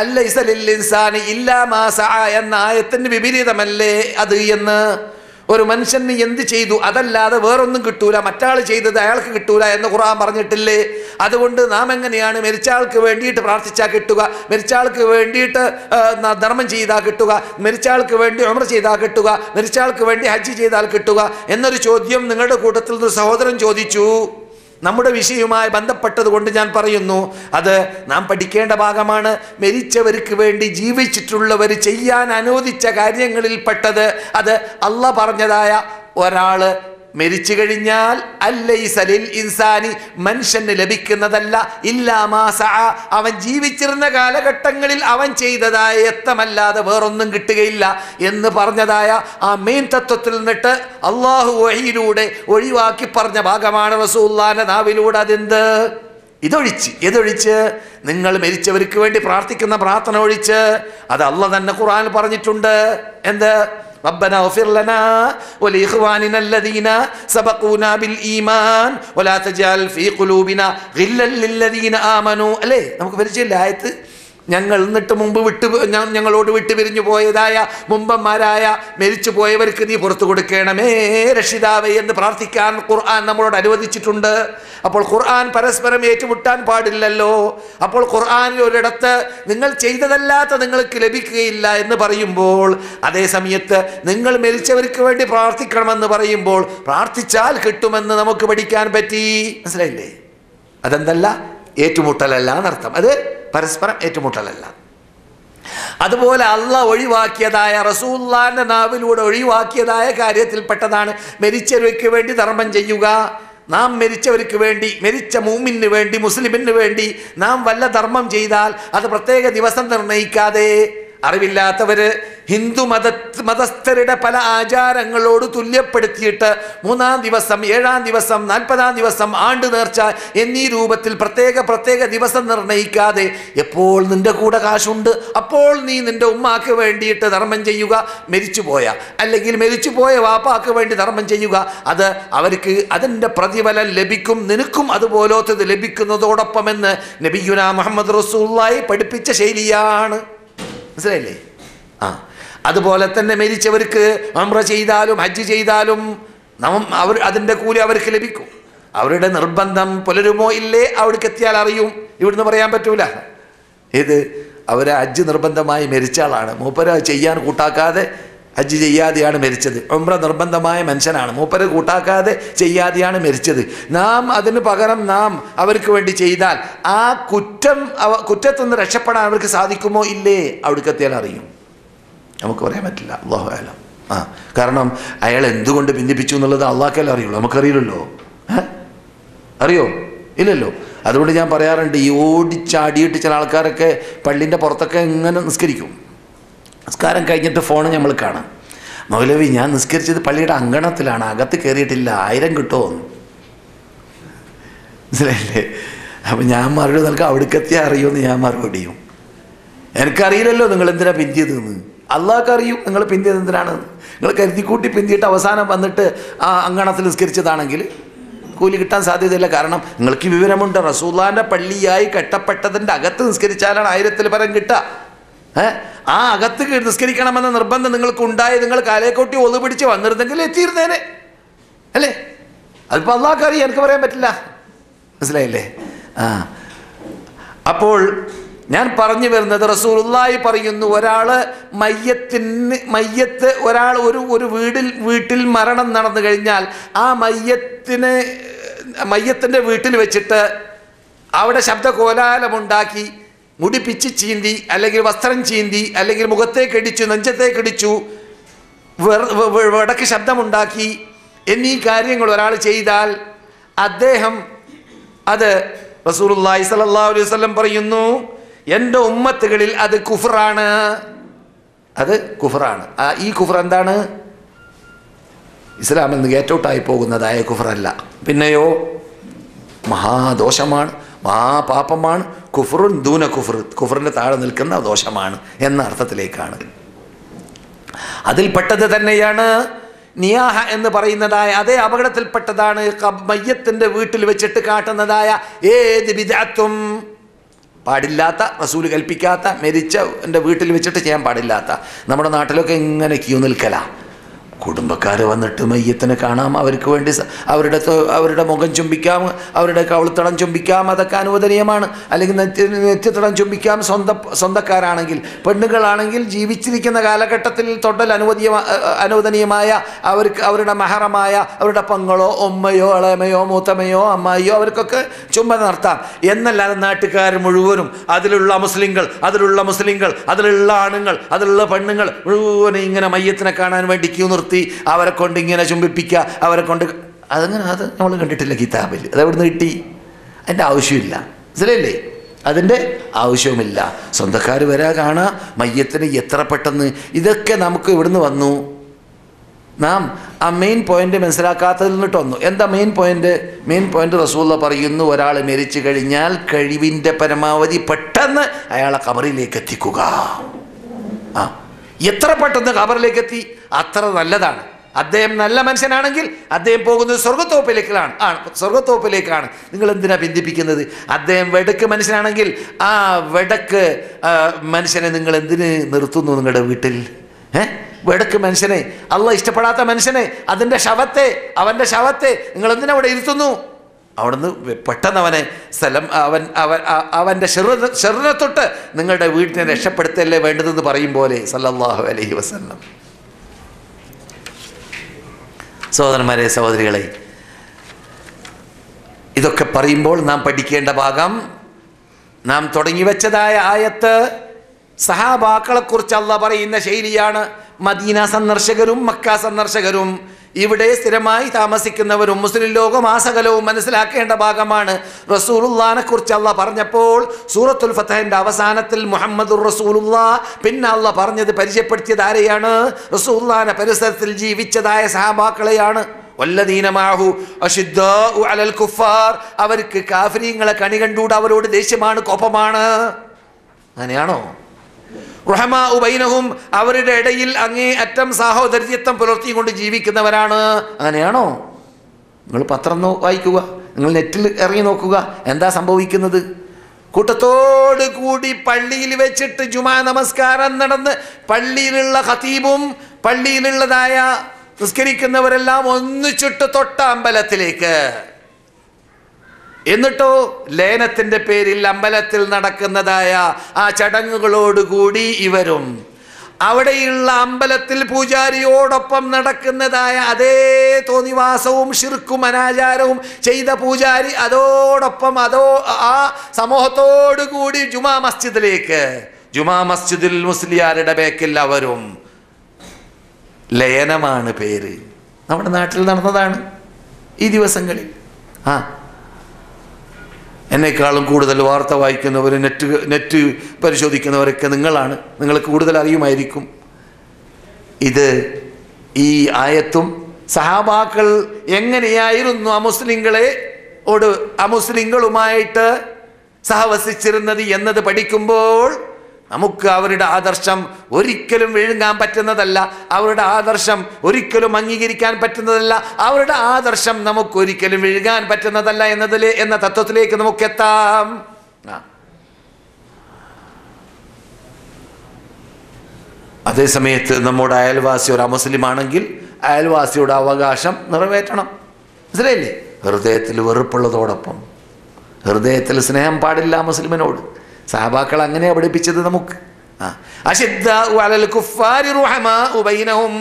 അലൈസ ലിൽ ഇൻസാനി ഇല്ലാ മാ സഅ എന്ന ആയത്തിന് വിപരീതമല്ലേ അത് എന്ന്. ഒരു മനുഷ്യന് എന്ത് ചെയ്തു അതല്ലാതെ വേറൊന്നും കിട്ടൂല, മറ്റാൾ ചെയ്തത് അയാൾക്ക് കിട്ടൂല എന്ന് ഖുർആൻ പറഞ്ഞിട്ടില്ലേ? അതുകൊണ്ട് നാം എങ്ങനെയാണ് മരിച്ചാൾക്ക് വേണ്ടിയിട്ട് പ്രാർത്ഥിച്ചാൽ കിട്ടുക, മരിച്ചാൾക്ക് വേണ്ടിയിട്ട് ധർമ്മം ചെയ്താൽ കിട്ടുക, മരിച്ചാൾക്ക് വേണ്ടി ഉംറ ചെയ്താൽ കിട്ടുക, മരിച്ചാൾക്ക് വേണ്ടി ഹജ്ജ് ചെയ്താൽ കിട്ടുക എന്നൊരു ചോദ്യം നിങ്ങളുടെ കൂട്ടത്തിൽ നിന്ന് സഹോദരൻ ചോദിച്ചു. നമ്മുടെ വിഷയവുമായി ബന്ധപ്പെട്ടത് കൊണ്ട് ഞാൻ പറയുന്നു, അത് നാം പഠിക്കേണ്ട ഭാഗമാണ്. മരിച്ചവർക്ക് വേണ്ടി ജീവിച്ചിട്ടുള്ളവർ ചെയ്യാൻ അനുവദിച്ച കാര്യങ്ങളിൽ പെട്ടത്, അത് അള്ളാഹ് പറഞ്ഞതായ ഒരാൾ മരിച്ചു കഴിഞ്ഞാൽ അല്ലൈസ ലിൽ ഇൻസാനി, മനുഷ്യന് ലഭിക്കുന്നതല്ല ഇല്ലാ മാ സഅ, അവൻ ജീവിച്ചിരുന്ന കാലഘട്ടങ്ങളിൽ അവൻ ചെയ്തതായ യത്തമല്ലാതെ വേറൊന്നും കിട്ടുകയില്ല എന്ന് പറഞ്ഞതായ ആ മെയിൻ തത്വത്തിൽ നിന്നിട്ട് അള്ളാഹു വഹിയിലൂടെ ഒഴിവാക്കി പറഞ്ഞ ഭാഗമാണ് റസൂലുള്ളാഹിന്റെ നാവിലൂടെ. അതെന്ത്? ഏതൊഴിച്ച് നിങ്ങൾ മരിച്ചവർക്ക് വേണ്ടി പ്രാർത്ഥിക്കുന്ന പ്രാർത്ഥന ഒഴിച്ച്. അത് അള്ളാഹ് തന്നെ ഖുർആനിൽ പറഞ്ഞിട്ടുണ്ട്. എന്ത്? ربنا اغفر لنا ولإخواننا الذين سبقونا بالإيمان ولا تجعل في قلوبنا غلا للذين آمنوا. അല്ലേ, നമുക്ക് പരിചയമില്ല ആയത്ത്? ഞങ്ങൾ എന്നിട്ട് മുമ്പ് ഞങ്ങളോട് വിട്ടുപിരിഞ്ഞു പോയതായ മുമ്പന്മാരായ മരിച്ചു പോയവർക്ക് നീ പുറത്തു കൊടുക്കണമേ രക്ഷിതാവേ എന്ന് പ്രാർത്ഥിക്കാൻ ഖുർആൻ നമ്മളോട് അനുവദിച്ചിട്ടുണ്ട്. അപ്പോൾ ഖുർആൻ പരസ്പരം ഏറ്റുമുട്ടാൻ പാടില്ലല്ലോ. അപ്പോൾ ഖുർആനിൽ ഒരിടത്ത് നിങ്ങൾ ചെയ്തതല്ലാത്ത നിങ്ങൾക്ക് ലഭിക്കുകയില്ല എന്ന് പറയുമ്പോൾ, അതേ സമയത്ത് നിങ്ങൾ മരിച്ചവർക്ക് വേണ്ടി പ്രാർത്ഥിക്കണമെന്ന് പറയുമ്പോൾ പ്രാർത്ഥിച്ചാൽ കിട്ടുമെന്ന് നമുക്ക് പഠിക്കാൻ പറ്റി. മനസ്സിലായില്ലേ? അതെന്തല്ല? ഏറ്റുമുട്ടലല്ല എന്നർത്ഥം. അത് പരസ്പരം ഏറ്റുമുട്ടലല്ല. അതുപോലെ അള്ളാഹ് ഒഴിവാക്കിയതായ, റസൂലുള്ളാഹിന്റെ നാവിലൂടെ ഒഴിവാക്കിയതായ കാര്യത്തിൽപ്പെട്ടതാണ് മരിച്ചവർക്ക് വേണ്ടി ധർമ്മം ചെയ്യുക. നാം മരിച്ചവർക്ക് വേണ്ടി, മരിച്ച മൂമിന് വേണ്ടി, മുസ്ലിമിന് വേണ്ടി നാം വല്ല ധർമ്മം ചെയ്താൽ അത് പ്രത്യേക ദിവസം നിർണയിക്കാതെ, അറിവില്ലാത്തവര് ഹിന്ദു മതസ്ഥരുടെ പല ആചാരങ്ങളോട് തുല്യപ്പെടുത്തിയിട്ട് 3-ാം ദിവസം, 7-ാം ദിവസം, 40-ാം ദിവസം, ആണ്ട് നേർച്ച എന്നീ രൂപത്തിൽ പ്രത്യേക ദിവസം നിർണയിക്കാതെ, എപ്പോൾ നിന്റെ കൂടെ കാശുണ്ട് അപ്പോൾ നീ നിന്റെ ഉമ്മാക്ക് വേണ്ടിയിട്ട് ധർമ്മം ചെയ്യുക, മരിച്ചുപോയ അല്ലെങ്കിൽ മരിച്ചുപോയ വാപ്പാക്ക് വേണ്ടി ധർമ്മം ചെയ്യുക. അത് അവർക്ക് അതിൻ്റെ പ്രതിഫലം ലഭിക്കും, നിനക്കും അതുപോലത്തത് ലഭിക്കുന്നതോടൊപ്പം എന്ന് നബിയുനാ മുഹമ്മദ് റസൂലുള്ളാഹി പഠിപ്പിച്ച ശൈലിയാണ്. മനസ്സിലായില്ലേ? അതുപോലെ തന്നെ മരിച്ചവർക്ക് ഉംറ ചെയ്താലും ഹജ്ജ് ചെയ്താലും അതിൻ്റെ കൂലി അവർക്ക് ലഭിക്കും. അവരുടെ നിർബന്ധം പുലരുമോ ഇല്ലേ അവിടേക്ക് എത്തിയാൽ അറിയും. ഇവിടുന്ന് പറയാൻ പറ്റൂല. ഏത്? അവർ ഹജ്ജ് നിർബന്ധമായി മരിച്ച ആളാണ്, മൂപ്പര് ചെയ്യാൻ കൂട്ടാക്കാതെ ഹജ്ജ് ചെയ്യാതെയാണ് മരിച്ചത്. ഉംറ നിർബന്ധമായ മനുഷ്യനാണ്, മൂപ്പര് കൂട്ടാക്കാതെ ചെയ്യാതെയാണ് മരിച്ചത്. നാം അതിന് പകരം നാം അവർക്ക് വേണ്ടി ചെയ്താൽ ആ കുറ്റത്തുനിന്ന് രക്ഷപ്പെടാൻ അവർക്ക് സാധിക്കുമോ ഇല്ലേ അവിടേക്ക് എത്തിയാൽ അറിയും. നമുക്ക് പറയാൻ പറ്റില്ല. അല്ലാഹു അഅലം. കാരണം അയാൾ എന്തുകൊണ്ട് ഭിന്നിപ്പിച്ചു എന്നുള്ളത് അള്ളാഹ്ക്കല്ലേ അറിയുള്ളൂ, നമുക്കറിയില്ലല്ലോ. അറിയോ? ഇല്ലല്ലോ. അതുകൊണ്ട് ഞാൻ പറയാറുണ്ട്, ഈ ഓടിച്ചാടിയിട്ട് ചില ആൾക്കാരൊക്കെ പള്ളിൻ്റെ പുറത്തൊക്കെ ഇങ്ങനെ നിസ്കരിക്കും. നിസ്കാരം കഴിഞ്ഞിട്ട് ഫോൺ നമ്മൾ കാണാം. മൗലവി, ഞാൻ നിസ്കരിച്ചത് പള്ളിയുടെ അങ്കണത്തിലാണ്, അകത്ത് കയറിയിട്ടില്ല, 1000 കിട്ടുമോ? മനസ്സിലായില്ലേ? അപ്പം ഞാൻ മറുപടി നൽകാം, അവിടേക്ക് എത്തിയാൽ അറിയുമെന്ന് ഞാൻ മറുപടി ചെയ്യും. എനിക്കറിയില്ലല്ലോ നിങ്ങൾ എന്തിനാണ് പിന്തിയതെന്ന്. അള്ളാഹ്ക്ക് അറിയും നിങ്ങൾ പിന്തിയത് എന്തിനാണെന്ന്. നിങ്ങൾ കരുതിക്കൂട്ടി പിന്തിയിട്ട് അവസാനം വന്നിട്ട് ആ അങ്കണത്തിൽ നിസ്കരിച്ചതാണെങ്കിൽ കൂലി കിട്ടാൻ സാധ്യതയില്ല. കാരണം നിങ്ങൾക്ക് വിവരമുണ്ട്, റസൂലുള്ളാഹിന്റെ പള്ളിയായി കെട്ടപ്പെട്ടതിൻ്റെ അകത്ത് നിസ്കരിച്ചാലാണ് 1000-ൽ പരം കിട്ടുക. ആ അകത്ത് നിസ്കരിക്കണമെന്ന നിർബന്ധം നിങ്ങൾക്ക് ഉണ്ടായി, നിങ്ങൾ കാലേക്കോട്ടി ഒളു പിടിച്ച് വന്നിരുന്നെങ്കിൽ എത്തിയിരുന്നേനെ അല്ലേ? അതിപ്പോൾ അള്ളാഹ്ക്ക് അറിയാം, എനിക്ക് പറയാൻ പറ്റില്ല. മനസ്സിലായില്ലേ? അപ്പോൾ ഞാൻ പറഞ്ഞു വരുന്നത്, റസൂലുള്ളാഹി പറയുന്നു, ഒരാൾ ഒരു വീട്ടിൽ മരണം നടന്നു കഴിഞ്ഞാൽ ആ മയ്യത്തിൻ്റെ വീട്ടിൽ വെച്ചിട്ട് അവിടെ ശബ്ദ കോലാഹലമുണ്ടാക്കി, മുടി പിച്ച് ചീന്തി, അല്ലെങ്കിൽ വസ്ത്രം ചീന്തി, അല്ലെങ്കിൽ മുഖത്തേക്കടിച്ചു, നെഞ്ചത്തേക്കടിച്ചു, വടക്ക് ശബ്ദമുണ്ടാക്കി എന്നീ കാര്യങ്ങൾ ഒരാൾ ചെയ്താൽ അദ്ദേഹം, അത് റസൂലുള്ളാഹി സ്വല്ലല്ലാഹു അലൈഹി വസല്ലം പറയുന്നു, എൻ്റെ ഉമ്മത്തുകളിൽ അത് കുഫറാണ്. അത് കുഫറാണ്. ഈ കുഫർ എന്താണ്? ഇസ്ലാമിൽ നിന്ന് ഗേറ്റ് ഔട്ടായി പോകുന്നതായ കുഫറല്ല, പിന്നെയോ മഹാദോഷമാണ്, മഹാപാപമാണ്. കുഫറുൻ ദൂന കുഫർ, കുഫറിൻ്റെ താഴെ നിൽക്കുന്ന ദോഷമാണ് എന്ന അർത്ഥത്തിലേക്കാണ്. അതിൽപ്പെട്ടത് തന്നെയാണ് നിയാഹ എന്ന് പറയുന്നതായ അതേ അപകടത്തിൽപ്പെട്ടതാണ് മയ്യത്തിൻ്റെ വീട്ടിൽ വെച്ചിട്ട് കാട്ടുന്നതായ ഏത് ബിദ്അത്തും. പാടില്ലാത്ത, റസൂൽ കൽപ്പിക്കാത്ത, മരിച്ച എൻ്റെ വീട്ടിൽ വെച്ചിട്ട് ചെയ്യാൻ പാടില്ലാത്ത. നമ്മുടെ നാട്ടിലൊക്കെ ഇങ്ങനെ ക്യൂ നിൽക്കല. കുടുംബക്കാർ വന്നിട്ട് മയ്യത്തിനെ കാണാം, അവർക്ക് വേണ്ടി അവരുടെ മുഖം ചുംബിക്കാം, അവരുടെ കവിൾത്തടം ചുംബിക്കാം, അതൊക്കെ അനുവദനീയമാണ്. അല്ലെങ്കിൽ നെറ്റിത്തടം ചുംബിക്കാം സ്വന്തക്കാരാണെങ്കിൽ. പെണ്ണുകളാണെങ്കിൽ ജീവിച്ചിരിക്കുന്ന കാലഘട്ടത്തിൽ തൊടൽ അനുവദനീയമായ അവരുടെ മഹറമായ അവരുടെ പെങ്ങളോ ഉമ്മയോ ഇളയമയോ മൂത്തമ്മയോ അമ്മായിയോ അവർക്കൊക്കെ ചുംബനം നടത്താം. എന്നല്ലാതെ നാട്ടുകാർ മുഴുവനും, അതിലുള്ള മുസ്ലിങ്ങൾ, അതിലുള്ള ആണുങ്ങൾ, അതിലുള്ള പെണ്ണുങ്ങൾ മുഴുവനും ഇങ്ങനെ മയ്യത്തിനെ കാണാൻ വേണ്ടി ക്യൂ നിർത്തും. നിർത്തി അവരെ കൊണ്ട് ഇങ്ങനെ ചുംബിപ്പിക്കുക, അവരെ കൊണ്ട് അതങ്ങനെ അത് നമ്മൾ കണ്ടിട്ടില്ല കിതാബിൽ. അതെവിടുന്ന് കിട്ടി? അതിൻ്റെ ആവശ്യമില്ല. മനസ്സിലല്ലേ? അതിൻ്റെ ആവശ്യവുമില്ല. സ്വന്തക്കാർ വരാ കാണുക, മയ്യത്തിന് എത്ര പെട്ടെന്ന് ഇതൊക്കെ നമുക്ക് ഇവിടുന്ന് വന്നു. നാം ആ മെയിൻ പോയിന്റ് മനസ്സിലാക്കാത്തതിൽ നിന്നിട്ട് വന്നു. എന്താ മെയിൻ പോയിന്റ്? റസൂലുള്ള പറയുന്നു, ഒരാൾ മരിച്ചു കഴിഞ്ഞാൽ കഴിവിൻ്റെ പരമാവധി പെട്ടെന്ന് അയാളെ ഖബറിലേക്ക് എത്തിക്കുക. എത്ര പെട്ടെന്ന് ഖബറിലേക്ക് എത്തി അത്ര നല്ലതാണ്. അദ്ദേഹം നല്ല മനുഷ്യനാണെങ്കിൽ അദ്ദേഹം പോകുന്നത് സ്വർഗത്തോപ്പിലേക്കാണ്. നിങ്ങൾ എന്തിനാ ബന്ധിപ്പിക്കുന്നത്? അദ്ദേഹം വെടക്ക് മനുഷ്യനാണെങ്കിൽ ആ വെടക്ക് മനുഷ്യനെ നിങ്ങൾ എന്തിന് നിർത്തുന്നു നിങ്ങളുടെ വീട്ടിൽ? വെടക്ക് മനുഷ്യനെ, അള്ളാഹ് ഇഷ്ടപ്പെടാത്ത മനുഷ്യനെ, അവൻ്റെ ശവത്തെ നിങ്ങൾ എന്തിനാ അവിടെ ഇരുത്തുന്നു? അവിടുന്ന് പെട്ടെന്ന് അവനെ അവൻ്റെ ശരീരത്തെ തൊട്ട് നിങ്ങളുടെ വീട്ടിനെ രക്ഷപ്പെടുത്തല്ലേ വേണ്ടതെന്ന് പറയും പോലെ സല്ലല്ലാഹു അലൈഹി വസല്ലം. സഹോദരന്മാരെ, സഹോദരികളെ, ഇതൊക്കെ പറയുമ്പോൾ നാം പഠിക്കേണ്ട ഭാഗം, നാം തുടങ്ങി വെച്ചതായ ആയത്ത് സഹാബാക്കളെക്കുറിച്ച് അള്ളാഹ് പറയുന്ന ശൈലിയാണ്. മദീന സന്ദർശകരും മക്ക സന്ദർശകരും ഇവിടെ സ്ഥിരമായി താമസിക്കുന്നവരും മുസ്ലിം ലോകം ആസകലവും മനസ്സിലാക്കേണ്ട ഭാഗമാണ്. റസൂലുള്ളാഹിനെ കുറിച്ച് അള്ളാഹ് പറഞ്ഞപ്പോൾ സൂറത്തുൽ ഫത്ഹിന്റെ അവസാനത്തിൽ മുഹമ്മദുർ റസൂലുള്ളാഹ്, പിന്നെ അള്ളാഹ് പറഞ്ഞത് പരിചയപ്പെടുത്തിയത് ആരെയാണ്? റസൂലുള്ളാഹിന്റെ പരിസരത്തിൽ ജീവിച്ചതായ സഹാബാക്കളെയാണ്. വല്ലദീന മഅഹു അശിദ്ദാഉ അലൽ കുഫാർ, അവർക്ക് കാഫിരീങ്ങളെ കണി കണ്ടൂടെ, അവരോട് ദേഷ്യമാണ്, കോപമാണ്. അങ്ങനെയാണോ? റഹമാഉ ബൈനഹും, അവരുടെ ഇടയിൽ അങ്ങേ അറ്റം സാഹോദര്യത്വം പുലർത്തിക്കൊണ്ട് ജീവിക്കുന്നവരാണ്. അങ്ങനെയാണോ? നിങ്ങൾ പത്രം വായിക്കുക, നിങ്ങൾ നെറ്റിൽ ഇറങ്ങി നോക്കുക, എന്താ സംഭവിക്കുന്നത്? കൂട്ടത്തോട് കൂടി പള്ളിയിൽ വെച്ചിട്ട് ജുമാ നമസ്കാരം നടന്ന് പള്ളിയിലുള്ള ഖതീബും പള്ളിയിലുള്ളതായ നിസ്കരിക്കുന്നവരെല്ലാം ഒന്നിച്ചിട്ട് തൊട്ട അമ്പലത്തിലേക്ക്. എന്നിട്ടോ ലയനത്തിൻ്റെ പേരിൽ അമ്പലത്തിൽ നടക്കുന്നതായ ആ ചടങ്ങുകളോടുകൂടി ഇവരും അവിടെയുള്ള അമ്പലത്തിൽ പൂജാരിയോടൊപ്പം നടക്കുന്നതായ അതേ തോന്നിവാസവും ശിർക്കും അനാചാരവും ചെയ്ത പൂജാരി അതോടൊപ്പം ആ സമൂഹത്തോടു കൂടി ജുമാ മസ്ജിദിൽ മുസ്ലിയാരുടെ ബേക്കിൽ അവരും. ലയനമാണ് പേര്. നമ്മുടെ നാട്ടിൽ നടന്നതാണ് ഈ ദിവസങ്ങളിൽ. എന്നെക്കാളും കൂടുതൽ വാർത്ത വായിക്കുന്നവർ, നെറ്റ് പരിശോധിക്കുന്നവരൊക്കെ നിങ്ങളാണ്. നിങ്ങൾക്ക് കൂടുതൽ അറിയുമായിരിക്കും. ഈ ആയത്തും സഹാബാക്കൾ എങ്ങനെയായിരുന്നു അമുസ്ലിങ്ങളുമായിട്ട് സഹവസിച്ചിരുന്നത് എന്നത് പഠിക്കുമ്പോൾ നമുക്ക് അവരുടെ ആദർശം ഒരിക്കലും വിഴുങ്ങാൻ പറ്റുന്നതല്ല, അവരുടെ ആദർശം ഒരിക്കലും അംഗീകരിക്കാൻ പറ്റുന്നതല്ല, അവരുടെ ആദർശം നമുക്ക് ഒരിക്കലും വിഴുങ്ങാൻ പറ്റുന്നതല്ല എന്ന തത്വത്തിലേക്ക് നമുക്ക് എത്താം. അതേസമയത്ത് നമ്മുടെ അയൽവാസി ഒരു അമുസ്ലിം ആണെങ്കിൽ അയൽവാസിയുടെ അവകാശം നിറവേറ്റണം. മനസ്സിലായില്ലേ? ഹൃദയത്തിൽ വെറുപ്പുള്ളതോടൊപ്പം ഹൃദയത്തിൽ സ്നേഹം പാടില്ല മുസ്ലിമിനോട്. സഹാബാക്കൾ അങ്ങനെയാണ് പഠിപ്പിച്ചത് നമുക്ക്. അശിദ്ദാഉ അലൽ കുഫാരി റുഹമാഉ ബൈനഹും,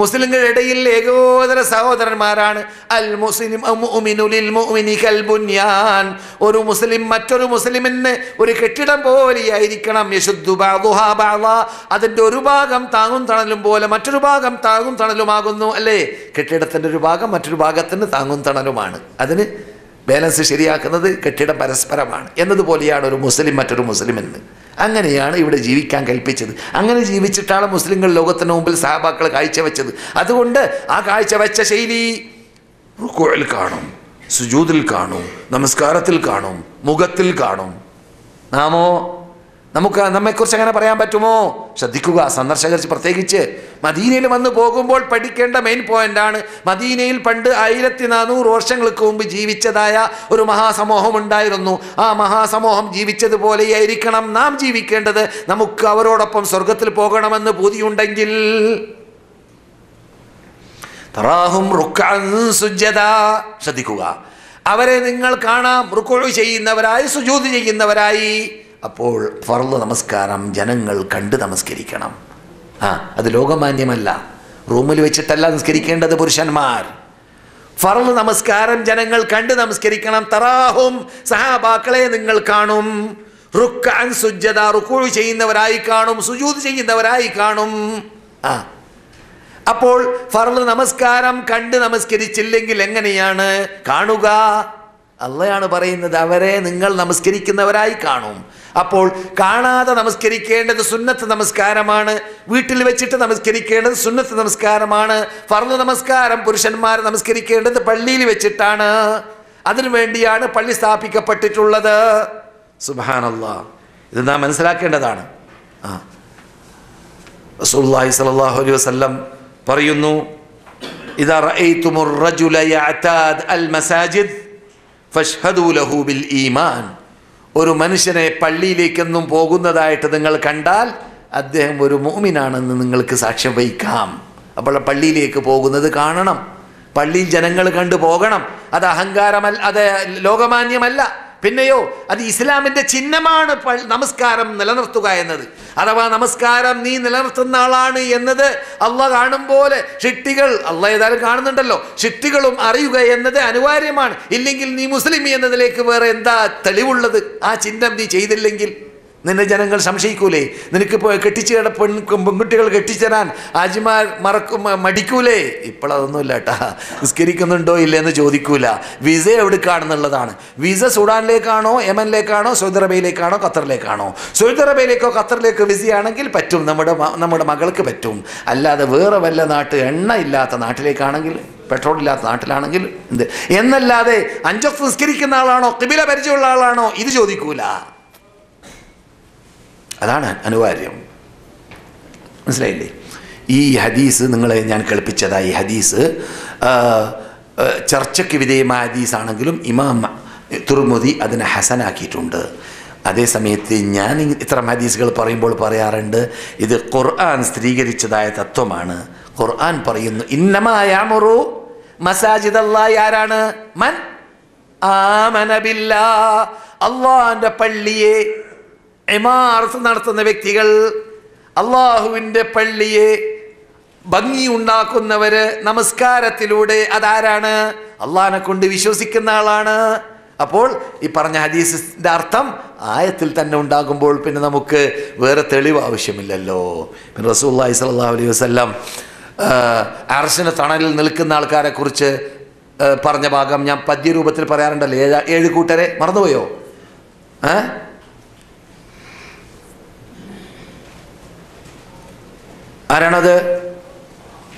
മുസ്ലിങ്ങളുടെ ഇടയിൽ ഏകോദര സഹോദരന്മാരാണ്. അൽ മുസ്ലിം മുഅ്മിനു ലിൽ മുഅ്മിനി കൽ ബുൻയാൻ, ഒരു മുസ്ലിം മറ്റൊരു മുസ്ലിമിന് ഒരു കെട്ടിടം പോലെയായിരിക്കണം. യശുദ്ദു ബഅദുഹാ ബഅദാ, അതിൻ്റെ ഒരു ഭാഗം താങ്ങും തണലും പോലെ മറ്റൊരു ഭാഗം താങ്ങും തണലുമാകുന്നു. അല്ലേ? കെട്ടിടത്തിൻ്റെ ഒരു ഭാഗം മറ്റൊരു ഭാഗത്തിന് താങ്ങും തണലുമാണ്. അതിന് ബാലൻസ് ശരിയാക്കുന്നത് കെട്ടിടം പരസ്പരമാണ് എന്നതുപോലെയാണ് ഒരു മുസ്ലിം മറ്റൊരു മുസ്ലിമെന്ന്. അങ്ങനെയാണ് ഇവിടെ ജീവിക്കാൻ കൽപ്പിച്ചത്. അങ്ങനെ ജീവിച്ചിട്ടാണ് മുസ്ലിങ്ങൾ ലോകത്തിന് മുമ്പിൽ സഹാബാക്കൾ കാഴ്ചവെച്ചത്. അതുകൊണ്ട് ആ കാഴ്ചവെച്ച ശൈലി റുകൂഇൽ കാണും, സുജൂദിൽ കാണും, നമസ്കാരത്തിൽ കാണും, മുഖത്തിൽ കാണും. നമ്മെക്കുറിച്ച് അങ്ങനെ പറയാൻ പറ്റുമോ? ശ്രദ്ധിക്കുക, സന്ദർശകർ പ്രത്യേകിച്ച് മദീനയിൽ വന്ന് പോകുമ്പോൾ പഠിക്കേണ്ട മെയിൻ പോയിന്റാണ്. മദീനയിൽ പണ്ട് 1400 വർഷങ്ങൾക്ക് മുമ്പ് ജീവിച്ചതായ ഒരു മഹാസമൂഹം ഉണ്ടായിരുന്നു. ആ മഹാസമൂഹം ജീവിച്ചതുപോലെയായിരിക്കണം നാം ജീവിക്കേണ്ടത്. നമുക്ക് അവരോടൊപ്പം സ്വർഗത്തിൽ പോകണമെന്ന് പൂതിയുണ്ടെങ്കിൽ തറാഹും റുക്അൻ സുജ്ജദാ, ശ്രദ്ധിക്കുക, അവരെ നിങ്ങൾ കാണാം റുക്ഉ ചെയ്യുന്നവരായി, സുജൂദ് ചെയ്യുന്നവരായി. അപ്പോൾ ഫർള് നമസ്കാരം ജനങ്ങൾ കണ്ട് നമസ്കരിക്കണം. അത് ലോകമാന്യമല്ല, റൂമിൽ വെച്ചിട്ടല്ല നിസ്കരിക്കേണ്ടത് പുരുഷന്മാർ. ഫർള് നമസ്കാരം ജനങ്ങൾ കണ്ട് നമസ്കരിക്കണം. തറാഹും, സഹാബാക്കളെ നിങ്ങൾ കാണും, റുക്അൻ സുജ്ജദ, റുക്ഉ ചെയ്യുന്നവരായി കാണും, സുജൂദ് ചെയ്യുന്നവരായി കാണും. അപ്പോൾ ഫർള് നമസ്കാരം കണ്ട് നമസ്കരിച്ചില്ലെങ്കിൽ എങ്ങനെയാണ് കാണുക? അള്ളയാണ് പറയുന്നത്, അവരെ നിങ്ങൾ നമസ്കരിക്കുന്നവരായി കാണും. അപ്പോൾ കാണാതെ നമസ്കരിക്കേണ്ടത് സുന്നത്ത് നമസ്കാരമാണ്, വീട്ടിൽ വെച്ചിട്ട് നമസ്കരിക്കേണ്ടത് സുന്നത്ത് നമസ്കാരമാണ്. ഫർള് നമസ്കാരം പുരുഷന്മാർ നമസ്കരിക്കേണ്ടത് പള്ളിയിൽ വെച്ചിട്ടാണ്. അതിനു വേണ്ടിയാണ് പള്ളി സ്ഥാപിക്കപ്പെട്ടിട്ടുള്ളത്. സുബ്ഹാനല്ലാഹ്, ഇത് നാം മനസ്സിലാക്കേണ്ടതാണ്. റസൂലുള്ളാഹി സ്വല്ലല്ലാഹു അലൈഹി വസല്ലം പറയുന്നു, ഇദാ റഅയ്തുമുർ റജുല യഅതാദ് അൽ മസാജിദ് ഫഷ്ഹദൂ ലഹു ബിൽ ഈമാൻ. ഒരു മനുഷ്യനെ പള്ളിയിലേക്കെന്നും പോകുന്നതായിട്ട് നിങ്ങൾ കണ്ടാൽ അദ്ദേഹം ഒരു മുഅ്മിനാണെന്ന് നിങ്ങൾക്ക് സാക്ഷ്യം വഹിക്കാം. അപ്പോൾ പള്ളിയിലേക്ക് പോകുന്നത് കാണണം, പള്ളിയിൽ ജനങ്ങൾ കണ്ടു പോകണം. അത് അഹങ്കാരമല്ല, അത് ലോകമാന്യമല്ല. പിന്നെയോ അത് ഇസ്ലാമിൻ്റെ ചിഹ്നമാണ് നമസ്കാരം നിലനിർത്തുക എന്നത്. അഥവാ നമസ്കാരം നീ നിലനിർത്തുന്ന ആളാണ് എന്നത് അള്ളാഹ് കാണും പോലെ ശിട്ടികൾ, അള്ളാഹ് ഏതായാലും കാണുന്നുണ്ടല്ലോ, ശിട്ടികളും അറിയുക എന്നത് അനിവാര്യമാണ്. ഇല്ലെങ്കിൽ നീ മുസ്ലിം എന്നതിലേക്ക് വേറെ എന്താ തെളിവുള്ളത്? ആ ചിഹ്നം നീ ചെയ്തില്ലെങ്കിൽ നിന്നെ ജനങ്ങൾ സംശയിക്കൂലേ? നിനക്ക് കെട്ടിച്ച് പെൺകുട്ടികൾ കെട്ടിച്ചേരാൻ ആജിമാർ മടിക്കൂലേ? ഇപ്പോഴതൊന്നുമില്ല കേട്ടാ. നിസ്കരിക്കുന്നുണ്ടോ ഇല്ലെന്ന് ചോദിക്കൂല. വിസ എവിടേക്കാണെന്നുള്ളതാണ്. വിസ സുഡാനിലേക്കാണോ, യമനിലേക്കാണോ, സൗദി അറേബ്യയിലേക്കാണോ, ഖത്തറിലേക്കാണോ? സൗദി അറേബ്യയിലേക്കോ ഖത്തറിലേക്കോ വിസയാണെങ്കിൽ പറ്റും, നമ്മുടെ മകൾക്ക് പറ്റും. അല്ലാതെ വേറെ വല്ല എണ്ണ ഇല്ലാത്ത നാട്ടിലേക്കാണെങ്കിൽ, പെട്രോൾ ഇല്ലാത്ത നാട്ടിലാണെങ്കിൽ എന്ത് എന്നല്ലാതെ 5 വക്ത് നിസ്കരിക്കുന്ന ആളാണോ, ഖിബില പരിചയമുള്ള ആളാണോ, ഇത് ചോദിക്കൂല. അതാണ് അനിവാര്യം. മനസ്സിലായില്ലേ? ഈ ഹദീസ് നിങ്ങളെ ഞാൻ കേൾപ്പിച്ചതായി. ഈ ഹദീസ് ചർച്ചയ്ക്ക് വിധേയമായ ഹദീസാണെങ്കിലും ഇമാം തുർമുദി അതിനെ ഹസനാക്കിയിട്ടുണ്ട്. അതേസമയത്ത് ഞാൻ ഇത്തരം ഹദീസുകൾ പറയുമ്പോൾ പറയാറുണ്ട്, ഇത് ഖുർആൻ സ്ഥിരീകരിച്ചതായ തത്വമാണ്. ഖുർആൻ പറയുന്നു, ഇന്നമാ യഅ്മുറു മസാജിദല്ലാഹി, ആരാണ്? മൻ ആമന ബില്ലാഹ്, അല്ലാഹുവിൻ്റെ പള്ളിയെ ഇമാറത്ത് നടത്തുന്ന വ്യക്തികൾ, അള്ളാഹുവിൻ്റെ പള്ളിയെ ഭംഗി ഉണ്ടാക്കുന്നവര് നമസ്കാരത്തിലൂടെ. അതാരാണ്? അള്ളാഹിനെ കൊണ്ട് വിശ്വസിക്കുന്ന ആളാണ്. അപ്പോൾ ഈ പറഞ്ഞ ഹദീസിൻ്റെ അർത്ഥം ആയത്തിൽ തന്നെ ഉണ്ടാകുമ്പോൾ പിന്നെ നമുക്ക് വേറെ തെളിവ് ആവശ്യമില്ലല്ലോ. പിന്നെ റസൂലുള്ളാഹി സ്വല്ലല്ലാഹു അലൈഹി വസല്ലം അർശിന്റെ തണലിൽ നിൽക്കുന്ന ആൾക്കാരെ കുറിച്ച് പറഞ്ഞ ഭാഗം ഞാൻ പദ്യരൂപത്തിൽ പറയാറുണ്ടല്ലോ. 7 കൂട്ടരെ മറന്നുപോയോ? ആരാണത്?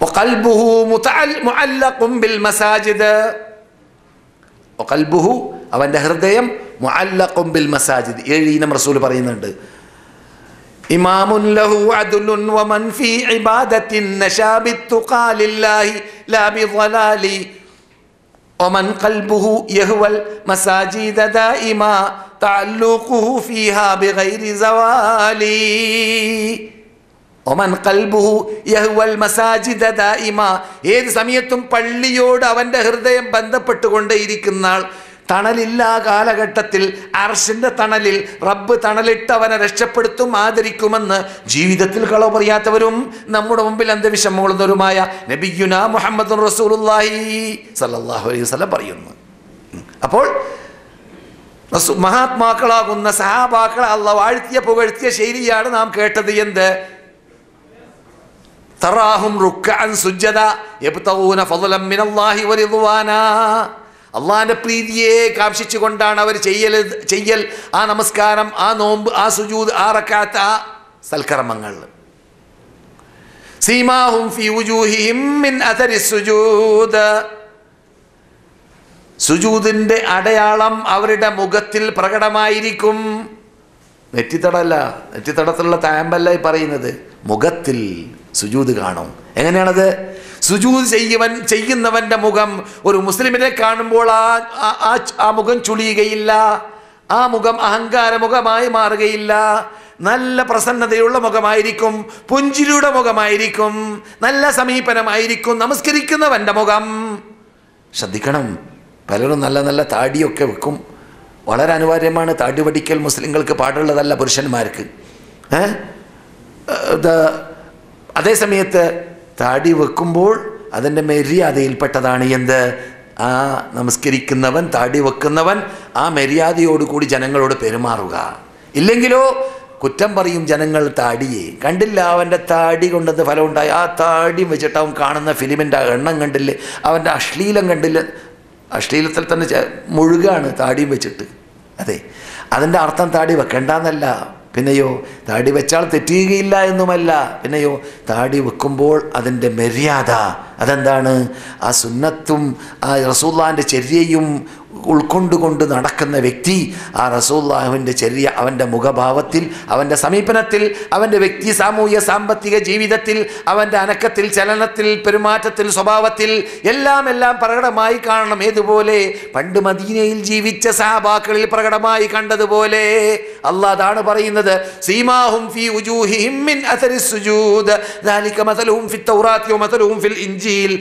വഖൽബുഹു മുഅല്ലഖുൻ ബിൽ മസാജിദ്, വഖൽബുഹു അവൻ്റെ ഹൃദയം മുഅല്ലഖുൻ ബിൽ മസാജിദ്. 7 ഇനം റസൂൽ പറയുന്നുണ്ട്. ഇമാമുൻ ലഹു അദ്ലുൻ വമൻ ഫീ ഇബാദത്തിൻ നശാ ബിത്തുഖാ ലില്ലാഹി ലാ ബിളലാലി വമൻ ഖൽബുഹു യഹ്വൽ മസാജിദ ദായിമാ തഅല്ലുഖുഹു ഫീഹാ ബിഗൈരി സവാലി. ഒമൻ ഖൽബുഹു യഹ്വൽ മസാജിദ ദായിമ, ഏത് സമയത്തും പള്ളിയോട് അവൻ്റെ ഹൃദയം ബന്ധപ്പെട്ടുകൊണ്ടേയിരിക്കുന്ന ആൾ, തണലില്ലാ കാലഘട്ടത്തിൽ അർശിൻ്റെ തണലിൽ റബ്ബ് തണലിട്ട് അവനെ രക്ഷപ്പെടുത്തും, ആദരിക്കുമെന്ന് ജീവിതത്തിൽ കളവ് പറയാത്തവരും നമ്മുടെ മുമ്പിൽ അന്ധവിഷമമുള്ളവരുമായ നബിയുനാ മുഹമ്മദുർ റസൂലുള്ളാഹി സ്വല്ലല്ലാഹു അലൈഹി വസല്ലം പറയുന്നു. അപ്പോൾ മഹാത്മാക്കളാകുന്ന സഹാബാക്കളെ അല്ലാഹു വാഴ്ത്തിയ പുകഴ്ത്തിയ ശൈലിയാണ് നാം കേട്ടത്. എന്ത്? തറാഹും റുക്അൻ സുജ്ജദാ യബ്തഗൂന ഫളലൻ മിനല്ലാഹി വറിദ്വാനാ, അള്ളാഹിൻ്റെ പ്രീതിയെ കാംക്ഷിച്ചുകൊണ്ടാണ് അവർ ചെയ്യൽ ആ നമസ്കാരം, ആ നോമ്പ്, ആ സുജൂദ്, ആ റക്അത്ത്, ആ സൽക്കർമ്മങ്ങൾ. സീമാഹും ഫീ വുജൂഹിഹിം മിൻ അഥരി സുജൂദ്, സുജൂദിൻ്റെ അടയാളം അവരുടെ മുഖത്തിൽ പ്രകടമായിരിക്കും. നെറ്റിത്തടല്ല, നെറ്റിത്തടത്തിലുള്ള താമ്പല്ല പറയുന്നത്, മുഖത്തിൽ സുജൂദ് കാണും. എങ്ങനെയാണത്? സുജൂദ് ചെയ്യുന്നവൻ്റെ മുഖം ഒരു മുസ്ലിമിനെ കാണുമ്പോൾ ആ മുഖം ചുളിയുകയില്ല, ആ മുഖം അഹങ്കാര മുഖമായി മാറുകയില്ല. നല്ല പ്രസന്നതയുള്ള മുഖമായിരിക്കും, പുഞ്ചിരിയുടെ മുഖമായിരിക്കും, നല്ല സമീപനമായിരിക്കും നമസ്കരിക്കുന്നവൻ്റെ മുഖം. ശ്രദ്ധിക്കണം, പലരും നല്ല നല്ല താടിയൊക്കെ വെക്കും. വളരെ അനിവാര്യമാണ്. താടി വടിക്കൽ മുസ്ലിങ്ങൾക്ക് പാടുള്ളതല്ല, പുരുഷന്മാർക്ക്. അതേസമയത്ത് താടി വെക്കുമ്പോൾ അതിൻ്റെ മര്യാദയിൽപ്പെട്ടതാണ് എന്ത്? ആ നമസ്കരിക്കുന്നവൻ, താടി വെക്കുന്നവൻ ആ മര്യാദയോടുകൂടി ജനങ്ങളോട് പെരുമാറുക. ഇല്ലെങ്കിലോ കുറ്റം പറയും ജനങ്ങൾ താടിയെ. കണ്ടില്ല അവൻ്റെ താടി കൊണ്ടത് ഫലം ഉണ്ടായി, ആ താടിയും വെച്ചിട്ട് അവൻ കാണുന്ന ഫിലിമിൻ്റെ എണ്ണം കണ്ടില്ലേ, അവൻ്റെ അശ്ലീലം കണ്ടില്ല, അശ്ലീലത്തിൽ തന്നെ മുഴുകാണ് താടിയും വെച്ചിട്ട്. അതെ, അതിൻ്റെ അർത്ഥം താടി വെക്കണ്ടെന്നല്ല, പിന്നെയോ താടി വെച്ചാൽ തെറ്റുകയില്ല എന്നുമല്ല, പിന്നെയോ താടി വെക്കുമ്പോൾ അതിൻ്റെ മര്യാദ അതെന്താണ്, ആ സുന്നത്തും ആ റസൂലുള്ളാഹിൻ്റെ ചര്യയും ഉൾക്കൊണ്ടുകൊണ്ട് നടക്കുന്ന വ്യക്തി ആ റസൂലുള്ളാഹിൻ്റെ ചര്യ അവൻ്റെ മുഖഭാവത്തിൽ, അവൻ്റെ സമീപനത്തിൽ, അവൻ്റെ വ്യക്തി സാമൂഹ്യ സാമ്പത്തിക ജീവിതത്തിൽ, അവൻ്റെ അനക്കത്തിൽ, ചലനത്തിൽ, പെരുമാറ്റത്തിൽ, സ്വഭാവത്തിൽ എല്ലാം പ്രകടമായി കാണണം. ഏതുപോലെ പണ്ട് മദീനയിൽ ജീവിച്ച സഹാബാക്കളിൽ പ്രകടമായി കണ്ടതുപോലെ. അല്ലാഹ് അതാണ് പറയുന്നത്, സീമാഹും ഫീ വുജൂഹിഹിം മിൻ അസരിസ് സുജൂദ് ദാലിക മസലുഹും ഫിത് തൗറാത്തി വമസലുഹും ഫിൽ ഇൻജീൽ.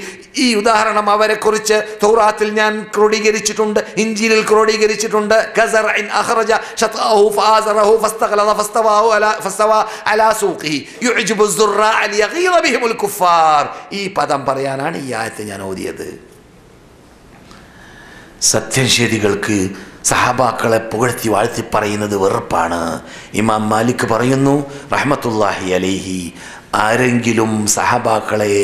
ഈ ഉദാഹരണം അവരെക്കുറിച്ച് തൗറാത്തിൽ ഞാൻ ക്രോഡീകരിച്ചിട്ടുണ്ട്, ഇൻജീലിൽ ക്രോഡീകരിച്ചിട്ടുണ്ട്. കസറഇൻ അഖറജ ശത്അഹു ഫആസറഹു ഫസ്തഗ്ലദ ഫസ്തവാ അലാ സൂഖിഹി യുഅ്ജിബു الزراء ليغيظ بهم الكفار. ഈ പദം പറയാനാണ് ഈ ആയത്ത് ഞാൻ ഓതിയത്. സത്യനിഷേധികൾക്ക് സഹാബാക്കളെ പുകഴ്ത്തി വാഴ്ത്തി പറയുന്നത് വെറുപ്പാണ്. ഇമാം മാലിക് പറയുന്നു റഹ്മത്തുള്ളാഹി അലൈഹി, ആരെങ്കിലും സഹാബാക്കളെ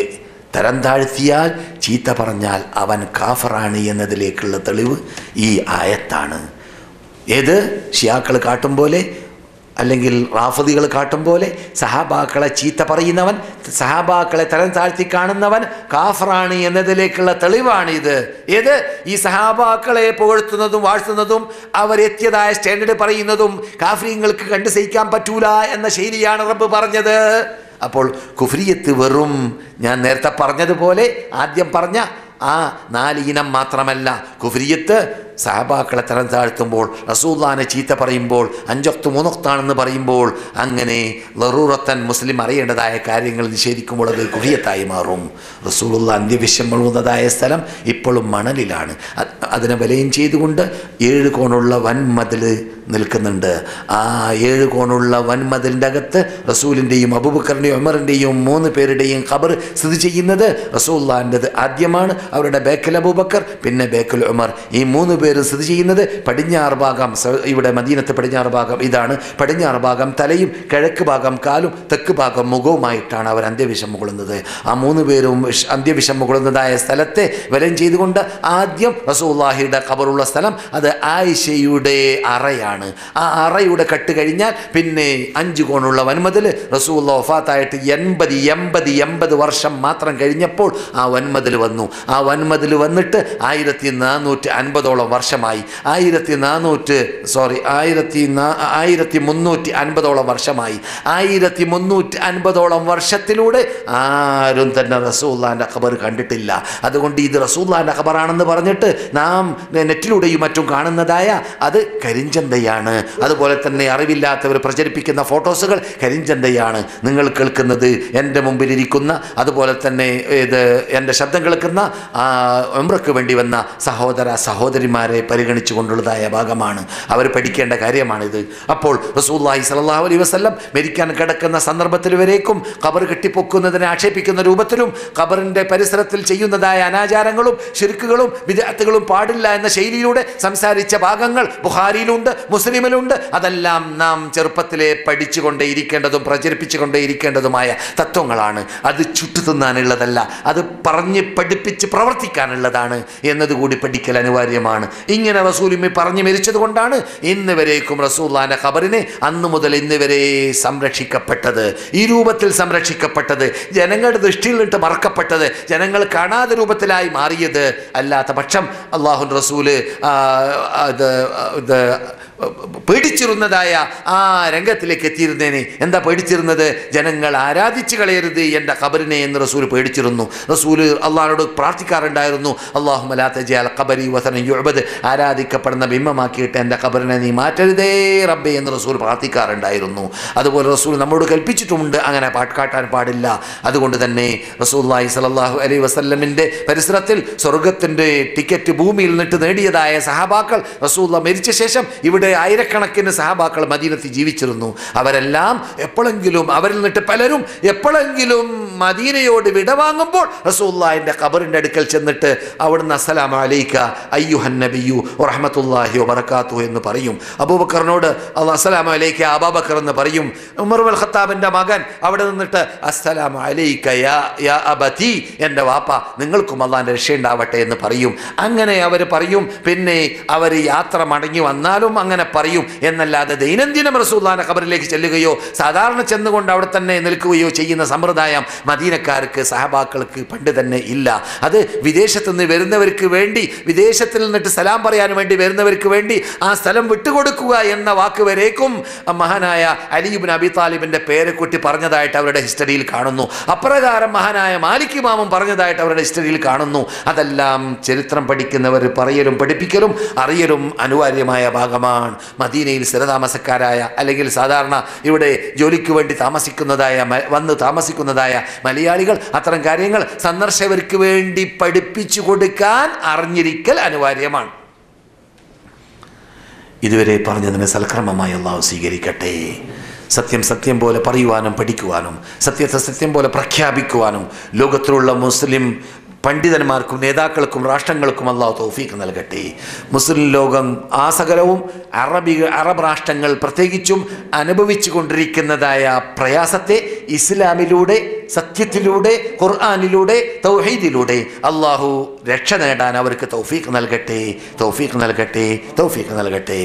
തരം താഴ്ത്തിയാൽ, ചീത്ത പറഞ്ഞാൽ അവൻ കാഫറാണ് എന്നതിലേക്കുള്ള തെളിവ് ഈ ആയത്താണ്. ഏത് ഷിയാക്കൾ കാട്ടും പോലെ, അല്ലെങ്കിൽ റാഫിദികൾ കാട്ടും പോലെ സഹാബാക്കളെ ചീത്ത പറയുന്നവൻ, സഹാബാക്കളെ തരം താഴ്ത്തി കാണുന്നവൻ കാഫറാണ് എന്നതിലേക്കുള്ള തെളിവാണിത്. ഏത് ഈ സഹാബാക്കളെ പുകഴ്ത്തുന്നതും വാഴ്ത്തുന്നതും അവരെത്തിയതായ സ്റ്റാൻഡേർഡ് പറയുന്നതും കാഫിര്യങ്ങൾക്ക് കണ്ടു സഹിക്കാൻ പറ്റൂല എന്ന ശൈലിയാണ് റബ്ബ് പറഞ്ഞത്. അപ്പോൾ കുഫ്രിയത്ത് വെറും ഞാൻ നേരത്തെ പറഞ്ഞതുപോലെ ആദ്യം പറഞ്ഞ ആ 4 ഇനം മാത്രമല്ല. കുഫ്രിയത്ത് സഹാബാക്കളെ തരം താഴ്ത്തുമ്പോൾ, റസൂലുള്ളാഹിനെ ചീത്ത പറയുമ്പോൾ, 5 വക്ത് 3 വക്താണെന്ന് പറയുമ്പോൾ, അങ്ങനെ ലറൂറത്തൻ മുസ്ലിം അറിയേണ്ടതായ കാര്യങ്ങൾ നിഷേധിക്കുമ്പോൾ അത് കുഫ്രിയത്തായി മാറും. റസൂലുള്ളാഹി അന്ത്യവിശ്വം മുഴുകുന്നതായ സ്ഥലം ഇപ്പോഴും മണലിലാണ്. അതിനെ വലയം ചെയ്തുകൊണ്ട് 7 കോണുള്ള വൻമതിൽ നിൽക്കുന്നുണ്ട്. ആ 7 കോണുള്ള വൻമതിലിൻ്റെ അകത്ത് റസൂലിൻ്റെയും അബൂബക്കറിൻ്റെയും ഉമറിൻ്റെയും 3 പേരുടെയും ഖബർ സ്ഥിതി ചെയ്യുന്നത്. റസൂലുള്ളാഹിൻ്റെത് ആദ്യമാണ്, അവരുടെ ബേക്കൽ അബൂബക്കർ, പിന്നെ ബേക്കൽ ഉമർ. ഈ 3 പേര് സ്ഥിതി ചെയ്യുന്നത് പടിഞ്ഞാറ് ഭാഗം. ഇവിടെ മദീനത്തെ പടിഞ്ഞാറ് ഭാഗം ഇതാണ്. പടിഞ്ഞാറ് ഭാഗം തലയും കിഴക്ക് ഭാഗം കാലും തെക്ക് ഭാഗം മുഖവുമായിട്ടാണ് അവർ അന്ത്യവിഷം മുകൊള്ളുന്നത്. ആ 3 പേരും അന്ത്യവിഷം മുകൊള്ളുന്നതായ സ്ഥലത്തെ വലം ചെയ്തുകൊണ്ട് ആദ്യം റസൂലുള്ളാഹിയുടെ ഖബറുള്ള സ്ഥലം അത് ആയിഷയുടെ അറയാണ്. ആ അറയുടെ കട്ട് കഴിഞ്ഞാൽ പിന്നെ 5 കോണുള്ള വൻമതിൽ റസൂലുള്ളാഹി വഫാത്തായിട്ട് 80 വർഷം മാത്രം കഴിഞ്ഞപ്പോൾ ആ വൻമതിൽ വന്നു. ആ വൻമതിൽ വന്നിട്ട് 1450ഓളം വർഷമായി. 1350ഓളം വർഷമായി. 1350ഓളം വർഷത്തിലൂടെ ആരും തന്നെ റസൂലുള്ളാഹിന്റെ ഖബർ കണ്ടിട്ടില്ല. അതുകൊണ്ട് ഇത് റസൂലുള്ളാഹിന്റെ ഖബറാണെന്ന് പറഞ്ഞിട്ട് നാം നെറ്റിലൂടെയും മറ്റും കാണുന്നതായ അത് കരിഞ്ചന്തയാണ്. അതുപോലെ തന്നെ അറിവില്ലാത്തവർ പ്രചരിപ്പിക്കുന്ന ഫോട്ടോസുകൾ കരിഞ്ചന്തയാണ്. നിങ്ങൾ കേൾക്കുന്നത് എൻ്റെ മുമ്പിലിരിക്കുന്ന, അതുപോലെ തന്നെ ഇത് എൻ്റെ ശബ്ദം കേൾക്കുന്ന ഉംറയ്ക്ക് വേണ്ടി വന്ന സഹോദരിമാരെ പരിഗണിച്ചു കൊണ്ടുള്ളതായ ഭാഗമാണ്. അവർ പഠിക്കേണ്ട കാര്യമാണിത്. അപ്പോൾ റസൂലുള്ളാഹി സ്വല്ലല്ലാഹു അലൈഹി വസല്ലം മരിക്കാൻ കിടക്കുന്ന സന്ദർഭത്തിൽ വരേക്കും ഖബർ കെട്ടിപ്പൊക്കുന്നതിനെ ആക്ഷേപിക്കുന്ന രൂപത്തിലും ഖബറിൻ്റെ പരിസരത്തിൽ ചെയ്യുന്നതായ അനാചാരങ്ങളും ശിർക്കുകളും ബിദ്അത്തുകളും പാടില്ല എന്ന ശൈലിയിലൂടെ സംസാരിച്ച ഭാഗങ്ങൾ ബുഖാരിയിലുണ്ട്, മുസ്ലിമിലുണ്ട്. അതെല്ലാം നാം ചെറുപ്പത്തിലെ പഠിച്ചുകൊണ്ടേയിരിക്കേണ്ടതും പ്രചരിപ്പിച്ചുകൊണ്ടേയിരിക്കേണ്ടതുമായ തത്വങ്ങളാണ്. അത് ചുട്ടു തിന്നാനുള്ളതല്ല, അത് പറഞ്ഞ് പഠിപ്പിച്ച് പ്രവർത്തിക്കാനുള്ളതാണ് എന്നതുകൂടി പഠിക്കൽ അനിവാര്യമാണ്. ഇങ്ങനെ റസൂലുള്ളാഹി പറഞ്ഞു മരിച്ചത് കൊണ്ടാണ് ഇന്ന് വരേക്കും റസൂലുള്ളാഹിന്റെ ഖബറിനെ അന്ന് മുതൽ ഇന്ന് വരെ സംരക്ഷിക്കപ്പെട്ടത്, ഈ രൂപത്തിൽ സംരക്ഷിക്കപ്പെട്ടത്, ജനങ്ങളുടെ ദൃഷ്ടിയിൽ നിന്നിട്ട് മറക്കപ്പെട്ടത്, ജനങ്ങൾ കാണാതെ രൂപത്തിലായി മാറിയത്. അല്ലാത്ത പക്ഷം അല്ലാഹുവിൻ്റെ റസൂല് പേടിച്ചിരുന്നതായ ആ രംഗത്തിലേക്ക് എത്തിയിരുന്നേനെ. എന്താ പേടിച്ചിരുന്നത്? ജനങ്ങൾ ആരാധിച്ചു കളയരുത് എൻ്റെ ഖബറിനെ എന്ന് റസൂൽ പേടിച്ചിരുന്നു. റസൂൽ അള്ളാഹിനോട് പ്രാർത്ഥിക്കാറുണ്ടായിരുന്നു, അല്ലാഹുമ്മ ലാ തജ്അൽ ഖബരി വസനൻ യുഅബദ്, ആരാധിക്കപ്പെടുന്ന ബിംബമാക്കിയിട്ട് എൻ്റെ ഖബറിനെ നീ മാറ്റരുതേ റബ്ബേ എന്ന് റസൂൽ പ്രാർത്ഥിക്കാറുണ്ടായിരുന്നു. അതുപോലെ റസൂൽ നമ്മോട് കൽപ്പിച്ചിട്ടുമുണ്ട് അങ്ങനെ കാട്ടാൻ പാടില്ല. അതുകൊണ്ട് തന്നെ റസൂലുള്ളാഹി സ്വല്ലല്ലാഹു അലൈഹി വസല്ലമിൻ്റെ പരിസരത്തിൽ സ്വർഗത്തിൻ്റെ ടിക്കറ്റ് ഭൂമിയിൽ നിന്നിട്ട് നേടിയതായ സഹാബാക്കൾ റസൂലുള്ളാഹി മരിച്ച ശേഷം ഇവിടെ ആയിരക്കണക്കിന് സഹാബാക്കൾ മദീനത്തിൽ ജീവിച്ചിരുന്നു. അവരെല്ലാം എപ്പോഴെങ്കിലും, അവരിൽ നിന്നിട്ട് പലരും എപ്പോഴെങ്കിലും മദീനയോട് വിടവാങ്ങുമ്പോൾ റസൂലുള്ളാഹിന്റെ ഖബറിന്റെ അടുക്കൽ ചെന്നിട്ട് അവിടുന്ന് അസ്സലാമു അലൈക അയ്യുഹൻ നബിയ്യു വറഹ്മത്തുള്ളാഹി വബറകാതുഹു എന്ന് പറയും. അബൂബക്കറിനോട് അസ്സലാമു അലൈക അബൂബക്കർ എന്ന് പറയും. ഉമർ ഇബ്നുൽ ഖത്താബിന്റെ മകൻ അവിടെ നിന്നിട്ട് അസ്സലാമു അലൈക യാ അബതി, എൻ്റെ വാപ്പ നിങ്ങൾക്കും അള്ളാഹിൻ്റെ രക്ഷയുണ്ടാവട്ടെ എന്ന് പറയും. അങ്ങനെ അവർ പറയും. പിന്നെ അവർ യാത്ര മടങ്ങി വന്നാലും അങ്ങനെ പറയും എന്നല്ലാതെ ദൈനംദിനം റസൂലുള്ളാഹിന്റെ ഖബറിലേക്ക് ചെല്ലുകയോ സാധാരണ ചെന്നുകൊണ്ട് അവിടെ തന്നെ നിൽക്കുകയോ ചെയ്യുന്ന സമ്പ്രദായം മദീനക്കാർക്ക് സഹബാക്കൾക്ക് പണ്ട് തന്നെ ഇല്ല. അത് വിദേശത്ത് നിന്ന് വരുന്നവർക്ക് വേണ്ടി, വിദേശത്തിൽ നിന്നിട്ട് സലാം പറയാൻ വേണ്ടി വരുന്നവർക്ക് വേണ്ടി ആ സ്ഥലം വിട്ടുകൊടുക്കുക എന്ന വാക്ക് വരേക്കും മഹാനായ അലി ഇബ്നു അബി താലിബിന്റെ പേരെക്കുട്ടി പറഞ്ഞതായിട്ട് അവരുടെ ഹിസ്റ്ററിയിൽ കാണുന്നു. അപ്രകാരം മഹാനായ മാലിക് ഇമാമും പറഞ്ഞതായിട്ട് അവരുടെ ഹിസ്റ്ററിയിൽ കാണുന്നു. അതെല്ലാം ചരിത്രം പഠിക്കുന്നവർ പറയലും പഠിപ്പിക്കലും അറിയലും അനിവാര്യമായ ഭാഗമാണ്. മദീനയിൽ സ്ഥിരതാമസക്കാരായ അല്ലെങ്കിൽ സാധാരണ ഇവിടെ ജോലിക്ക് വേണ്ടി വന്ന് താമസിക്കുന്നതായ മലയാളികൾ അത്തരം കാര്യങ്ങൾ സന്ദർശകർക്ക് വേണ്ടി പഠിപ്പിച്ചു കൊടുക്കാൻ അറിഞ്ഞിരിക്കൽ അനിവാര്യമാണ്. ഇതുവരെ പറഞ്ഞതിന് സൽക്രമമായി അള്ളാഹു സ്വീകരിക്കട്ടെ. സത്യം സത്യം പോലെ പറയുവാനും പഠിക്കുവാനും സത്യത്തെ സത്യം പോലെ പ്രഖ്യാപിക്കുവാനും ലോകത്തിലുള്ള മുസ്ലിം പണ്ഡിതന്മാർക്കും നേതാക്കൾക്കും രാഷ്ട്രങ്ങൾക്കും അള്ളാഹു തൗഫീഖ് നൽകട്ടെ. മുസ്ലിം ലോകം ആസകലവും അറബ് രാഷ്ട്രങ്ങൾ പ്രത്യേകിച്ചും അനുഭവിച്ചു കൊണ്ടിരിക്കുന്നതായ പ്രയാസത്തെ ഇസ്ലാമിലൂടെ, സത്യത്തിലൂടെ, ഖുർആനിലൂടെ, തൗഹീദിലൂടെ അള്ളാഹു രക്ഷ നേടാൻ അവർക്ക് തൗഫീഖ് നൽകട്ടെ, തൗഫീഖ് നൽകട്ടെ, തൗഫീഖ് നൽകട്ടെ.